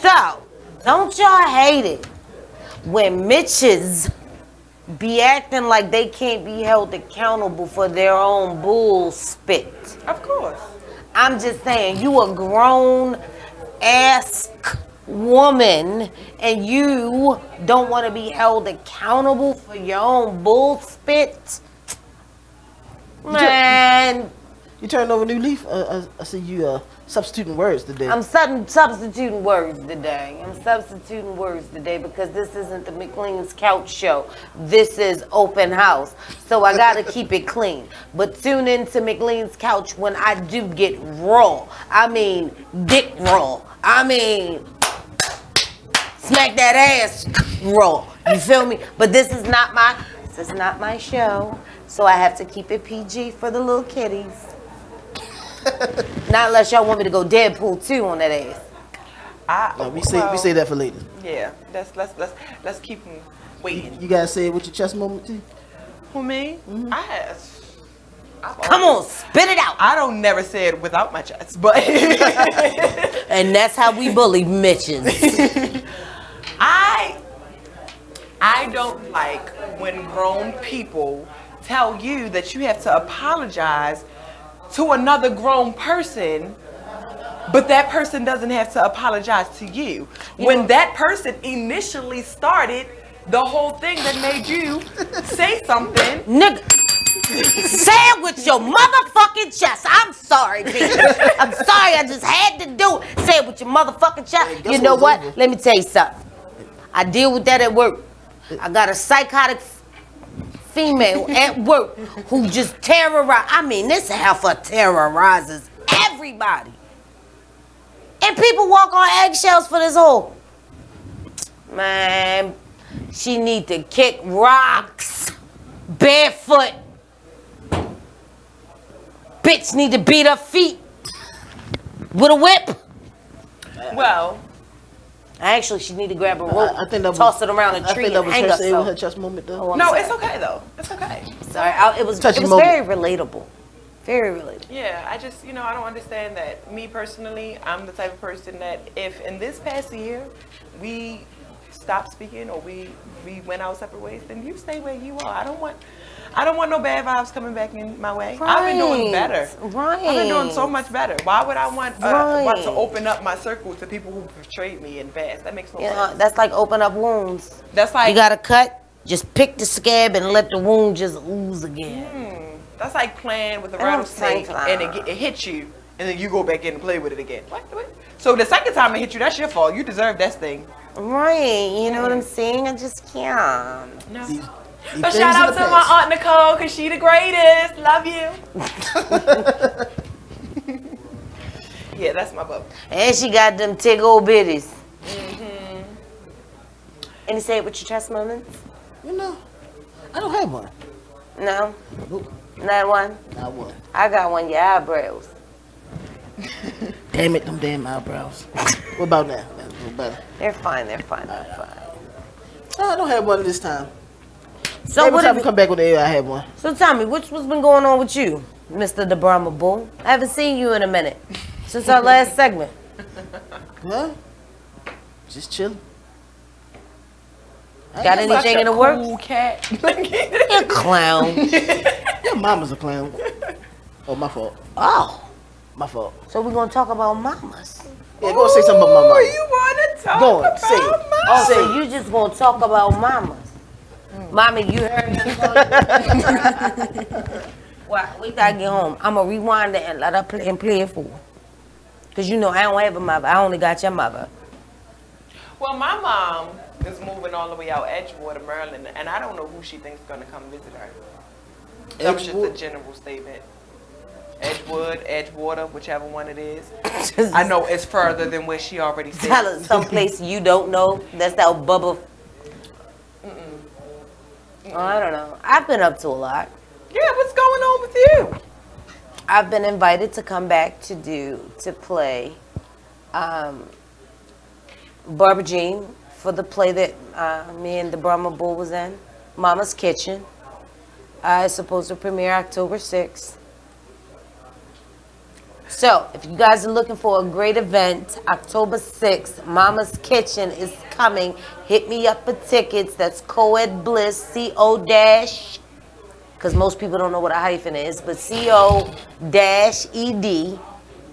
So, don't y'all hate it when Mitches be acting like they can't be held accountable for their own bull spit? Of course. I'm just saying, you a grown ass woman and you don't want to be held accountable for your own bull spit? Man. You turned over a new leaf? I see you substituting words today. I'm substituting words today. Because this isn't the McLean's Couch show. This is open house. So I got to keep it clean. But tune in to McLean's Couch when I do get raw. I mean, dick raw. I mean, smack that ass raw. You feel me? But this is not my show. So I have to keep it PG for the little kitties. Not unless y'all want me to go Deadpool 2 on that ass. No, we say that for later. Yeah, let's keep them waiting. You guys say it with your chest moment too? Who, me? Mm-hmm. Come on, spit it out. I don't never say it without my chest, but and that's how we bully Mitches. I don't like when grown people tell you that you have to apologize to another grown person, but that person doesn't have to apologize to you. When that person initially started the whole thing that made you say something. Nigga, say it with your motherfucking chest. I'm sorry, baby. I'm sorry, I just had to do it. Say it with your motherfucking chest. You know what? Let me tell you something. I deal with that at work. I got a psychotic female at work who just terrorizes. I mean, this heifer terrorizes everybody. And people walk on eggshells for this whole. Man, she need to kick rocks barefoot. Bitch need to beat her feet with a whip. Well, actually, she need to grab a rope, I think toss it around a tree, and hang herself. That was her chest moment, though. No, it's okay though. It's okay. Sorry, it was very relatable. Very relatable. Yeah, I just, I don't understand that. Me personally, I'm the type of person that if in this past year we stopped speaking or we went our separate ways, then you stay where you are. I don't want no bad vibes coming back in my way. Right. I've been doing better. Right. I've been doing so much better. Why would I want to open up my circle to people who betrayed me in the past? That makes no sense. That's like open up wounds. That's like you got to cut. Just pick the scab and let the wound just ooze again. That's like playing with a rattlesnake and it hits you, and then you go back in and play with it again. What? So the second time it hit you, that's your fault. You deserve that thing. Right. You know what I'm saying? I just can't. No. But shout out to my Aunt Nicole, because she the greatest. Love you. Yeah, that's my bubble. And she got them tig old bitties. Any say it with your chest moments? I don't have one. No? Nope. Not one? Not one. I got one, your eyebrows. Damn it, them damn eyebrows. What about now? What better? They're fine, they're fine, they're fine. No, I don't have one this time. So every what time we come back with the air, I have one. So tell me, what's been going on with you, Mr. the Brahma Bull? I haven't seen you in a minute. Since our last segment. Huh? Just chilling. Got anything in the works? Cool cat. You're a clown. Your mama's a clown. Oh, my fault. Oh. My fault. So we're going to talk about mamas. Yeah, go say something about my mama. You want to talk go on, about say it. mamas? Oh, so you just going to talk about mamas. Mommy, you heard me? Wow, we got to get home. I'm going to rewind it and let her play it for her. Because I don't have a mother. I only got your mother. Well, my mom is moving all the way out Edgewater, Maryland, and I don't know who she thinks is going to come visit her. That was just a general statement. Edgewood, Edgewater, whichever one it is. I know it's further than where she already said. Tell us someplace you don't know. That's that Bubba. Oh, I don't know. I've been up to a lot. Yeah, what's going on with you? I've been invited to come back to play Barbara Jean for the play that me and the Brahma Bull was in, Mama's Kitchen. It's supposed to premiere October 6th. So, if you guys are looking for a great event, October 6th, Mama's Kitchen is coming. Hit me up for tickets. That's Coed Bliss, C-O-dash, because most people don't know what a hyphen is, but C-O-dash-E-D,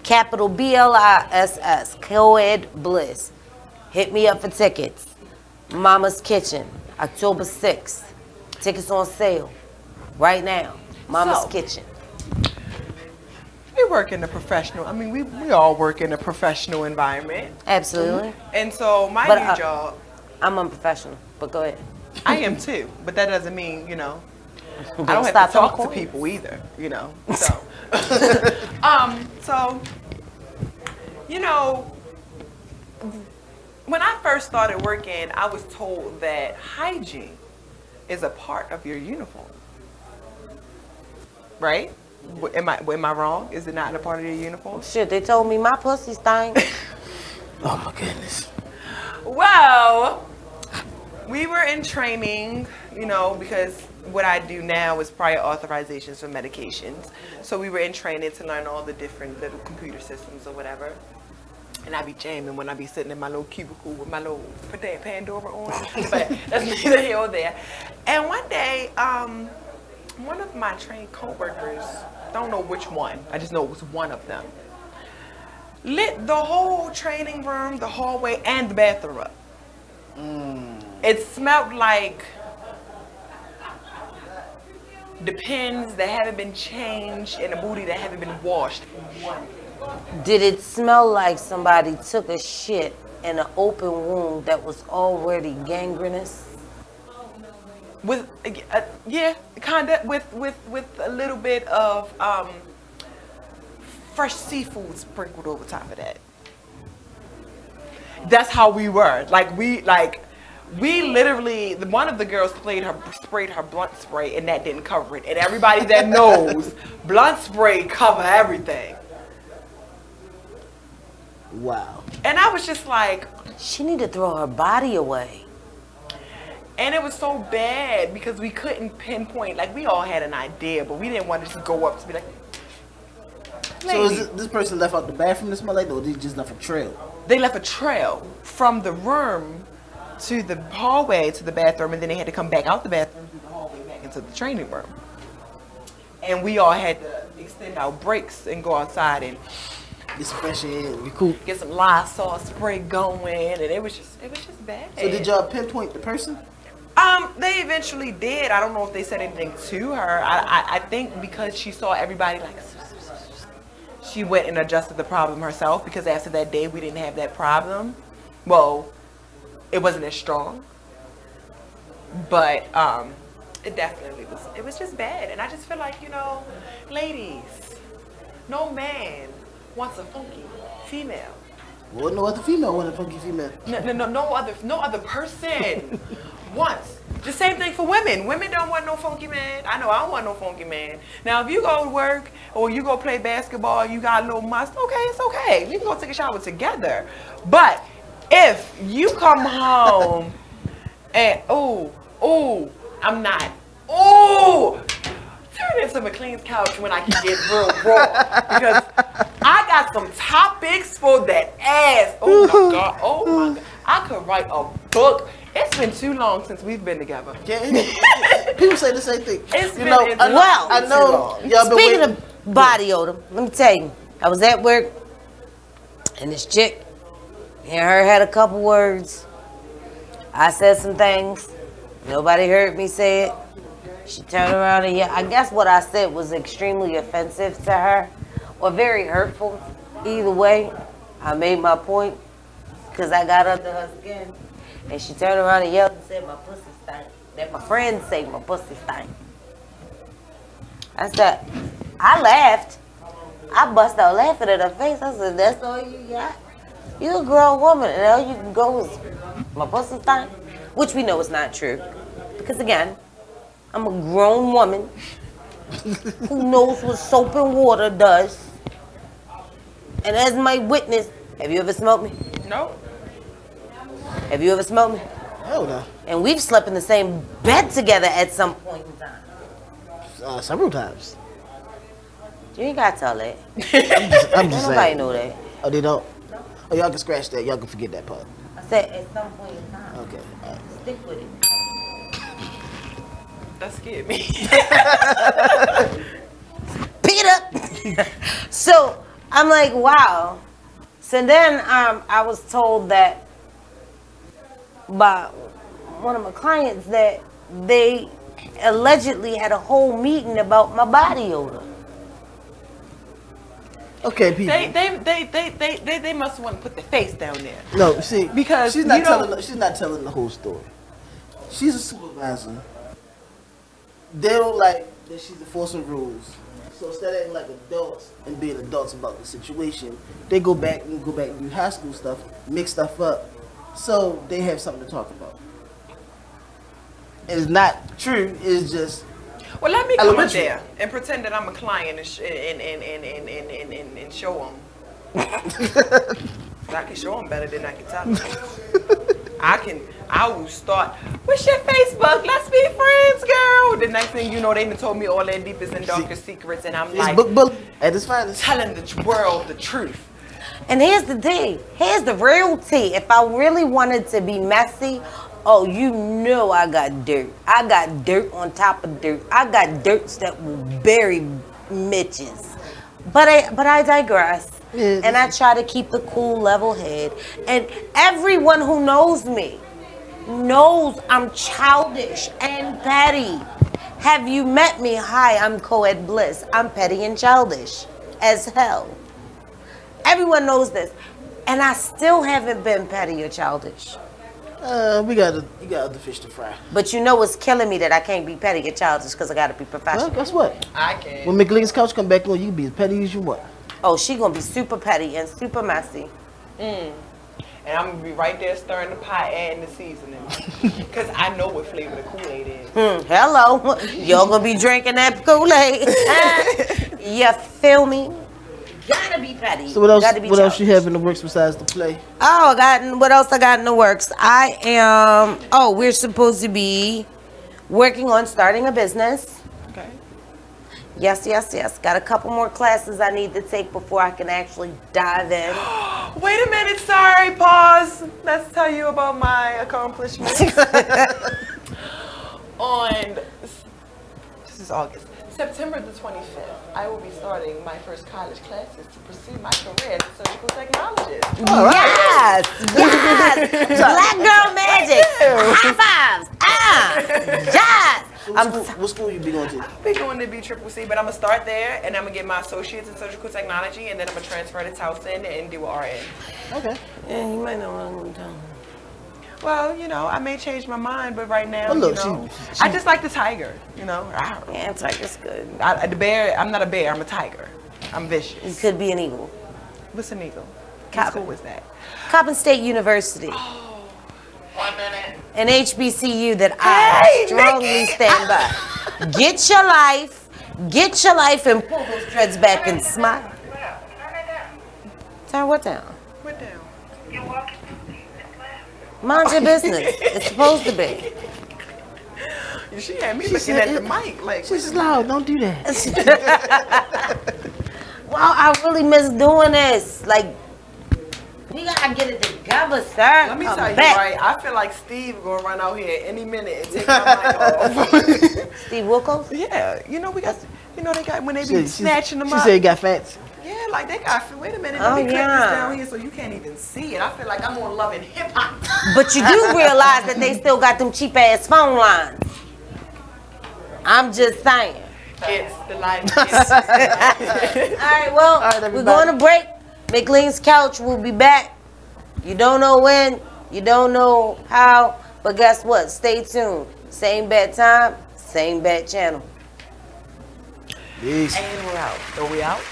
capital B-L-I-S-S, Coed Bliss. Hit me up for tickets. Mama's Kitchen, October 6th. Tickets on sale right now. Mama's Kitchen. We work in a professional, we all work in a professional environment. Absolutely. And so my new job. I'm unprofessional, but go ahead. I am too, but that doesn't mean, I don't Don't have to stop talk them to people either, so. When I first started working, I was told that hygiene is a part of your uniform. Right? Am I wrong? Is it not a part of your uniform? Shit, they told me my pussy stank. Oh my goodness. Well, we were in training, because what I do now is prior authorizations for medications. So we were in training to learn all the different little computer systems or whatever. And I be jamming when I be sitting in my little cubicle with my little Pandora on. But that's neither here or there. And one day, one of my trained co-workers, don't know which one, I just know it was one of them, lit the whole training room, the hallway, and the bathroom up. It smelled like the pins that haven't been changed and the booty that haven't been washed. Did it smell like somebody took a shit in an open wound that was already gangrenous? With yeah, kind of with a little bit of fresh seafood sprinkled over top of that. That's how we were. We literally, one of the girls sprayed her blunt spray, and that didn't cover it. And everybody that knows, blunt spray cover everything. Wow. And I was just like, she need to throw her body away. And it was so bad because we couldn't pinpoint. Like, we all had an idea, but we didn't want to just go up to be like, so is this person left out the bathroom to smell like, or they just left a trail? They left a trail from the room to the hallway to the bathroom, and then they had to come back out the bathroom through the hallway back into the training room. And we all had to extend our breaks and go outside and get some fresh air, recoup, get some Lysol spray going, and it was just bad. So did y'all pinpoint the person? They eventually did. I don't know if they said anything to her. I think because she saw everybody like, she went and adjusted the problem herself, because after that day we didn't have that problem. Well, it wasn't as strong, but it definitely was. It was just bad, and I just feel like, you know, ladies, no man wants a funky female. Well, no other female wants a funky female. No other person wants. The same thing for women. Women don't want no funky man. I know I don't want no funky man. Now, if you go to work or you go play basketball, you got a little must, okay, it's okay. We can go take a shower together. But if you come home and, I'm not, turn into McLean's couch when I can get real raw. Because I got some topics for that ass. Oh my God, oh my God. I could write a book. It's been too long since we've been together. Yeah, people say the same thing. It's you been know, I know y'all been Speaking of body odor, let me tell you, I was at work, and this chick, me and her had a couple words. I said some things. Nobody heard me say it. She turned around and I guess what I said was extremely offensive to her, or very hurtful. Either way, I made my point, because I got under her skin. And she turned around and yelled and said my pussy stank. That my friends say my pussy stank. I said, I laughed. I bust out laughing at her face. I said, that's all you got? You a grown woman, and all you can go is my pussy stank? Which we know is not true. Because again, I'm a grown woman who knows what soap and water does. And as my witness, have you ever smelled me? No. Have you ever smelled me? Hell no. And we've slept in the same bed together at some point in time. Several times. You ain't gotta tell that. I'm just Nobody saying. know that. Oh, they don't? Oh, y'all can scratch that. Y'all can forget that part. I said at some point in time. Okay. All right. Stick with it. That scared me. Pick it up. So I'm like, wow. So then I was told that by one of my clients that they allegedly had a whole meeting about my body odor. Okay, people. They must want to put their face down there. No, see, because she's not telling the whole story. She's a supervisor. They don't like that she's enforcing rules. So instead of acting like adults and being adults about the situation, they go back and do high school stuff, mix stuff up, so they have something to talk about. And it's not true. It's just. Well, let me come up there and pretend that I'm a client and show them. I can show them better than I can tell them. I will start, what's your Facebook? Let's be friends, girl. The next thing you know, they done told me all their deepest and darkest secrets, and I'm like, at its finest, telling the world the truth. And here's the thing. Here's the real tea. If I really wanted to be messy, oh, you know I got dirt. I got dirt on top of dirt. I got dirts that will bury Mitches. But I digress. And I try to keep the cool, level head. And everyone who knows me knows I'm childish and petty. Have you met me? Hi, I'm Coed Bliss. I'm petty and childish as hell. Everyone knows this. And I still haven't been petty or childish. You got other fish to fry. But you know what's killing me that I can't be petty or childish because I got to be professional. Well, guess what? I can. When McLean's couch come back on, you can be as petty as you want. Oh, she gonna be super petty and super messy. And I'm gonna be right there stirring the pot, adding the seasoning. Because I know what flavor the Kool-Aid is. Hello. Y'all gonna be drinking that Kool-Aid. You feel me? Gotta be petty. So what else? Gotta be What else childish. you have in the works besides the play? Oh, what else I got in the works? I am. Oh, we're supposed to be working on starting a business. Okay. Yes. Got a couple more classes I need to take before I can actually dive in. Wait a minute, sorry, pause. Let's tell you about my accomplishments. This is August. September the 25th, I will be starting my first college classes to pursue my career as a surgical technologist. Yes! Black girl magic! High fives! Yes! What school you be going to? I'll be going to BCCC, but I'm going to start there, and I'm going to get my associates in surgical technology, and then I'm going to transfer to Towson and do an RN. Okay. Yeah, you might know what I'm going to tell. Well, you know, I may change my mind, but right now, Well, look, you know, I just like the tiger, you know. Yeah, tiger's good. The bear, I'm not a bear, I'm a tiger. I'm vicious. You could be an eagle. What's an eagle? What Coppin. school was that? Coppin State University. An HBCU that I strongly stand by. Get your life, and pull those dreads back and smile. Turn what down? What down? Mind your business. It's supposed to be. She had me looking at the mic like, she's loud. Don't do that. Wow, I really miss doing this. Like, we gotta get it together, sir. Let me tell you, right? I feel like Steve gonna run out here any minute and take my mic off. Steve Wilkos? Yeah, you know they got when they be snatching them up. She said you got fancy. Yeah, like they got. Wait a minute, let me clip this down here so you can't even see it. I feel like I'm on Love and Hip Hop. But you do realize that they still got them cheap ass phone lines. I'm just saying. It's the life. All right, well, we're going to break. McLean's Couch will be back. You don't know when, you don't know how, but guess what? Stay tuned. Same bad time, same bad channel. Peace. And we're out. Are we out?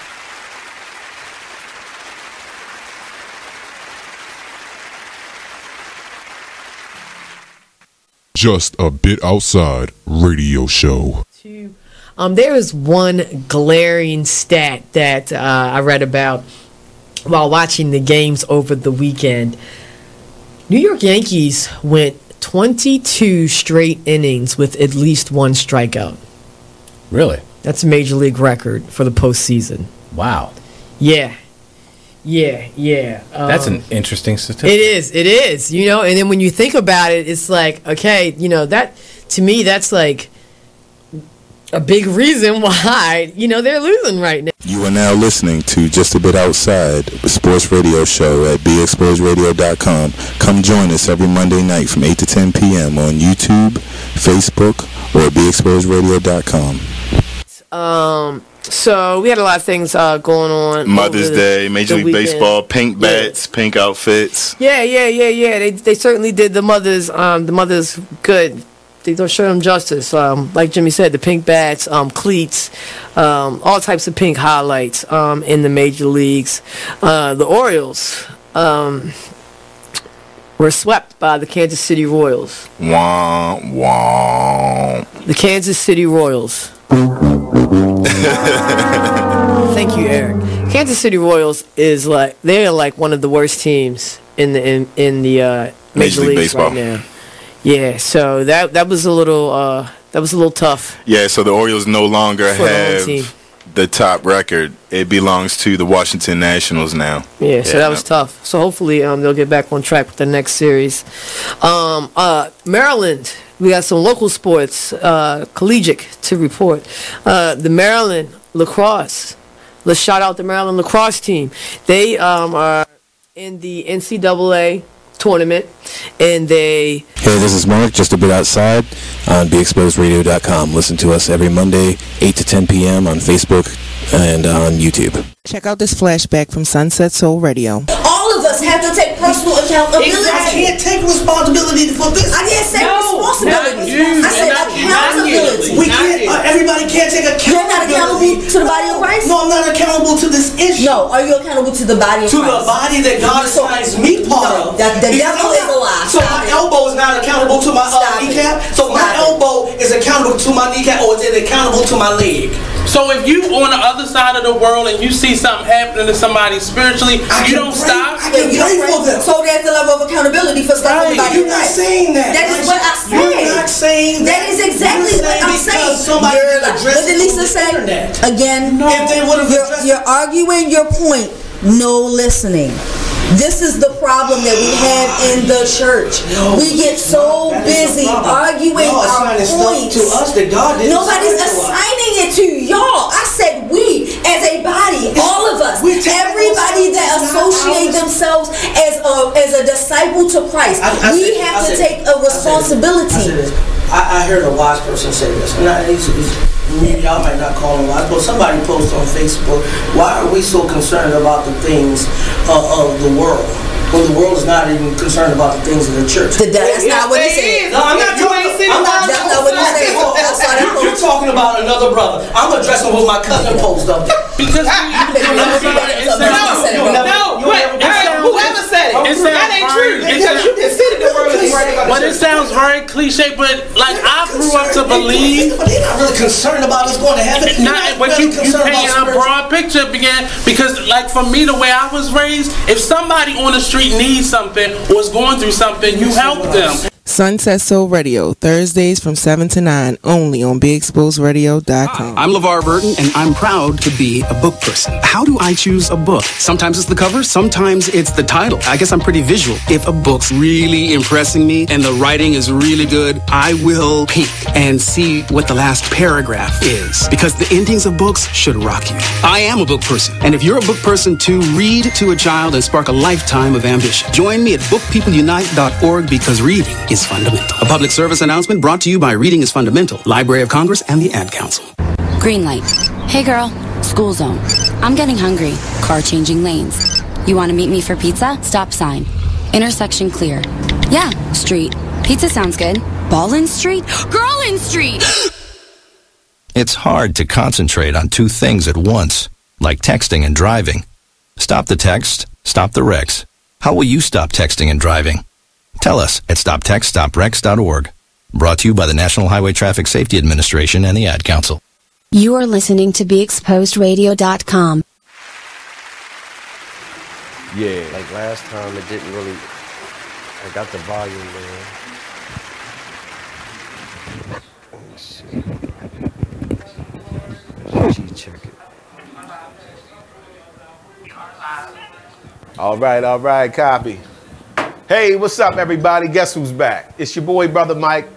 Just a Bit Outside radio show. There is one glaring stat that I read about while watching the games over the weekend. New York Yankees went 22 straight innings with at least one strikeout. Really? That's a major league record for the postseason. Wow. Yeah. That's an interesting statistic. It is. You know, and then when you think about it, it's like, okay, you know, that, to me, that's like a big reason why, you know, they're losing right now. You are now listening to Just a Bit Outside, a sports radio show at BExposedRadio.com. Come join us every Monday night from 8 to 10 p.m. on YouTube, Facebook, or at BExposedRadio.com. So we had a lot of things going on. Mother's Day, Major League Baseball, pink bats, pink outfits. Yeah. They certainly did the mothers good. They don't show them justice. Like Jimmy said, the pink bats, cleats, all types of pink highlights in the major leagues. The Orioles were swept by the Kansas City Royals. Wah, wah. The Kansas City Royals. Thank you, Eric. Kansas City Royals is they're like one of the worst teams in the Major League Baseball right now. Yeah, so that was a little tough. Yeah, so the Orioles no longer have the top record. It belongs to the Washington Nationals now. Yeah, so that was tough. So hopefully they'll get back on track with the next series. Maryland, we got some local sports, collegiate to report. The Maryland lacrosse. Let's shout out the Maryland lacrosse team. They are in the NCAA tournament, and they... Hey, this is Mark, just a bit outside on BeExposedRadio.com. Listen to us every Monday, 8 to 10 p.m. on Facebook and on YouTube. Check out this flashback from Sunset Soul Radio. All of us have to take personal accountability. I can't take responsibility for this. I didn't say responsibility. I said accountability. We can't. Everybody can't take accountability. You're not accountable to the body of Christ? No, I'm not accountable to this issue. No, are you accountable to the body of Christ? To the body that God assigns me part of. The devil is a lie. So my elbow is not accountable to my kneecap. So my elbow is accountable to my kneecap, or is it accountable to my leg? So if you on the other side of the world and you see something happening to somebody spiritually, you don't stop. I can pray for them. So there's the level of accountability for stuff in the body. You're not saying that. That is what I said. You're not saying that. That is exactly what I'm saying. Somebody What did Lisa say? Again, you're arguing your point. No listening. This is the problem that we have in the church. We get so busy arguing our points. To us that God didn't Nobody's assigning it to y'all. I said we, as a body, all of us, everybody that associate themselves as a disciple to Christ, we have to take a responsibility. I heard a wise person say this, and y'all might not call him wise, but somebody posted on Facebook, why are we so concerned about the things of the world when the world is not even concerned about the things of the church? That's not what he said. No, I'm not talking. That's not what he said. You're talking about another brother. I'm addressing what my cousin posted up there. Because whoever said it, that ain't true. Because you consider the world is right about But it sounds very cliche, but like I grew up to believe. But they're not really concerned about us going to heaven. But you paint a broad picture again, because like for me, the way I was raised, if somebody on the street needs something or is going through something, you help them. Sunset Soul Radio, Thursdays from 7 to 9, only on BeExposedRadio.com. I'm LeVar Burton, and I'm proud to be a book person. How do I choose a book? Sometimes it's the cover, sometimes it's the title. I guess I'm pretty visual. If a book's really impressing me and the writing is really good, I will peek and see what the last paragraph is, because the endings of books should rock you. I am a book person, and if you're a book person too, read to a child and spark a lifetime of ambition. Join me at bookpeopleunite.org, because reading is fundamental. A public service announcement brought to you by Reading is Fundamental, Library of Congress, and the Ad Council. Green light. Hey girl, school zone. I'm getting hungry. Car changing lanes. You want to meet me for pizza? Stop sign. Intersection clear. Yeah, street. Pizza sounds good. Ballin Street? Girlin Street! It's hard to concentrate on two things at once, like texting and driving. Stop the text, stop the wrecks. How will you stop texting and driving? Tell us at stoptextstopwrecks.org. Brought to you by the National Highway Traffic Safety Administration and the Ad Council. You are listening to BeExposedRadio.com. Yeah. Like last time, it didn't really... I got the volume there. Let me see. Check it. All right, copy. Hey, what's up, everybody? Guess who's back? It's your boy, Brother Mike,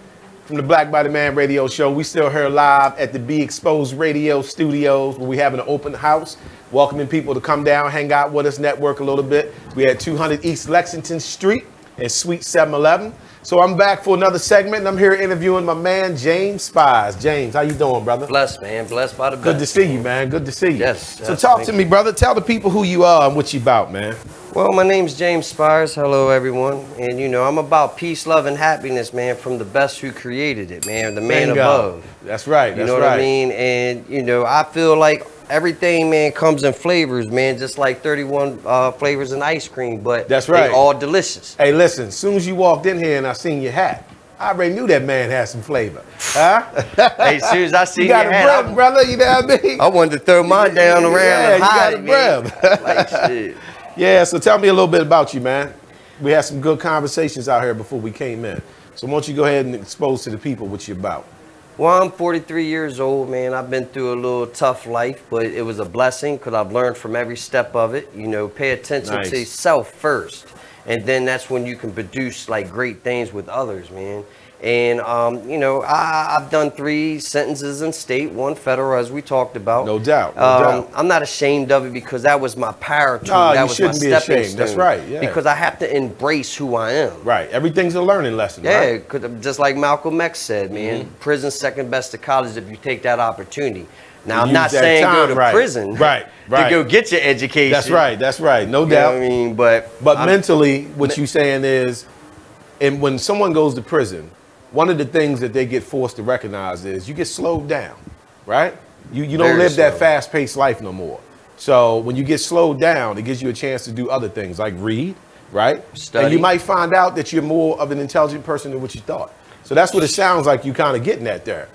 from the Black Body Man Radio Show. We still here live at the Be Exposed Radio Studios, where we having an open house, welcoming people to come down, hang out with us, network a little bit. We at 200 East Lexington Street in Suite 711. So I'm back for another segment, and I'm here interviewing my man, James Spies. James, how you doing, brother? Blessed, man. Blessed by the best. Good to see you, man. Good to see you. Yes. So talk to me, brother. Tell the people who you are and what you about, man. Well, my name's James Spires. Hello, everyone. And, you know, I'm about peace, love, and happiness, man, from the best who created it, man, the man above. That's right. You know what I mean? And, you know, I feel like everything, man, comes in flavors, man, just like 31 flavors in ice cream, but that's right. They all delicious. Hey, listen, as soon as you walked in here and I seen your hat, I already knew that man had some flavor. Huh? Hey, as soon as I see you your got hat, a breath, brother, you know what I mean? I wanted to throw mine down around and hide it, man. Like shit. Yeah, so tell me a little bit about you, man. We had some good conversations out here before we came in. So why don't you go ahead and expose to the people what you're about. Well, I'm 43 years old, man. I've been through a little tough life, but it was a blessing because I've learned from every step of it. You know, pay attention to yourself first. And then that's when you can produce like great things with others, man. And, you know, I've done 3 sentences in state, 1 federal, as we talked about. No doubt, no doubt. I'm not ashamed of it because that was my power tool. No, that you was shouldn't my be stepping ashamed. stone. That's right, yeah. Because I have to embrace who I am. Right. Everything's a learning lesson, Yeah, right? 'cause just like Malcolm X said, man, prison's second best to college if you take that opportunity. Now, I'm Use not that saying go time, to right. prison Right. to go get your education. That's right. That's right. No You doubt. know what I mean? But mentally, what you're saying is, and when someone goes to prison, one of the things that they get forced to recognize is you get slowed down, right? You don't Very live that slow. fast-paced life no more. So when you get slowed down, it gives you a chance to do other things like read, right? Study. And you might find out that you're more of an intelligent person than what you thought. So that's what it sounds like you kind of getting at there.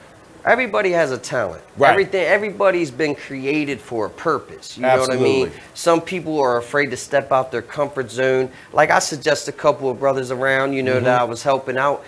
Everybody has a talent. Right. Everybody's been created for a purpose. You know what I Absolutely. mean? Some people are afraid to step out their comfort zone. Like I suggest a couple of brothers around, you know, that I was helping out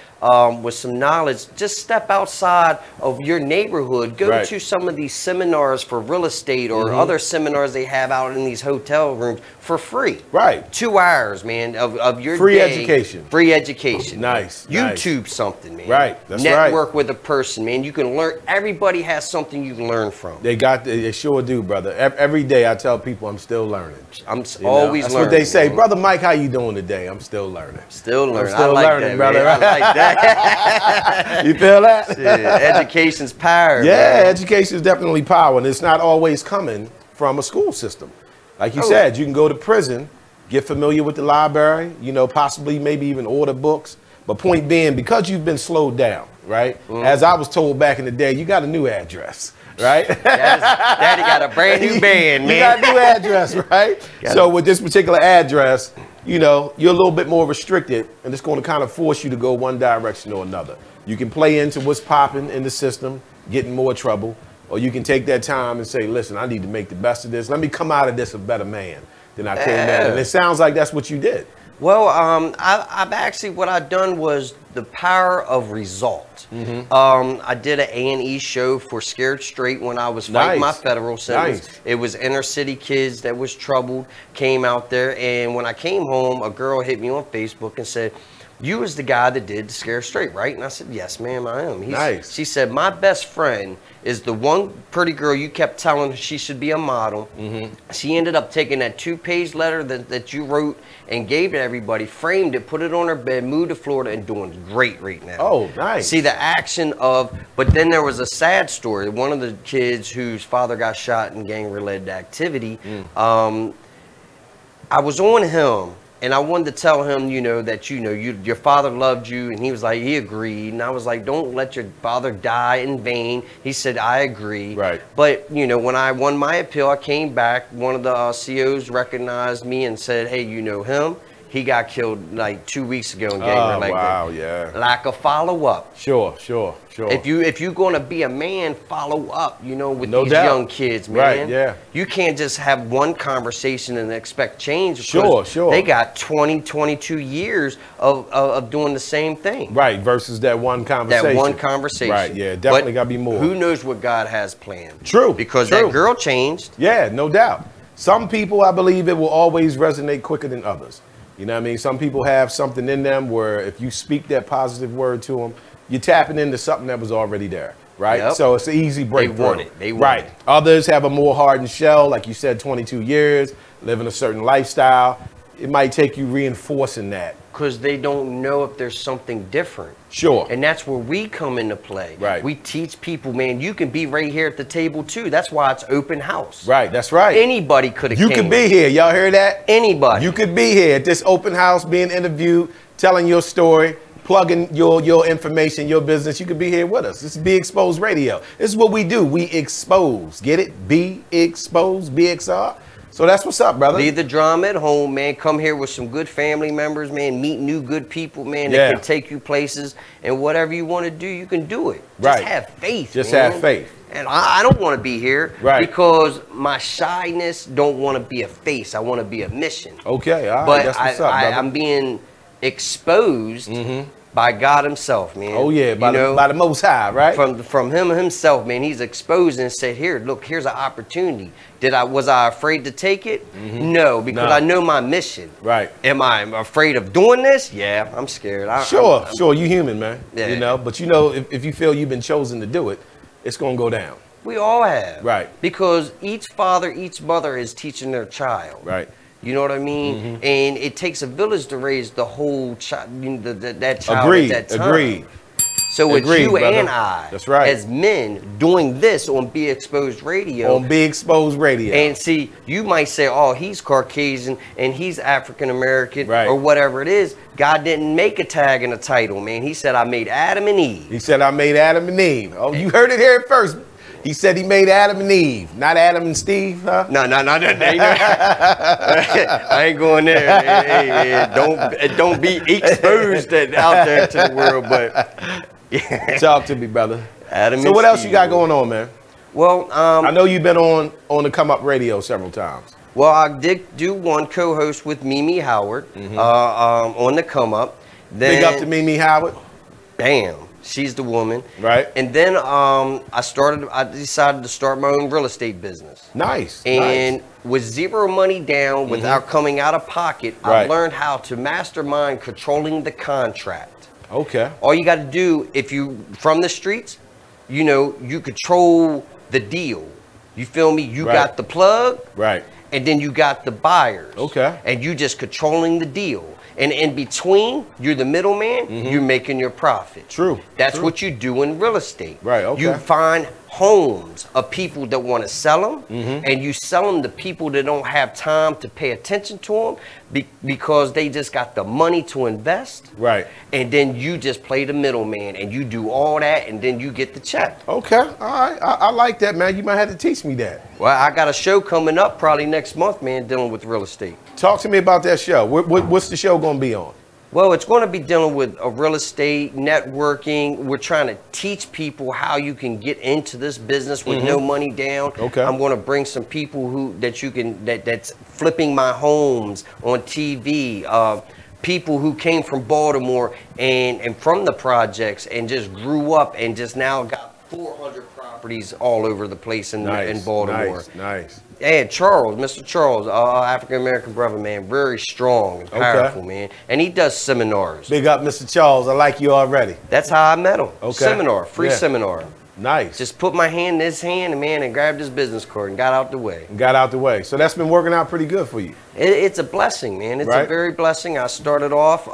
with some knowledge. Just step outside of your neighborhood. Go Right. to some of these seminars for real estate or other seminars they have out in these hotel rooms for free. Right. 2 hours, man, of your Free day. education. Free education. Nice. YouTube something, man. Right. That's right. Network with a person, man. You can learn. Everybody has something you can learn from. They sure do, brother. Every day I tell people I'm still learning. I'm You know, always that's learning. what they say. man. Brother Mike, how you doing today? I'm still learning. Still learning. I'm still I like learning, that, brother. man. I like that. You feel that? Shit, education's power. Yeah, man. education is definitely power, and it's not always coming from a school system. Like you Oh. said, you can go to prison, get familiar with the library, you know, possibly maybe even order books. But point being, because you've been slowed down, right? As I was told back in the day, you got a new address, right? Daddy got a brand new band, man. You got a new address, right? So with this particular address, you know, you're a little bit more restricted, and it's going to kind of force you to go one direction or another. You can play into what's popping in the system, get in more trouble, or you can take that time and say, listen, I need to make the best of this. Let me come out of this a better man than I came in. And it sounds like that's what you did. Well, I've actually, what I've done was the power of result. Mm-hmm. I did an A&E show for Scared Straight when I was fighting my Nice. federal sentence. Nice. It was inner city kids that was troubled, came out there, and when I came home, a girl hit me on Facebook and said, "You was the guy that did Scared Straight, right?" And I said, "Yes, ma'am, I am." Nice. She said, "My best friend is the one pretty girl you kept telling her she should be a model." She ended up taking that 2-page letter that you wrote and gave to everybody, framed it, put it on her bed, moved to Florida, and doing great right now. Oh, nice. See the action of, but then there was a sad story. One of the kids whose father got shot in gang-related activity, I was on him, and I wanted to tell him, you know, that, you know, your father loved you, and he was like, he agreed. And I was like, don't let your father die in vain. He said, I agree. Right. But, you know, when I won my appeal, I came back. One of the COs recognized me and said, hey, you know him? He got killed like 2 weeks ago in gang-related. Wow, yeah. Lack of follow-up. Sure. If you're gonna be a man, follow up, you know, with No these doubt. young kids, man. Right, yeah. You can't just have one conversation and expect change. Sure. They got 20, 22 years of doing the same thing. Right, versus that one conversation. That one conversation. Right, yeah, definitely But got to be more. Who knows what God has planned? True. Because true. that girl changed. Yeah, no doubt. Some people, I believe, it will always resonate quicker than others. You know what I mean? Some people have something in them where if you speak that positive word to them, you're tapping into something that was already there, right? Yep. So it's an easy breakthrough. They want it. They want right. it. Others have a more hardened shell, like you said, 22 years, living a certain lifestyle. It might take you reinforcing that. Because they don't know if there's something different. Sure. And that's where we come into play. Right. We teach people, man, you can be right here at the table too. That's why it's open house. Right, that's right. Anybody could have You came. could be here. Y'all hear that? Anybody. You could be here at this open house, being interviewed, telling your story, plugging your information, your business. You could be here with us. This is Be Exposed Radio. This is what we do. We expose. Get it? Be Exposed, BXR. So that's what's up, brother. Leave the drama at home, man. Come here with some good family members, man. Meet new good people, man, Yeah. that can take you places. And whatever you want to do, you can do it. Right. Just have faith, Just man. have faith. And I don't want to be here Right. because my shyness don't want to be a face. I want to be a mission. Okay, all right. But That's what's up, brother. I'm being exposed by God himself, man. Oh yeah, by the Most High, right? From him himself, man. He's exposed and said, "Here, look, here's an opportunity." Was I afraid to take it? No, because I know my mission. Right. Am I afraid of doing this? Yeah, I'm scared. Sure, you human, man. Yeah. You know, but you know, if you feel you've been chosen to do it, it's gonna go down. We all have. Right. Because each father, each mother is teaching their child. Right. You know what I mean? And it takes a village to raise the whole child, that child Agreed. at that time. Agreed. So it's Agreed, you brother. and I, That's right, as men, doing this on Be Exposed Radio. On Be Exposed Radio. And see, you might say, "Oh, he's Caucasian and he's African American," or whatever it is. God didn't make a tag and a title, man. He said, "I made Adam and Eve." He said, "I made Adam and Eve." Oh, you heard it here first. He said he made Adam and Eve, not Adam and Steve, huh? No. I ain't going there. Hey, don't be exposed out there to the world, but talk to me, brother. Adam so and what else Steve, you got going on, man? Well, I know you've been on the Come Up Radio several times. Well, I did do one co-host with Mimi Howard on the Come Up. Then, big up to Mimi Howard. Bam. She's the woman. Right. And then I decided to start my own real estate business. Nice. And with zero money down, without coming out of pocket, I learned how to mastermind controlling the contract. Okay. All you got to do, if you from the streets, you know, you control the deal. You feel me? You got the plug. Right. And then you got the buyers. Okay. And you just controlling the deal. And in between, you're the middleman, you're making your profit. True. That's what you do in real estate. Right, okay. You find homes of people that want to sell them, and you sell them to people that don't have time to pay attention to them because they just got the money to invest. Right. And then you just play the middleman, and you do all that, and then you get the check. Okay. All right. I like that, man. You might have to teach me that. Well, I got a show coming up probably next month, man, dealing with real estate. Talk to me about that show. What's the show going to be on? Well, it's going to be dealing with real estate, networking. We're trying to teach people how you can get into this business with no money down. Okay. I'm going to bring some people that's flipping my homes on TV. People who came from Baltimore and from the projects and just grew up and just now got 400 properties all over the place in Baltimore. Nice. Yeah, Mr. Charles, African-American brother, man, very strong and powerful, man. And he does seminars. Big up, Mr. Charles. I like you already. That's how I met him. Okay. Free seminar. Nice. Just put my hand in his hand, man, and grabbed his business card and got out the way. So that's been working out pretty good for you. It's a blessing, man. It's a very blessing. I started off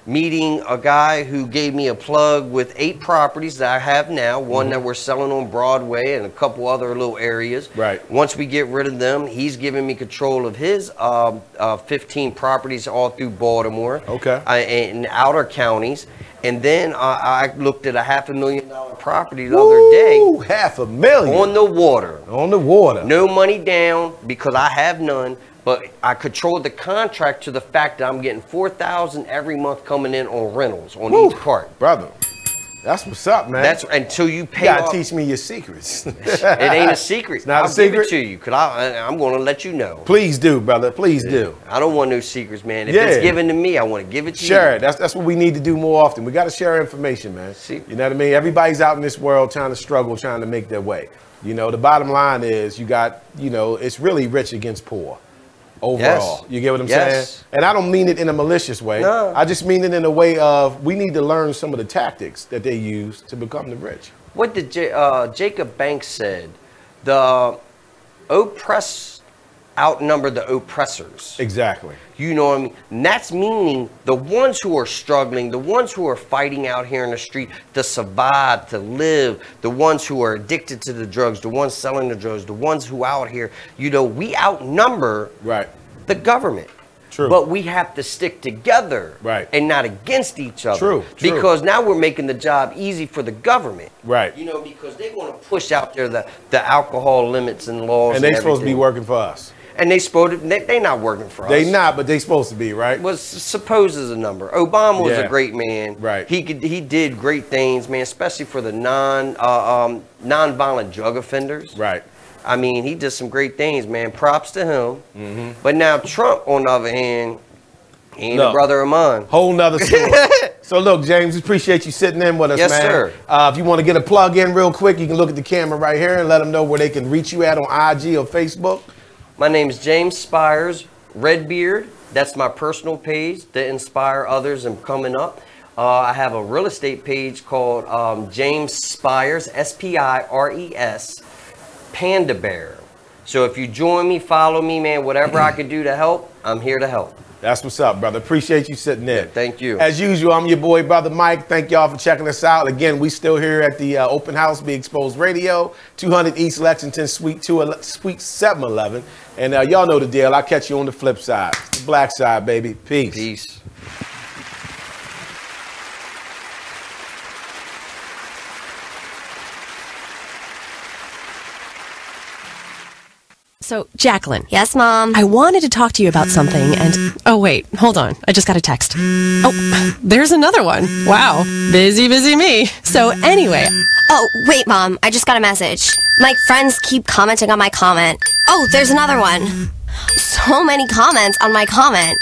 meeting a guy who gave me a plug with 8 properties that I have now, one that we're selling on Broadway and a couple other little areas. Right. Once we get rid of them, he's giving me control of his 15 properties all through Baltimore. Okay. In outer counties. And then I looked at a $500,000 property the other day. $500,000 on the water. On the water. No money down because I have none. But I controlled the contract to the fact that I'm getting $4,000 every month coming in on rentals on each part. Brother, that's what's up, man. That's until you pay. You gotta teach me your secrets. It ain't a secret. It's not I'll a secret. give it to you because I'm going to let you know. Please do, brother. Please do. I don't want no secrets, man. If it's given to me, I want to give it to you. Share it. That's what we need to do more often. We got to share information, man. You know what I mean? Everybody's out in this world trying to struggle, trying to make their way. You know, the bottom line is you got, it's really rich against poor. Overall, you get what I'm saying? And I don't mean it in a malicious way. No. I just mean it in a way of we need to learn some of the tactics that they use to become the rich. What did Jacob Banks said? The oppressed outnumber the oppressors. Exactly. You know what I mean? And that's meaning the ones who are struggling, the ones who are fighting out here in the street to survive, to live, the ones who are addicted to the drugs, the ones selling the drugs, the ones who out here, we outnumber the government. True. But we have to stick together and not against each other. True. Because now we're making the job easy for the government. Right. Because they want to push out there the alcohol limits and laws. And they're supposed to be working for us. And they're not working for us. They not, but they supposed to be, right? Was supposed as a number. Obama was a great man. Right. He did great things, man, especially for the non-violent drug offenders. Right. I mean, he did some great things, man. Props to him. But now Trump, on the other hand, He ain't a brother of mine. Whole nother story. So look, James, appreciate you sitting in with us, Yes, man. sir. If you want to get a plug in real quick, you can look at the camera right here and let them know where they can reach you at on IG or Facebook. My name is James Spires, Redbeard. That's my personal page to inspire others and coming up. I have a real estate page called James Spires, S-P-I-R-E-S, Panda Bear. So if you join me, follow me, man, whatever I can do to help, I'm here to help. That's what's up, brother. Appreciate you sitting in. Thank you. As usual, I'm your boy, Brother Mike. Thank y'all for checking us out. Again, we still here at the open house, Be Exposed Radio, 200 East Lexington, Suite 711. And y'all know the deal. I'll catch you on the flip side. The black side, baby. Peace. Peace. So, Jacqueline. Yes, Mom? I wanted to talk to you about something and... Oh, wait. Hold on. I just got a text. Oh, there's another one. Wow. Busy me. So, anyway... Oh, wait, Mom. I just got a message. My friends keep commenting on my comment. Oh, there's another one. So many comments on my comment.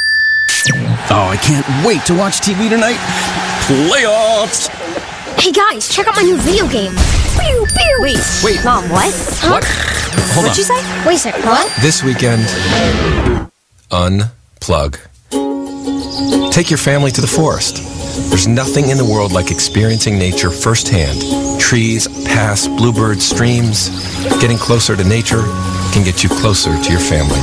Oh, I can't wait to watch TV tonight. Playoffs! Hey, guys, check out my new video game. Pew, pew. Wait, Mom, what? Huh? What? Hold What'd on. you say? Wait a second, what? This weekend, unplug. Take your family to the forest. There's nothing in the world like experiencing nature firsthand. Trees, paths, bluebirds, streams. Getting closer to nature can get you closer to your family.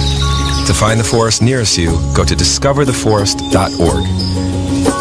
To find the forest nearest you, go to discovertheforest.org.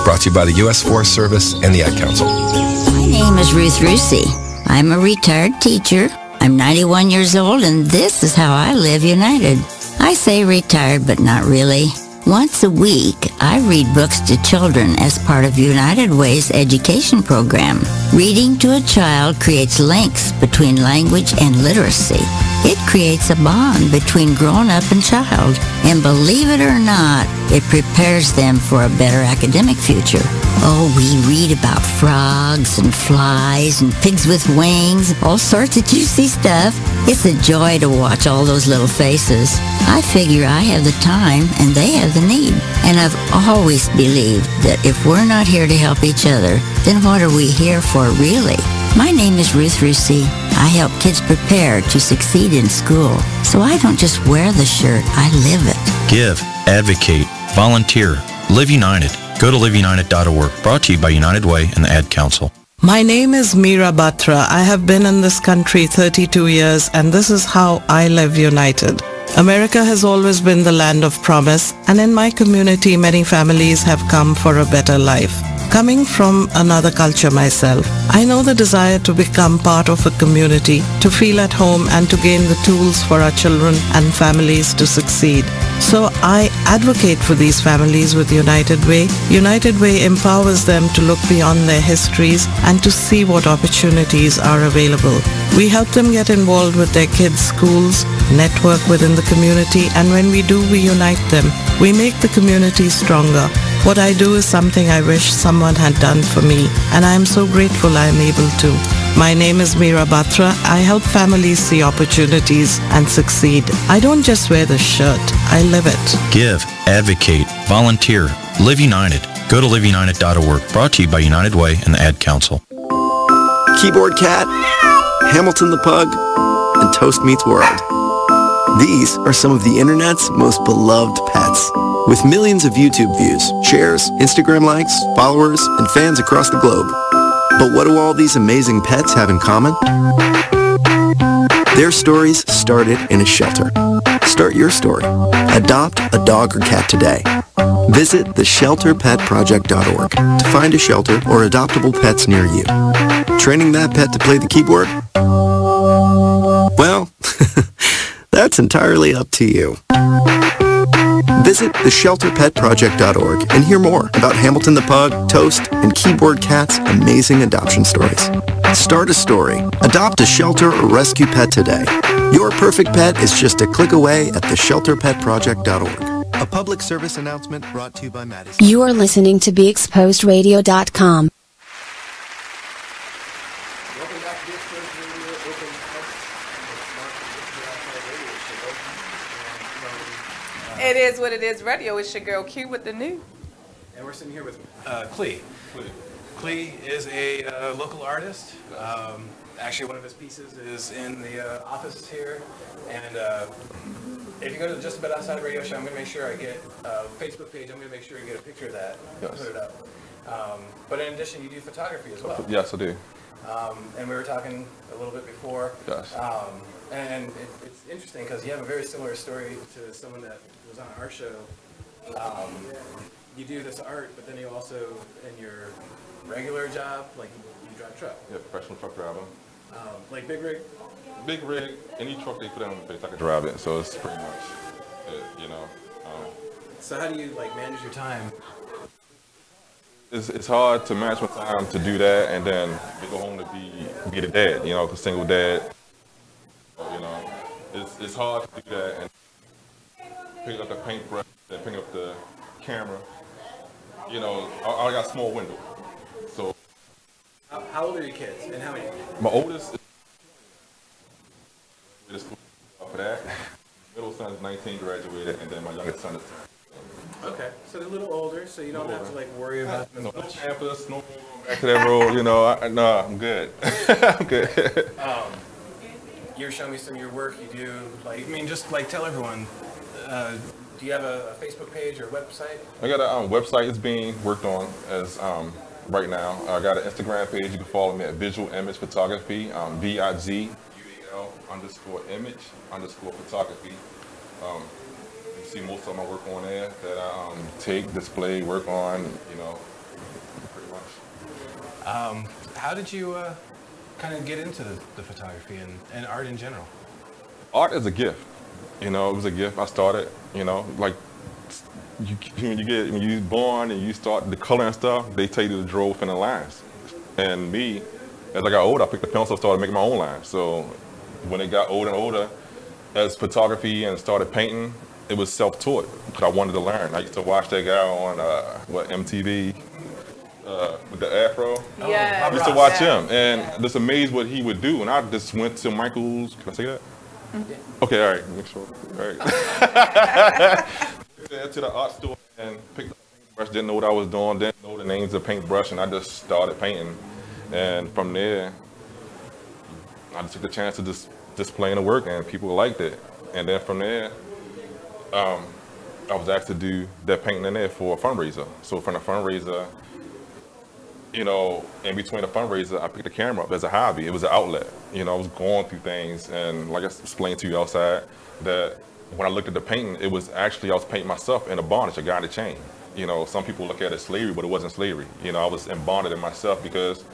Brought to you by the U.S. Forest Service and the Ad Council. My name is Ruth Rusi. I'm a retired teacher. I'm 91 years old, and this is how I live united. I say retired, but not really. Once a week, I read books to children as part of United Way's education program. Reading to a child creates links between language and literacy. It creates a bond between grown-up and child. And believe it or not, it prepares them for a better academic future. Oh, we read about frogs and flies and pigs with wings, all sorts of juicy stuff. It's a joy to watch all those little faces. I figure I have the time and they have the need. And I've always believed that if we're not here to help each other, then what are we here for really? My name is Ruth Rusi. I help kids prepare to succeed in school. So I don't just wear the shirt, I live it. Give, advocate, volunteer, live united. Go to liveunited.org. Brought to you by United Way and the Ad Council. My name is Meera Batra. I have been in this country 32 years, and this is how I live united. America has always been the land of promise, and in my community many families have come for a better life. Coming from another culture myself, I know the desire to become part of a community, to feel at home and to gain the tools for our children and families to succeed. So I advocate for these families with United Way. United Way empowers them to look beyond their histories and to see what opportunities are available. We help them get involved with their kids' schools, network within the community, and when we do, we unite them. We make the community stronger. What I do is something I wish someone had done for me, and I am so grateful I am able to. My name is Meera Batra. I help families see opportunities and succeed. I don't just wear the shirt, I live it. Give, advocate, volunteer, live united. Go to liveunited.org. Brought to you by United Way and the Ad Council. Keyboard Cat, Hamilton the Pug, and Toast Meets World. These are some of the internet's most beloved pets. With millions of YouTube views, shares, Instagram likes, followers, and fans across the globe. But what do all these amazing pets have in common? Their stories started in a shelter. Start your story. Adopt a dog or cat today. Visit theshelterpetproject.org to find a shelter or adoptable pets near you. Training that pet to play the keyboard? Well, that's entirely up to you. Visit theshelterpetproject.org and hear more about Hamilton the Pug, Toast, and Keyboard Cat's amazing adoption stories. Start a story. Adopt a shelter or rescue pet today. Your perfect pet is just a click away at theshelterpetproject.org. A public service announcement brought to you by Madison. You are listening to BeExposedRadio.com. It is what it is radio. It's your girl Q with the new. And we're sitting here with Clee. Clee is a local artist. Actually, one of his pieces is in the office here. And if you go to the Just a Bit Outside Radio Show, I'm going to make sure I get a Facebook page. I'm going to make sure you get a picture of that and put it up. But in addition, you do photography as well. Yes, I do. And we were talking a little bit before. Yes. And it's interesting because you have a very similar story to someone that was on our show. You do this art, but then you also, in your regular job, like you drive a truck. Yeah, professional truck driver. Like big rig? Big rig, any truck they put on the face, I can drive it. So it's pretty much it, you know. So how do you like manage your time? It's hard to manage my time to do that, and then to go home to be the dad, you know, a single dad. You know, it's hard to do that and pick up the paintbrush and pick up the camera. You know, I got a small window. So. How old are your kids, and how many? My oldest is for that. Middle son is 19, graduated, and then my youngest son is 10. Okay, so they're a little older, so you don't have to like worry about them as much. Campus, no back to that role, you know. No, I'm good. I'm good. You were showing me some of your work you do. Like, I mean, just like tell everyone. Do you have a Facebook page or a website? I got a website that's being worked on as right now. I got an Instagram page. You can follow me at Visual Image Photography, VIZUAL_image_photography. You see most of my work on there that I take, display, work on, you know, pretty much. How did you kind of get into the photography and art in general? Art is a gift. You know, it was a gift. I started, you know, like when you're born and you start the color and stuff, they tell you to draw within the lines. And me, as I got older, I picked the pencil and started making my own lines. So when it got older and older, as photography and started painting, it was self-taught because I wanted to learn. I used to watch that guy on MTV with the afro. Yeah. I used to watch him and just amazed what he would do. And I just went to Michael's. Can I say that? Okay, all right. Make sure. All right. To the art store and picked up a paintbrush. Didn't know what I was doing. Didn't know the names of paintbrush, and I just started painting. And from there, I just took the chance to just display the work, and people liked it. And then from there, I was asked to do that painting in there for a fundraiser. So from the fundraiser, you know, in between the fundraiser, I picked the camera up as a hobby. It was an outlet. You know, I was going through things, and like I explained to you outside, that when I looked at the painting, it was actually, I was painting myself in a bondage, a guy in a chain. You know, some people look at it as slavery, but it wasn't slavery. You know, I was bonded in myself because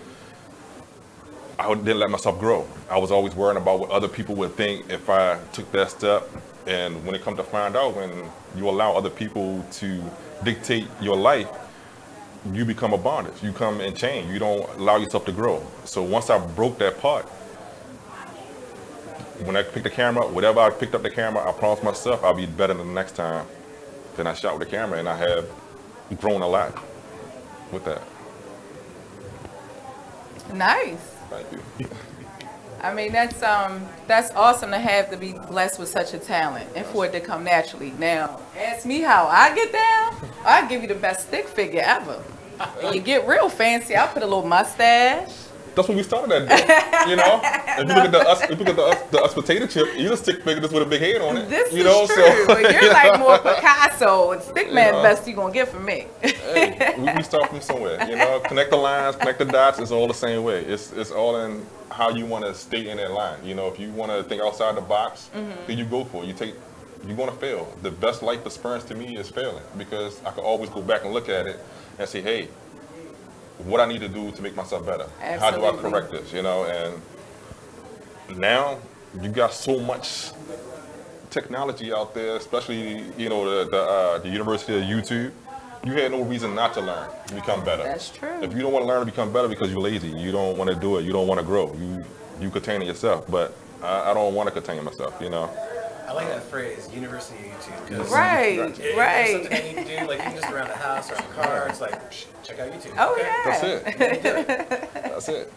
I didn't let myself grow. I was always worrying about what other people would think if I took that step. And when it comes to find out, when you allow other people to dictate your life, you become a bondage. You come in chain. You don't allow yourself to grow. So once I broke that part, when I picked the camera up, whatever I picked up the camera, I promised myself I'll be better than the next time. Then I shot with the camera, and I have grown a lot with that. Nice. Thank you. I mean, that's awesome to be blessed with such a talent and for it to come naturally. Now, ask me how I get down. I give you the best stick figure ever. And you get real fancy. I'll put a little mustache. That's when we started at, you know. If you look at the us potato chip, you a stick figure just with a big head on it. This you know, is true, so, but you're like more Picasso and Stickman. The best you gonna get from me. Hey, we start from somewhere, you know. Connect the lines, connect the dots. It's all the same way. It's all in how you want to stay in that line. You know, if you want to think outside the box, then you go for it. You're gonna fail. The best life experience to me is failing because I can always go back and look at it and say, hey, what I need to do to make myself better. Absolutely. How do I correct this, you know? And now you got so much technology out there, especially, you know, the University of YouTube. You had no reason not to learn to become better. That's true. If you don't want to learn to become better because you're lazy, you don't want to do it, you don't want to grow, you contain it yourself. But I don't want to contain myself, you know? I like that phrase, University of YouTube. Right. Something I need to do, like even just around the house or in the car, it's like, check out YouTube. Oh, okay. yeah. That's it.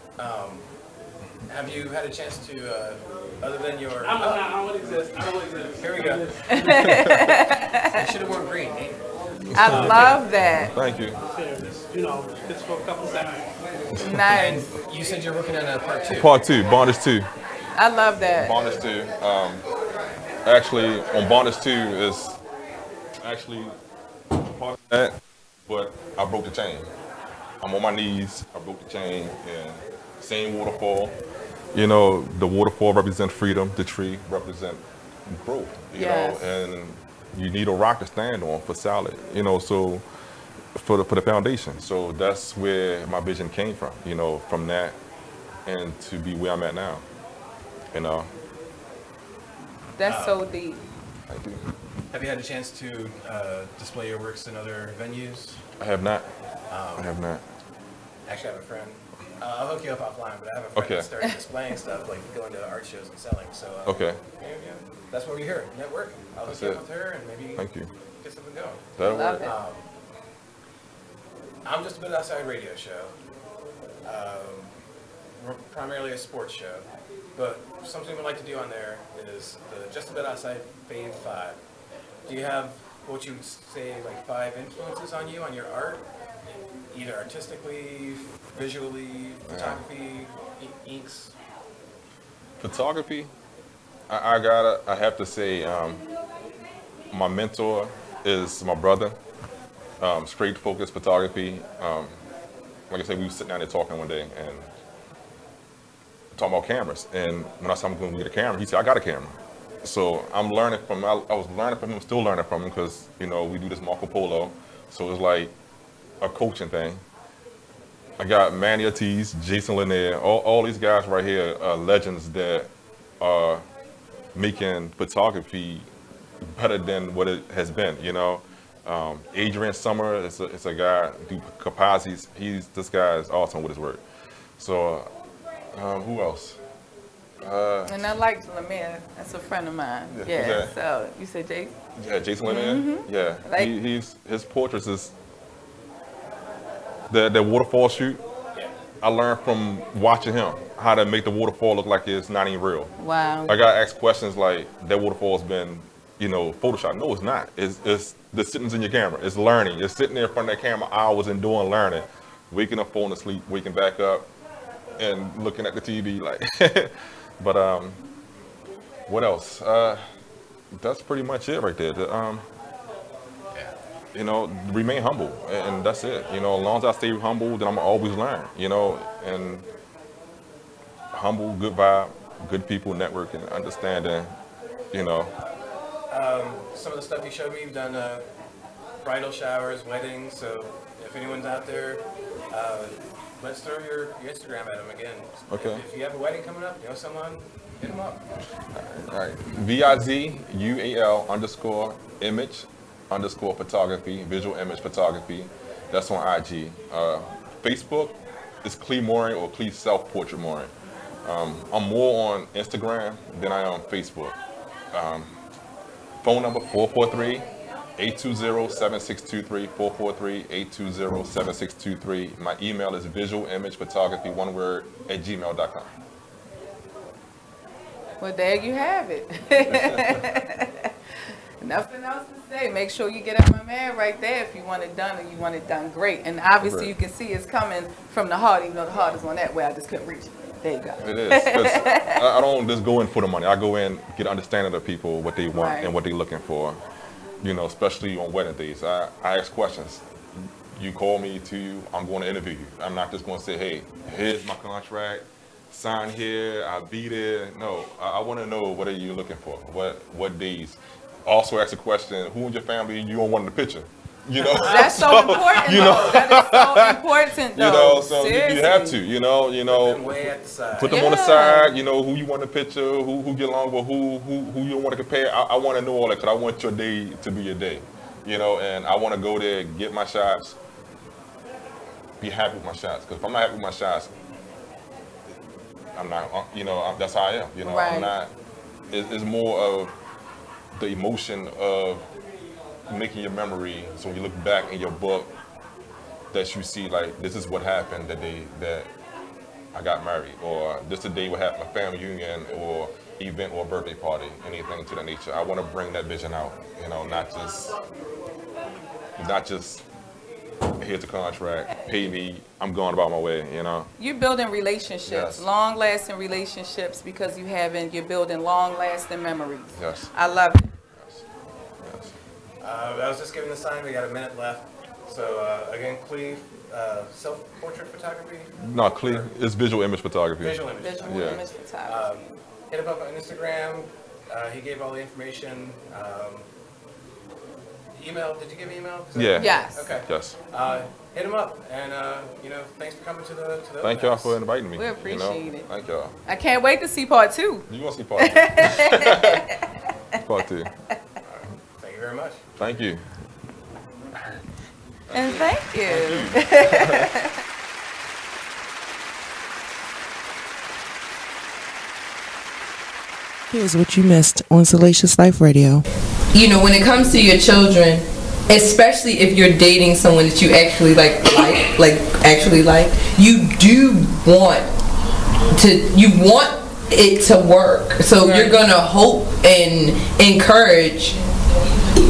Have you had a chance to, other than your... I don't exist. Here we go. You should have worn green, eh? I love that. Thank you. You know, just for a couple seconds. Nice. And you said you're working on a part 2. Part 2, Bondage 2. I love that. Bondage 2. Actually, on Bondage 2 is actually part of that, but I broke the chain. I'm on my knees. I broke the chain, and same waterfall. You know, the waterfall represents freedom. The tree represents growth. You know, and you need a rock to stand on for solid. You know, so for the foundation. So that's where my vision came from. You know, from that, and to be where I'm at now. You know. That's so deep. Thank you. Have you had a chance to display your works in other venues? I have not. I have not. Actually, I have a friend. I'll hook you up offline, but I have a friend that started displaying stuff, like going to art shows and selling. So Okay. Yeah, that's what we're here, networking. I'll hook you up with her and maybe Thank you. get something going. That'll work. I'm Just a Bit Outside radio show. We're primarily a sports show, but something we like to do on there is the Just a Bit Outside Fave 5. Do you have what you would say like 5 influences on you, on your art? Either artistically, visually, photography, inks? Photography, I have to say, my mentor is my brother. Straight focus photography. Like I said, we were sitting down there talking one day and talking about cameras. And when I said I'm going to get a camera, he said, I got a camera. So I'm learning from, I was learning from him, still learning from him, because, you know, we do this Marco Polo. So it's like a coaching thing. I got Manny Ortiz, Jason Lanier, all these guys right here are legends that are making photography better than what it has been, you know. Adrian Summer is a guy, Capazzi's, this guy is awesome with his work. So, who else? And I like Lemire. That's a friend of mine. Yeah. Okay. So you said Jason? Yeah, Jason Lanier. Mm-hmm. Yeah. Like, His portraits is the waterfall shoot. I learned from watching him how to make the waterfall look like it's not even real. Wow. I got asked questions like, that waterfall's been, you know, Photoshop. No, it's not. It's the sittings in your camera. It's learning. You're sitting there in front of that camera hours and doing learning. Waking up, falling asleep, waking back up, and looking at the TV like. But what else? That's pretty much it right there. You know, remain humble, and that's it. You know, as long as I stay humble, then I'm always learn. You know, and humble, good vibe, good people, networking, understanding. You know. Some of the stuff you showed me, you've done bridal showers, weddings. So if anyone's out there, let's throw your Instagram at them again. Okay. If you have a wedding coming up, you know someone, hit them up. All right. VIZUAL_image_photography, visual image photography. That's on IG. Facebook is Clee Morin or Clee Self Portrait Morin. I'm more on Instagram than I am on Facebook. Phone number 443-820-7623, 443-820-7623. My email is visualimagephotography, one word, @gmail.com. Well, there you have it. Nothing else to say. Make sure you get up my man right there if you want it done and you want it done great. And obviously you can see it's coming from the heart, even though the heart is on that way. I just couldn't reach it. There you go. It is. I don't just go in for the money. I go in, get understanding of people, what they want and what they're looking for. You know, especially on wedding days. I ask questions. You call me to you, I'm going to interview you. I'm not just going to say, hey, here's my contract, sign here, I'll be there. No, I want to know what are you looking for, what days. Also ask a question, who in your family you don't want in the picture? You know, that's so important. You know, that is so important. Though. You know, so seriously. you have to. You know, put them on the side. You know, who you want in the picture, who get along with, who you want to compare. I want to know all that because I want your day to be your day. You know, and I want to go there, get my shots, be happy with my shots. Because if I'm not happy with my shots, I'm not. You know, that's how I am. You know, I'm not. It's more of the emotion of making your memory, so when you look back in your book, that you see like this is what happened the day that I got married, or this is the day what happened, a family reunion, or event, or a birthday party, anything to that nature. I want to bring that vision out, you know, not just not just here's the contract, pay me, I'm going about my way, you know. You're building relationships, Yes. long-lasting relationships, because you're building long-lasting memories. Yes. I love it. I was just giving the sign. We got a minute left. So again, Cleve, self-portrait photography. No, clear. It's visual image photography. Visual image. Visual image photography. Hit him up on Instagram. He gave all the information. Email. Did you give email? Yeah. Yes. Okay. Yes. Hit him up, and thanks for coming to the. Thank y'all for inviting me. We appreciate it. Thank y'all. I can't wait to see part 2. You want to see part 2? Part 2. Thank you very much. Thank you. And thank you. Here's what you missed on Salacious Life Radio. You know, when it comes to your children, especially if you're dating someone that you actually like you do want it to work. So you're gonna hope and encourage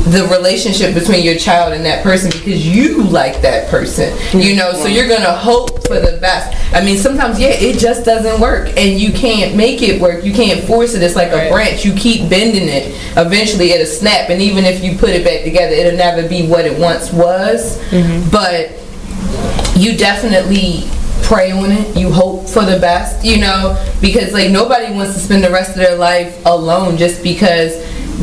the relationship between your child and that person because you like that person, you know, so you're gonna hope for the best. I mean, sometimes it just doesn't work and you can't make it work. You can't force it. It's like a branch. You keep bending it. Eventually it'll snap, and even if you put it back together, it'll never be what it once was. But you definitely pray on it. You hope for the best, you know, because like nobody wants to spend the rest of their life alone just because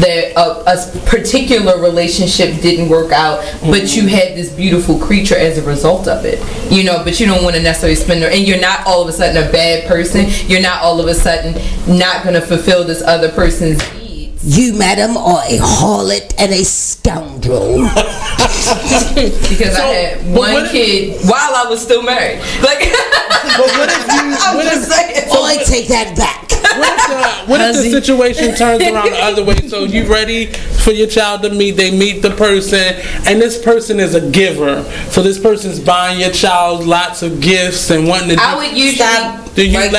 a particular relationship didn't work out, but you had this beautiful creature as a result of it, you know. But you don't want to necessarily spend and you're not all of a sudden a bad person. You're not all of a sudden not going to fulfill this other person's needs. You, madam, are a harlot and a scoundrel. Because I had one kid while I was still married. Like, but what if you? I take that back. What if the situation turns around the other way? So you ready for your child to meet? They meet the person, and this person is a giver. So this person's buying your child lots of gifts and wanting to. I would usually. Do you let?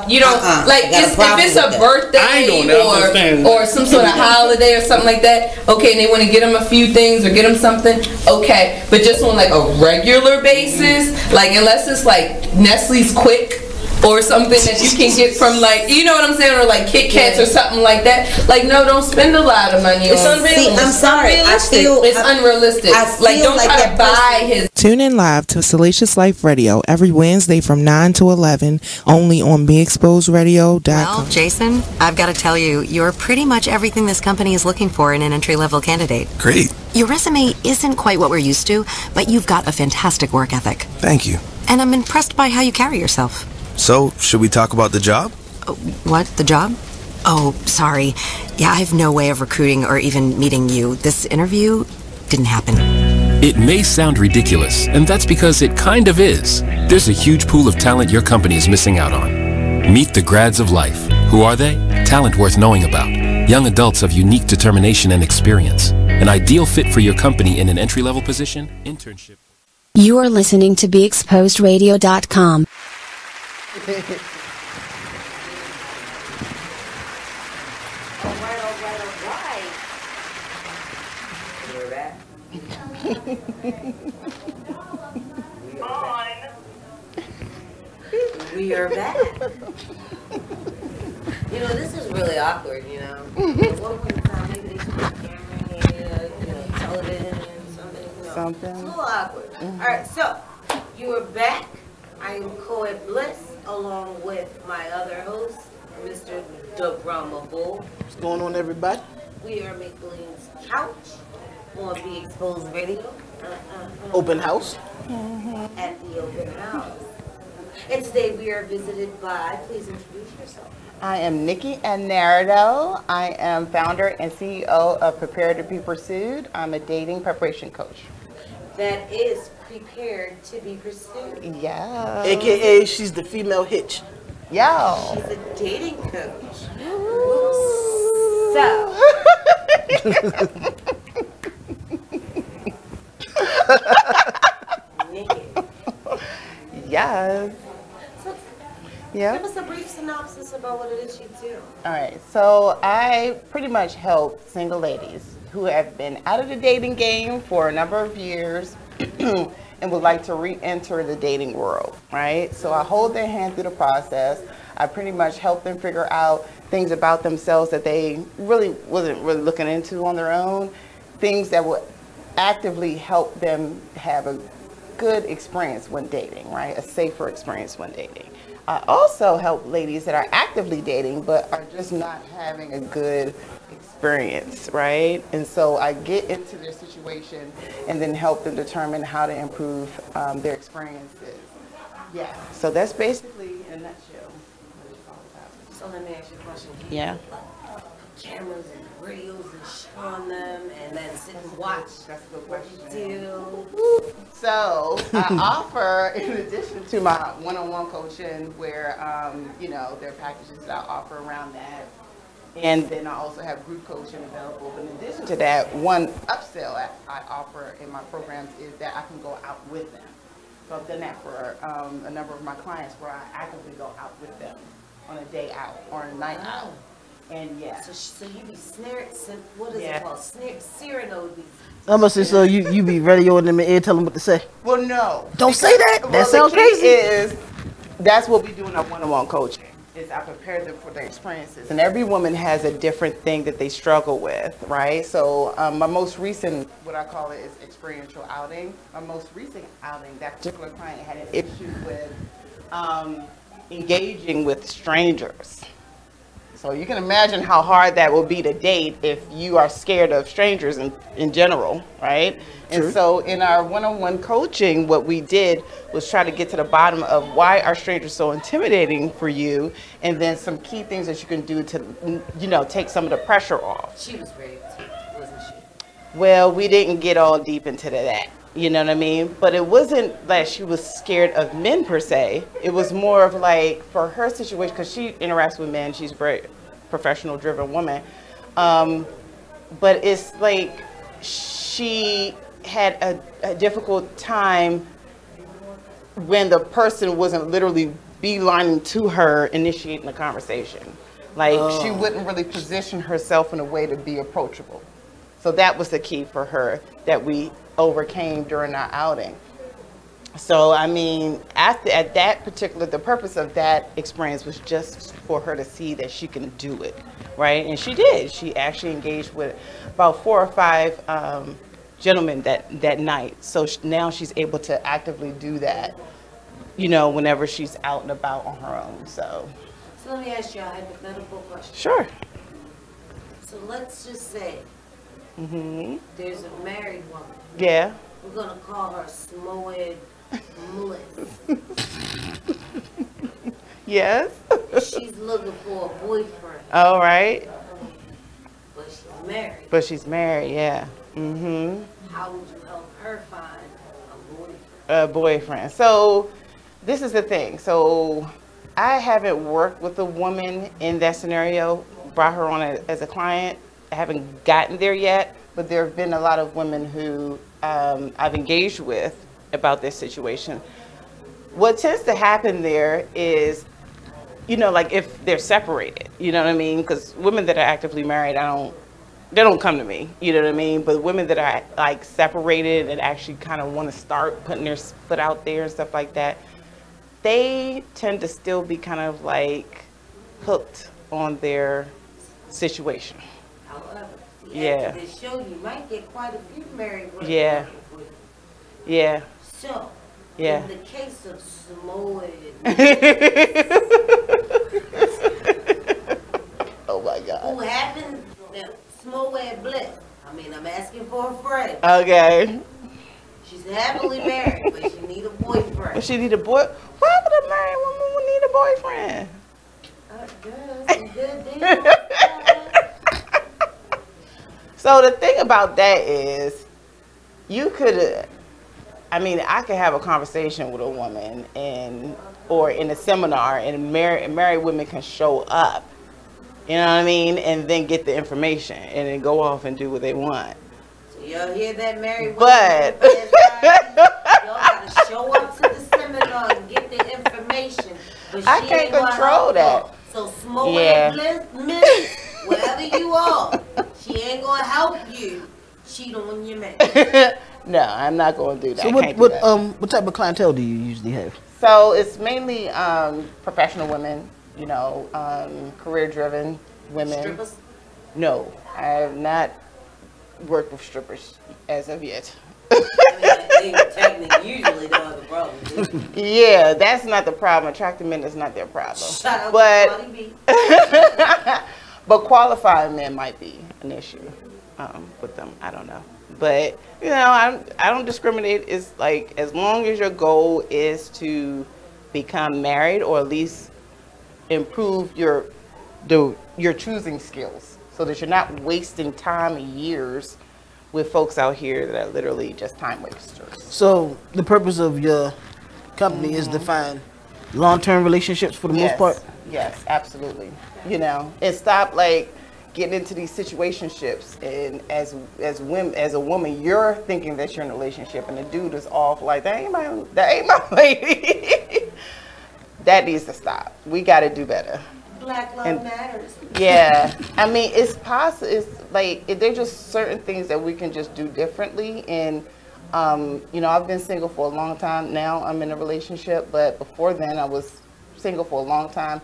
You don't like if it's a birthday or some sort of holiday or something like that. Okay, and they want to get them a few things or get them something. Okay, but just on like a regular basis, like unless it's like Nestle's Quick or something that you can get from like, you know what I'm saying, or like Kit Kats or something like that. Like, no, don't spend a lot of money. It's unrealistic. I'm sorry. It's unrealistic. Like, don't try to buy his. Tune in live to Salacious Life Radio every Wednesday from 9 to 11, only on BeExposedRadio.com. Well, Jason, I've got to tell you, you're pretty much everything this company is looking for in an entry-level candidate. Great. Your resume isn't quite what we're used to, but you've got a fantastic work ethic. Thank you. And I'm impressed by how you carry yourself. So, should we talk about the job? What? The job? Oh, sorry. Yeah, I have no way of recruiting or even meeting you. This interview didn't happen. It may sound ridiculous, and that's because it kind of is. There's a huge pool of talent your company is missing out on. Meet the grads of life. Who are they? Talent worth knowing about. Young adults of unique determination and experience. An ideal fit for your company in an entry-level position, internship. You are listening to BeExposedRadio.com. We are back. You know, this is really awkward, you know. At one point in time, maybe they should put a camera here, you know, television, something. You know. Something. It's a little awkward. All right, so you are back. I am Coed Bliss, along with my other host, Mr. DeBrahma Bull. What's going on, everybody? We are McBlean's Couch on Be Exposed Radio. Open house. At the open house. And today we are visited by, please introduce yourself. I am Nikki Anardo. I am founder and CEO of Prepare to Be Pursued. I'm a dating preparation coach. That is Prepared to Be Pursued. Yeah. AKA she's the female hitch. Yo. She's a dating coach. So. Nikki. Yes. Yeah. Give us a brief synopsis about what it is you do. All right. So I pretty much help single ladies who have been out of the dating game for a number of years and would like to re-enter the dating world, right? So I hold their hand through the process. I pretty much help them figure out things about themselves that they really wasn't really looking into on their own, things that would actively help them have a good experience when dating, right? A safer experience when dating. I also help ladies that are actively dating but are just not having a good experience, right? And so I get into their situation and then help them determine how to improve their experiences. Yeah, so that's basically in a nutshell what it's all about. So let me ask you a question. Yeah. Cameras and reels and showing them and then sit and watch. That's a good what question. you do. So I offer, in addition to my one-on-one coaching, where you know, there are packages that I offer around that, and then I also have group coaching available. But in addition to that, one upsell I offer in my programs is that I can go out with them. So I've done that for a number of my clients, where I actively go out with them on a day out or a night out. And yeah. So you be what is it called? Searing those. I'm gonna say, so you be radioing them in the ear, telling them what to say. Well, no. Don't say that. Well, That sounds the key crazy. That's what we do in our one-on-one coaching. Is I prepare them for their experiences, and every woman has a different thing that they struggle with, right? So my most recent, what I call it, is experiential outing. My most recent outing, that particular client had an issue with engaging with strangers. So you can imagine how hard that will be to date if you are scared of strangers in general, right? True. And so in our one-on-one coaching, what we did was try to get to the bottom of why are strangers so intimidating for you, and then some key things that you can do to, you know, take some of the pressure off. She was ready to, wasn't she? Well, we didn't get all deep into that. You know what I mean? But it wasn't that she was scared of men per se. It was more of like, for her situation, because she interacts with men, she's a very professional driven woman. But it's like she had a difficult time when the person wasn't literally beelining to her, initiating the conversation. Like she wouldn't really position herself in a way to be approachable. So that was the key for her that we overcame during our outing. So I mean, at that particular, the purpose of that experience was just for her to see that she can do it, right? And she did. She actually engaged with about 4 or 5 gentlemen that night. So now she's able to actively do that, you know, whenever she's out and about on her own. So let me ask you a hypothetical question. Sure. So let's just say there's a married woman. Yeah. We're gonna call her Smoed Bliss. Yes. She's looking for a boyfriend. All right. But she's married. But she's married, yeah. How would you help her find a boyfriend? A boyfriend. So this is the thing. So I haven't worked with a woman in that scenario, brought her on as a client. I haven't gotten there yet, but there have been a lot of women who I've engaged with about this situation. What tends to happen there is, you know, like if they're separated, you know what I mean? Because women that are actively married, they don't come to me, you know what I mean? But women that are like separated and actually kind of want to start putting their foot out there and stuff like that, they tend to still be kind of like hooked on their situation. However, yeah. This show, you might get quite a few married women. Yeah. Yeah. So, yeah. In the case of Samoa, oh my God. Who happened? Samoa Bliss. I mean, I'm asking for a friend. Okay. She's happily married, but she need a boyfriend. But she need a boy. Why would a married woman need a boyfriend? So the thing about that is, you could, I mean, I could have a conversation with a woman or in a seminar, and married women can show up, you know what I mean, and then get the information and then go off and do what they want. So y'all hear that, married women? But y'all gotta show up to the seminar and get the information. But I can't control that. So Smoke Bliss, miss, wherever you are, She ain't gonna help you cheat on your man. No, I'm not going to do that. So I can't do that. what type of clientele do you usually have? So it's mainly professional women, you know, career-driven women. Strippers? No, I have not worked with strippers as of yet. They technically usually don't have a problem, do they? Yeah, that's not the problem. Attractive men is not their problem. Shout out But to Cardi B. but qualified men might be an issue with them. I don't know. But you know, I don't discriminate. It's like as long as your goal is to become married or at least improve your choosing skills, so that you're not wasting time and years with folks out here that are literally just time wasters. So the purpose of your company is to find long-term relationships for the most part? Yes, absolutely. You know, and stop like getting into these situationships, and as a woman, you're thinking that you're in a relationship, and the dude is off like that ain't my lady. That needs to stop. We got to do better. Black love matters. Yeah, I mean, it's possible. It's like there's just certain things that we can just do differently. And you know, I've been single for a long time. Now I'm in a relationship, but before then I was single for a long time.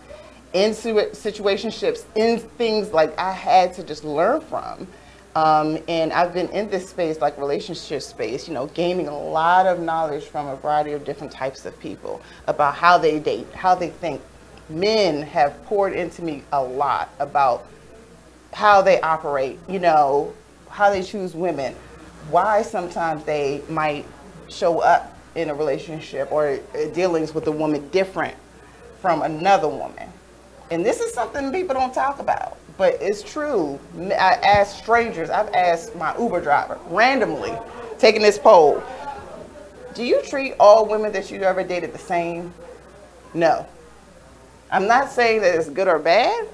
In situationships, in things like I had to just learn from. And I've been in this space, like relationship space, you know, gaining a lot of knowledge from a variety of different types of people about how they date, how they think. Men have poured into me a lot about how they operate, you know, how they choose women, why sometimes they might show up in a relationship or dealings with a woman different from another woman. And this is something people don't talk about, but it's true. I ask strangers, I've asked my Uber driver randomly, taking this poll, do you treat all women that you've ever dated the same? No. I'm not saying that it's good or bad,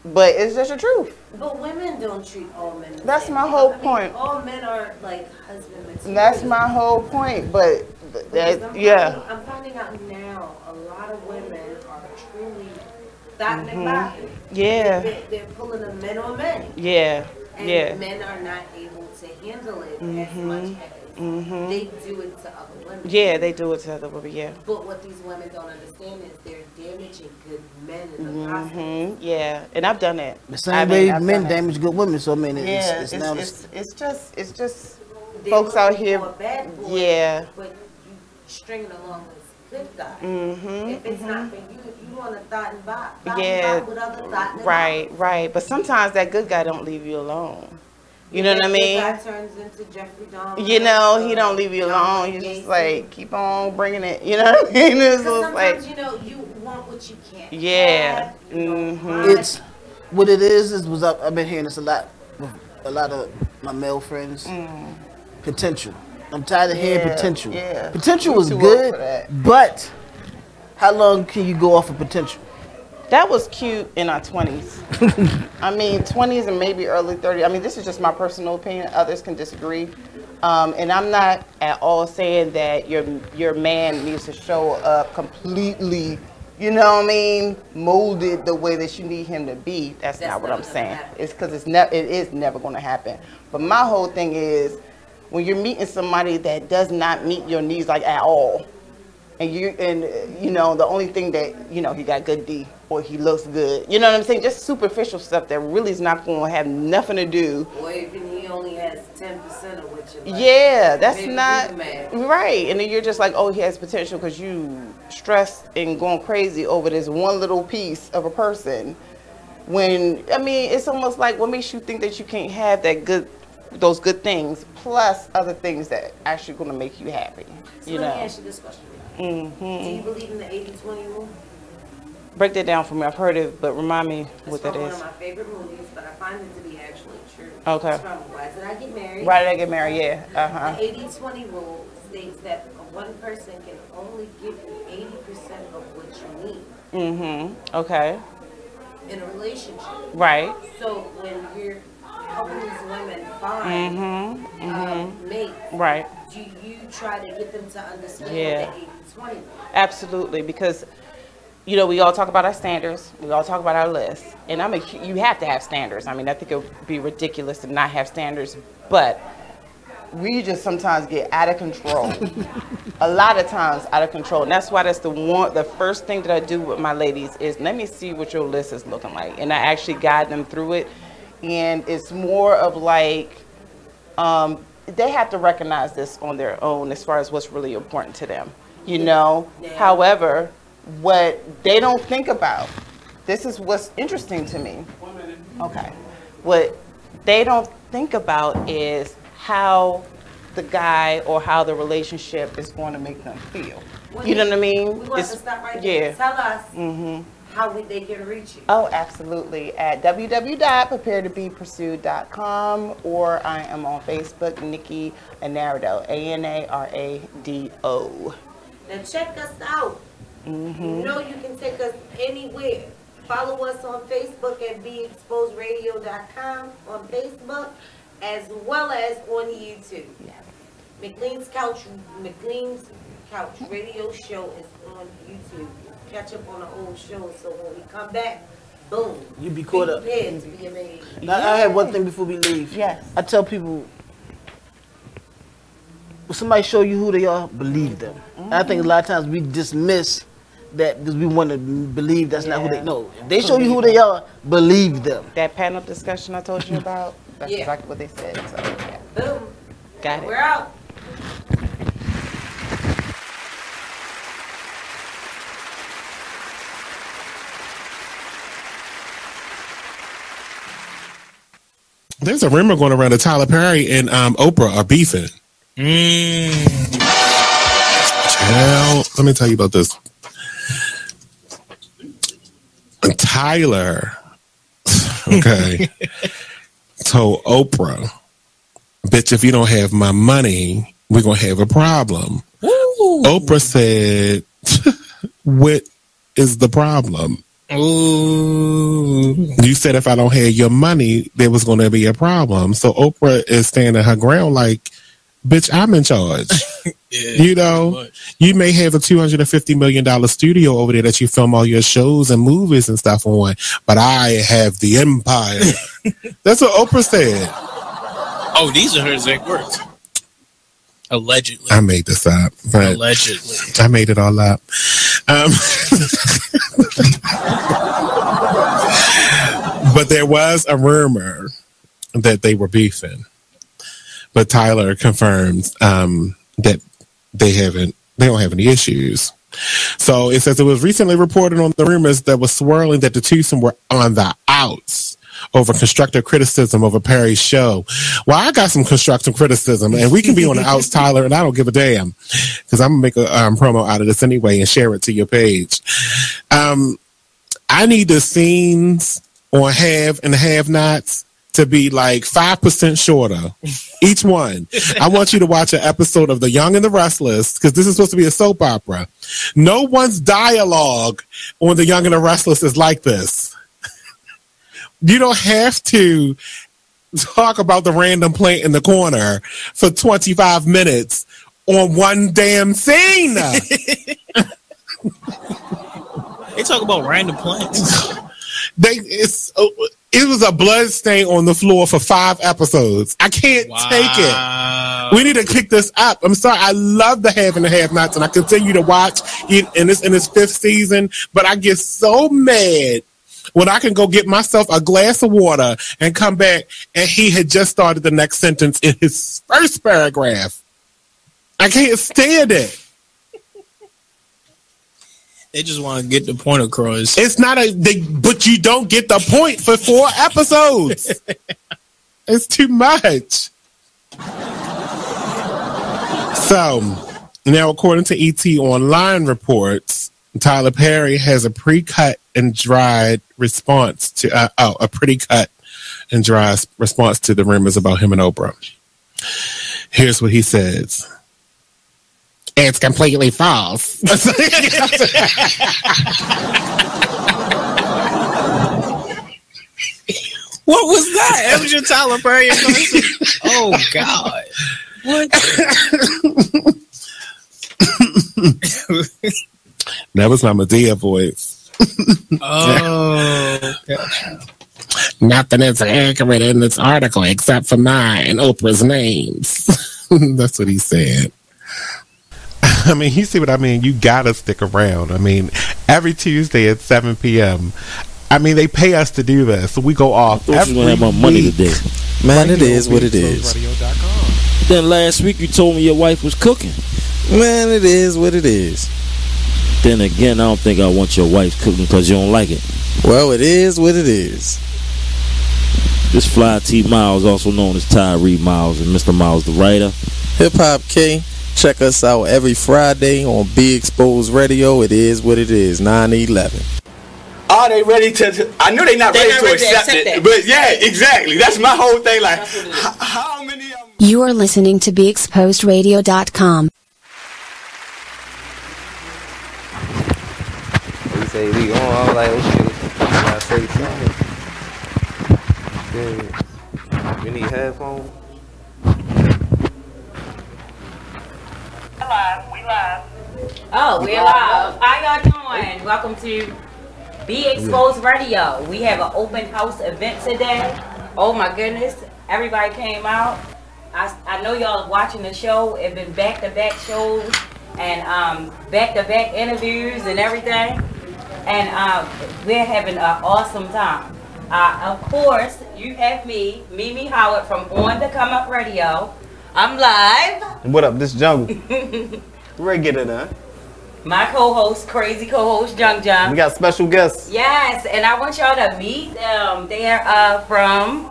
but it's just the truth. But women don't treat all men the same. That's my whole point. All men are like husband material. That's my whole point, but I'm finding out now a lot of women are truly thotting and botting. Yeah. They're pulling a men on men. Yeah. And men are not able to handle it as much as they do it to other women. Yeah, they do it to other women, yeah. But what these women don't understand is they're damaging good men in the process. Yeah, and I've done it. The same way men damage good women, so I mean, it's just They folks out looking here. for a bad boy, Yeah. But you stringing along this good guy. If it's not for you, if you want to thought and bot with other thought and Right. But sometimes that good guy don't leave you alone. You know what I mean? That guy turns into Jeffrey Dahmer. You know, he don't leave you alone. He's just like, keep on bringing it. You know what I mean? It's Sometimes, like, you know, you want what you can't yeah. have. It's what it is I've been hearing this a lot with a lot of my male friends. Potential. I'm tired of hearing potential. Yeah. Potential We're is too old for good, that. but how long can you go off of potential? That was cute in our 20s. I mean, 20s and maybe early 30s. I mean, this is just my personal opinion. Others can disagree. And I'm not at all saying that your man needs to show up completely, you know what I mean, molded the way that you need him to be. That's not what I'm saying. It's because it is never going to happen. But my whole thing is, when you're meeting somebody that does not meet your needs like at all, and you know, the only thing that, you know, he got good D or he looks good, you know what I'm saying, just superficial stuff that really is not going to have nothing to do. Or even he only has 10% of what you like. Yeah, that's Maybe not he's mad. right. And then you're just like, oh, he has potential because you stressed and going crazy over this one little piece of a person. When, I mean, it's almost like, what makes you think that you can't have those good things plus other things that actually going to make you happy? So you let know. me ask you this question. Do you believe in the 80-20 rule? Break that down for me. I've heard it, but remind me what that It's from is. one of my favorite movies, but I find it to be actually true. Okay. It's from Why Did I Get Married? Why Did I Get Married? Yeah. Uh-huh. The 80-20 rule states that one person can only give you 80% of what you need. Okay. In a relationship. Right. So when you're helping these women find mates, Right. do you try to get them to understand Yeah. the 80-20 rule? Absolutely, because you know, we all talk about our standards. We all talk about our list. And you have to have standards. I mean, I think it would be ridiculous to not have standards. But we just sometimes get out of control. A lot of times out of control. And that's why that's the first thing that I do with my ladies is let me see what your list is looking like. And I actually guide them through it. And it's more of like, they have to recognize this on their own as far as what's really important to them, you know? Yeah. However, what they don't think about, this is what's interesting to me. 1 minute. Okay. What they don't think about is how the guy or how the relationship is going to make them feel. You know what I mean? We want to stop right there. Tell us how they can reach you. Oh, absolutely. At www.preparetobepursued.com, or I am on Facebook, Nikki Anarado, Anarado. Now check us out. You know you can take us anywhere. Follow us on Facebook at BeExposedRadio.com on Facebook, as well as on YouTube. Yes. McLean's Couch Radio Show is on YouTube. Catch up on the old show, so when we come back, boom. You be caught up. Be amazed. Now, I have one thing before we leave. Yes. I tell people, when somebody show you who they are, believe them. And I think a lot of times we dismiss that because we want to believe that's not who they know. If they show you who they are, believe them. That panel discussion I told you about, that's exactly what they said. So, yeah. Boom. Got it. We're out. There's a rumor going around that Tyler Perry and Oprah are beefing. Well, let me tell you about this. Tyler, okay, told Oprah, bitch, if you don't have my money, we're going to have a problem. Ooh. Oprah said, what is the problem? Ooh. You said if I don't have your money, there was going to be a problem. So Oprah is standing her ground like, bitch, I'm in charge. Yeah, you know, you may have a $250 million studio over there that you film all your shows and movies and stuff on, but I have the empire. That's what Oprah said. Oh, these are her exact words. Allegedly. I made this up. But allegedly. I made it all up. But there was a rumor that they were beefing. But Tyler confirms that they don't have any issues. So it says it was recently reported on the rumors that was swirling that the twosome were on the outs over constructive criticism over Perry's show. Well, I got some constructive criticism, and we can be on the outs, Tyler, and I don't give a damn because I'm going to make a promo out of this anyway and share it to your page. I need the scenes on Have and Have-Nots to be like 5% shorter, each one. I want you to watch an episode of The Young and the Restless, because this is supposed to be a soap opera. No one's dialogue on The Young and the Restless is like this. You don't have to talk about the random plant in the corner for 25 minutes on one damn scene. They talk about random plants. It was a blood stain on the floor for 5 episodes. I can't take it. We need to kick this up. I'm sorry. I love the Have and the Have-Nots, and I continue to watch it in its 5th season, but I get so mad when I can go get myself a glass of water and come back and he had just started the next sentence in his first paragraph. I can't stand it. They just want to get the point across. It's not but you don't get the point for 4 episodes. It's too much. So, now according to ET Online reports, Tyler Perry has a pre-cut and dried response to a pretty cut and dry response to the rumors about him and Oprah. Here's what he says. It's completely false. What was that? That was your Tyler Perry. Oh God. What? That was my Madea voice. Oh. Nothing is accurate in this article except for mine and Oprah's names. That's what he said. I mean, you see what I mean? You gotta stick around. I mean, every Tuesday at 7 p.m. I mean, they pay us to do this, so we go off every week. Have my money today. Man, it is what it is. Then last week you told me your wife was cooking. Man, it is what it is. Then again, I don't think I want your wife cooking because you don't like it. Well, it is what it is. This Fly T Miles, also known as Tyree Miles, and Mr. Miles the writer. Hip Hop K. Check us out every Friday on Be Exposed Radio. It is what it is. 9/11. Are they ready to? I know they're not ready to accept it, but yeah, exactly. That's my whole thing. Like, how many of them? You are listening to BeExposedRadio.com. They say we on. I'm like, oh shit, I say something. Yeah. You need headphones? We live. Oh, we're live. How y'all doing? Welcome to Be Exposed Radio. We have an open house event today. Oh my goodness. Everybody came out. I know y'all watching the show. It's been back-to-back shows and back-to-back interviews and everything. And we're having an awesome time. Of course, you have me, Mimi Howard from On the Come Up Radio. I'm live. What up? This Jungle. Regular, huh? My co-host, crazy co-host, Jung Jung. We got special guests. Yes, and I want y'all to meet them. They are from.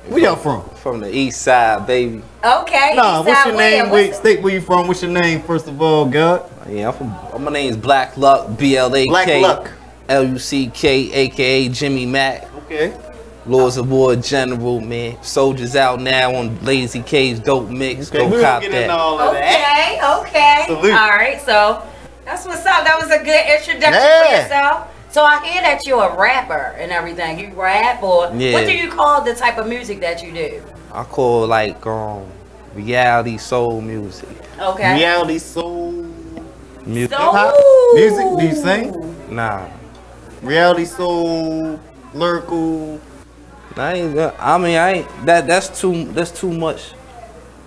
Where y'all from? From the east side, baby. Okay. Nah, east what's side your name? where? Wait, state where you from? What's your name, first of all, God? Yeah, my name's Black Luck, BLAK. Black Luck. LUCK, aka Jimmy Mack. Okay. Lords of War General, man. Soldiers out now on Lazy K's Dope Mix. Okay, Go we're cop gonna get that. into all of that. Okay. Salute. All right, so that's what's up. That was a good introduction for yourself. So I hear that you're a rapper and everything. You rap or Yeah. what do you call the type of music that you do? I call like reality soul music. Okay. Reality soul Music. hip-hop music. Do you sing? Nah. Reality soul, lyrical. I ain't. That's too much.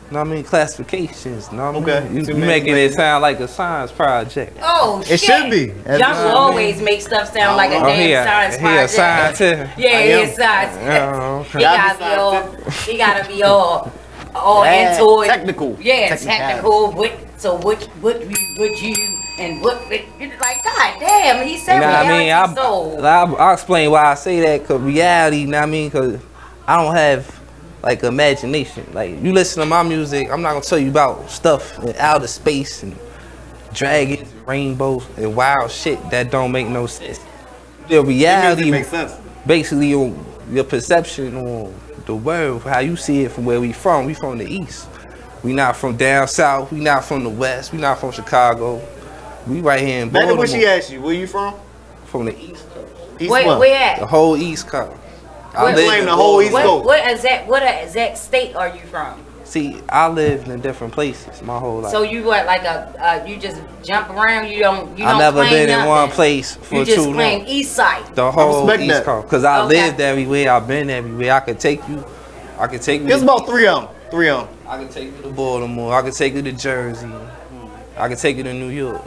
I mean, classifications. No, Okay. You making it sound like a science project. Oh shit. It should be. Young will always make stuff sound like a damn science He a project. scientist. Yeah, he is science. Okay. He gotta be all into it. Technical. Yeah, technical. What you and what like God damn, he said reality soul. I'll explain why I say that. Cause reality, you know what I mean? Cause I don't have like imagination. Like you listen to my music, I'm not gonna tell you about stuff in outer space and dragons, rainbows, and wild shit that don't make no sense. The reality makes sense. Basically your perception on the world, how you see it from where we from. We from the east. We not from down south. We not from the west. We not from Chicago. We right here in Baltimore. What she asked you, where you from? From the east coast. East Where at? The whole east coast. I claim the whole east coast. What exact state are you from? See, I lived in different places my whole life. So you what like you just jump around? You don't I never claim been nothing. in one place for You just too claim long. east side. The whole respect east that. coast. Cause I Okay. lived everywhere. I've been everywhere. I could take you. There's about three of them. I can take you to Baltimore. I can take you to Jersey. I can take you to New York.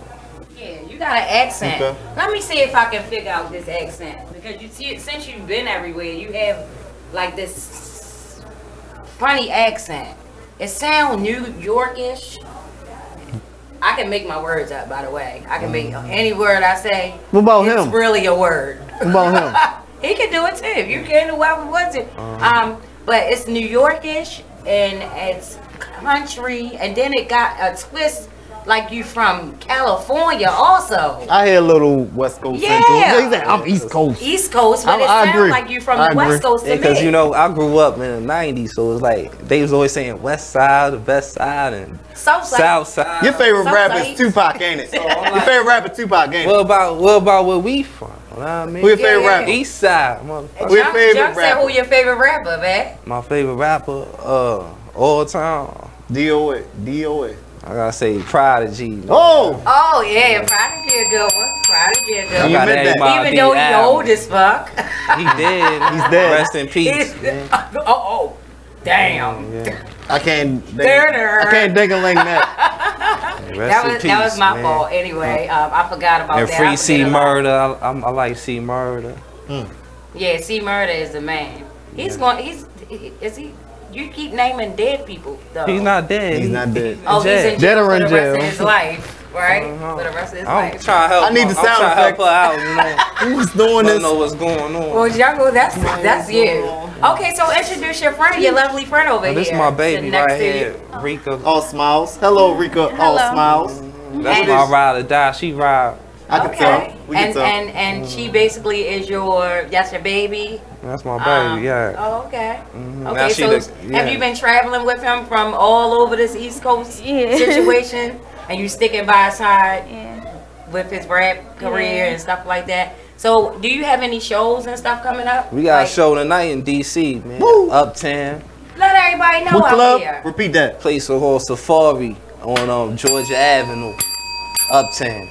Yeah, you got an accent. Okay. Let me see if I can figure out this accent because you see, since you've been everywhere, you have like this funny accent. It sounds New Yorkish. I can make my words up, by the way. I can make any word I say. What about it's him? really a word. What about him? He can do it too. You can do whatever was it. But it's New Yorkish and it's country, and then it got a twist like you from California also. I hear a little West Coast. Yeah. Central. He said, I'm East Coast. East Coast, but it I sounds agree. like you from I the West agree. Coast to Because me. you know I grew up in the '90s, so it's like they was always saying West Side, the West Side, and South Side. Your favorite Some rapper sites. is Tupac, ain't it? Your favorite rapper Tupac, ain't it? What about where we from? You know what I mean? Who your favorite rapper? East Side, motherfucker. Who your favorite Chuck said, rapper? who your favorite rapper, man? My favorite rapper, all time. DOA. I gotta say Prodigy. Oh! Oh, yeah, Prodigy a good one. Prodigy a good I one. got Everybody Even though he's album. old as fuck. He dead. He's dead. Rest in peace. Oh, damn. Yeah. I can't. There. I can't ding-a-ling that. That was my fault. Anyway, I forgot about And that. Free C Murder. I like C Murder. Yeah, C Murder is the man. Is he? You keep naming dead people though. He's not dead. He's not dead. Oh, he's in jail for the rest of his jail. life, right? For the rest of his I'm life. trying to help. I need the sound I'm trying to help effect. her out. You know. Who's doing Don't this? know what's going on. Well, Jungle, that's you. Okay, so introduce your friend, your lovely friend over here. This is my baby sitting next right to you. here, Rika. All smiles. Hello, Rika. All Hello. smiles. That's my ride or die. She ride. I can tell. We can tell. And she basically is that's your baby. That's my baby. Yeah. Oh, okay. Now Okay, she so the- have yeah. you been traveling with him from all over this East Coast situation, and you sticking by his side with his rap career and stuff like that? So, do you have any shows and stuff coming up? We got Like, a show tonight in DC, man. Uptown. Let everybody know What out club? here. Repeat that. Place called Safari on Georgia Avenue, Uptown.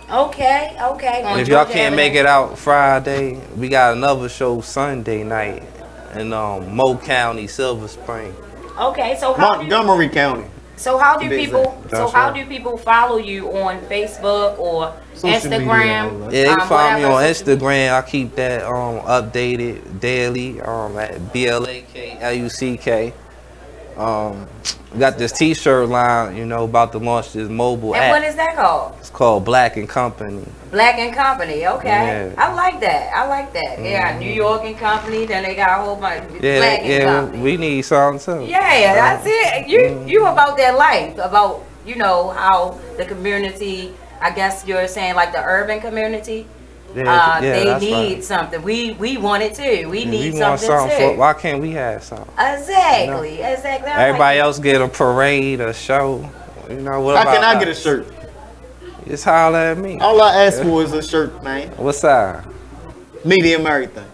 Okay. On If y'all Georgia can't Avenue. make it out Friday, we got another show Sunday night in Mo County, Silver Spring. Okay, so Montgomery County. how do Be people? exact. So That's how right. do people follow you on Facebook or Social media, Instagram? all that. Yeah, you can find me on whatever social media. Instagram. I keep that updated daily at BLAKLUCK. We got this T-shirt line, about to launch this mobile And app. what is that called? It's called Black and Company. Black and Company. Okay, Yeah. I like that. They got New York and Company. Then they got a whole bunch. Black and Company. we need something too. Yeah, that's it. You about that life, about how the community. I guess you're saying like the urban community. They that's need right. something. We want it too. We need want something too. why can't we have something? Exactly. I Everybody else get a parade, a show. What How about can I get a us? shirt? Just holler at me. All I ask for is a shirt, man. What size? Medium everything.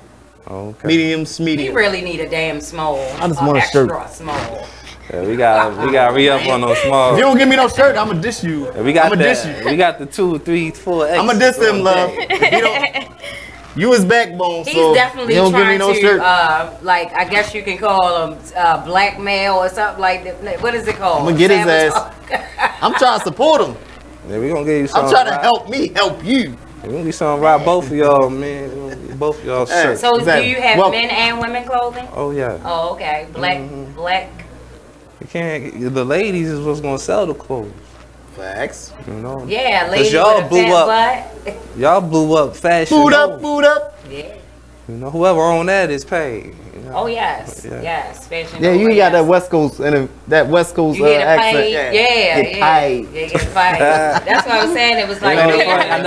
Okay. Medium, We medium. really need a damn small. I just want a shirt. Extra small. Yeah, we got re-up on those small. If you don't give me no shirt, I'ma dish you. Yeah, we got I'ma dish you. We got the 2, 3, 4 X. I'ma diss him, love. You his backbone, He's so definitely you don't give me trying no to, shirt. I guess you can call him blackmail or something like that. What is it called? I'm gonna get his ass. Sabotage. I'm trying to support him. Yeah, we gonna give you I'm something. trying to help me help you. We gonna get something right both of y'all, man. We gonna get both of y'all shirts. So Exactly. do you have Well- men and women clothing? Oh yeah. Oh, okay. Black. You can't. The ladies is what's gonna sell the clothes. Facts. Yeah, 'Cause ladies y'all with a blew fat up. butt. Y'all blew up fashion. Food up, food up. Yeah. Whoever on that is paid. Oh yes, Yeah. yes. Fashion Yeah, you over, got yes. that West Coast and that West Coast You get accent. paid, yeah. Get paid. Yeah, get paid. That's what I was saying. It was like I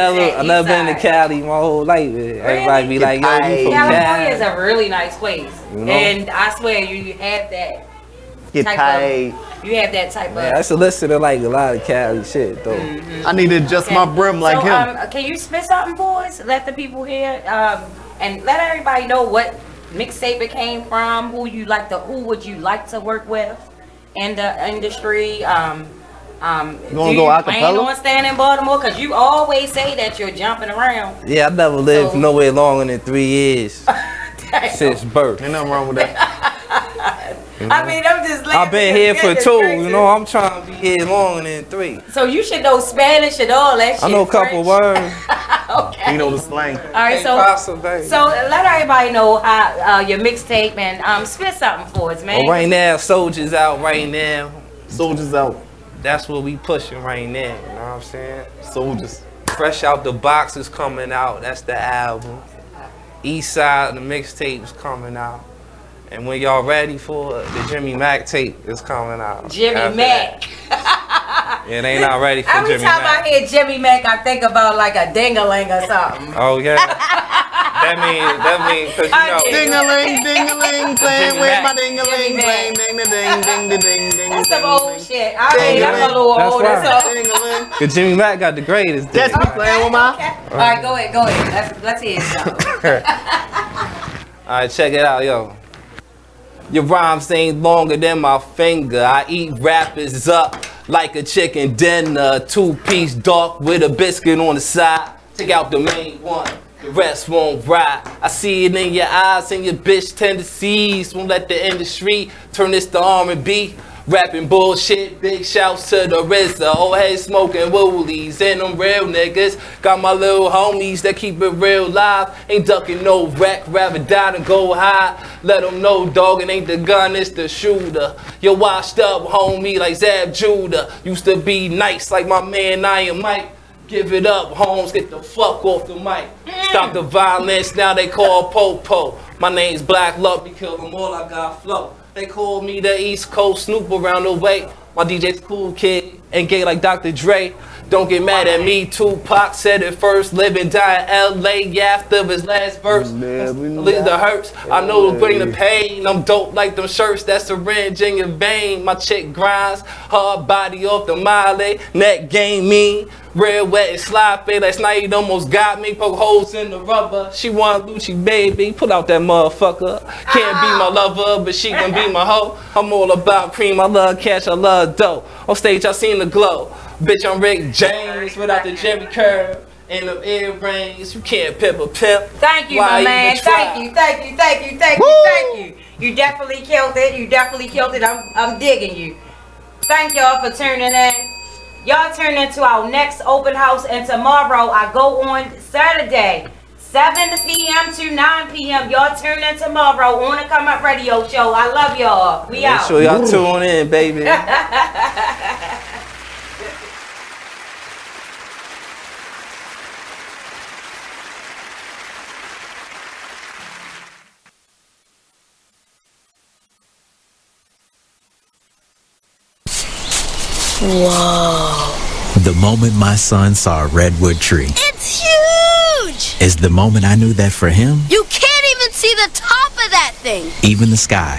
never been to Cali my whole life. Everybody be like, yo, you from California is Cali? a really nice place, You know? and I swear you have that Get type paid. of. You have that type Man, of. I should listen to like a lot of Cali shit though. I need to adjust my brim like so, him. Can you spit something for us? Let the people hear, and let everybody know what mixtape it came from. Who would you like to work with in the industry? Do gonna you go plan acapella? on staying in Baltimore? Because you always say that you're jumping around. Yeah, I never lived nowhere longer than 3 years since birth. Ain't nothing wrong with that. I mean, I'm just. I've been here for 2. I'm trying to be here longer than 3. So you should know Spanish and all that shit. I know a couple words. Okay. You know the slang. All right, so let everybody know how your mixtape and spit something for us, man. Well, right now, Soldiers out right now. Soldiers out. That's what we pushing right now. You know what I'm saying? Soldiers. Fresh Out the Box is coming out. That's the album. East Side, the mixtape's coming out. And when y'all ready for it, the Jimmy Mac tape is coming out. Jimmy after Mac. Yeah, they not ready for Every Jimmy time Mac. I hear Jimmy Mac, I think about like a ding-a-ling or something. Oh yeah. that mean, cause you know. Ding-a-ling, ding-a-ling, playing Jimmy with Mac. my ding-a-ling, playing ding-a-ding. That's some old shit. I mean, I'm a little That's older, right. so. Cause Jimmy Mac got the greatest. That's me playing with my. All right, go ahead. Let's hear something. Alright, check it out, yo. Your rhymes ain't longer than my finger. I eat rappers up like a chicken dinner, 2-piece dark with a biscuit on the side. Take out the main one, the rest won't ride. I see it in your eyes and your bitch tendencies. Won't let the industry turn this to R&B. Rapping bullshit, big shouts to the RZA. Old head smoking woolies and them real niggas. Got my little homies that keep it real live. Ain't ducking no wreck, rather die than go high. Let them know, dog, it ain't the gun, it's the shooter. You're washed up, homie, like Zab Judah. Used to be nice like my man Iron Mike. Give it up, Holmes, get the fuck off the mic. Stop the violence, now they call Popo. My name's Black Luck because I'm all I got flow. They call me the East Coast Snoop around the way. My DJ's cool kid, ain't gay like Dr. Dre. Don't get mad at me, Tupac said it first. Live and die in LA after his last verse. Leave the hurts, I know to bring the pain. I'm dope like them shirts, that's syringe in your vein. My chick grinds, hard body off the Miley. Neck game mean, real wet and sloppy. Last night it almost got me, poke holes in the rubber. She want Gucci baby, put out that motherfucker. Can't be my lover, but she can be my hoe. I'm all about cream, I love cash, I love dough. On stage I seen the glow. Bitch, I'm Rick James without the Jimmy Curve and them earrings. You can't pimp a pimp. Thank you, my man. Thank you, thank you, thank you, thank you, thank you. You definitely killed it. You definitely killed it. I'm digging you. Thank y'all for tuning in. Y'all turn into our next open house, and tomorrow I go on Saturday, 7 p.m. to 9 p.m. Y'all tune in tomorrow on the Come Up Radio Show. I love y'all. We out. Make sure y'all tune in, baby. Whoa. The moment my son saw a redwood tree. It's huge! Is the moment I knew that for him, You can't even see the top of that thing! even the sky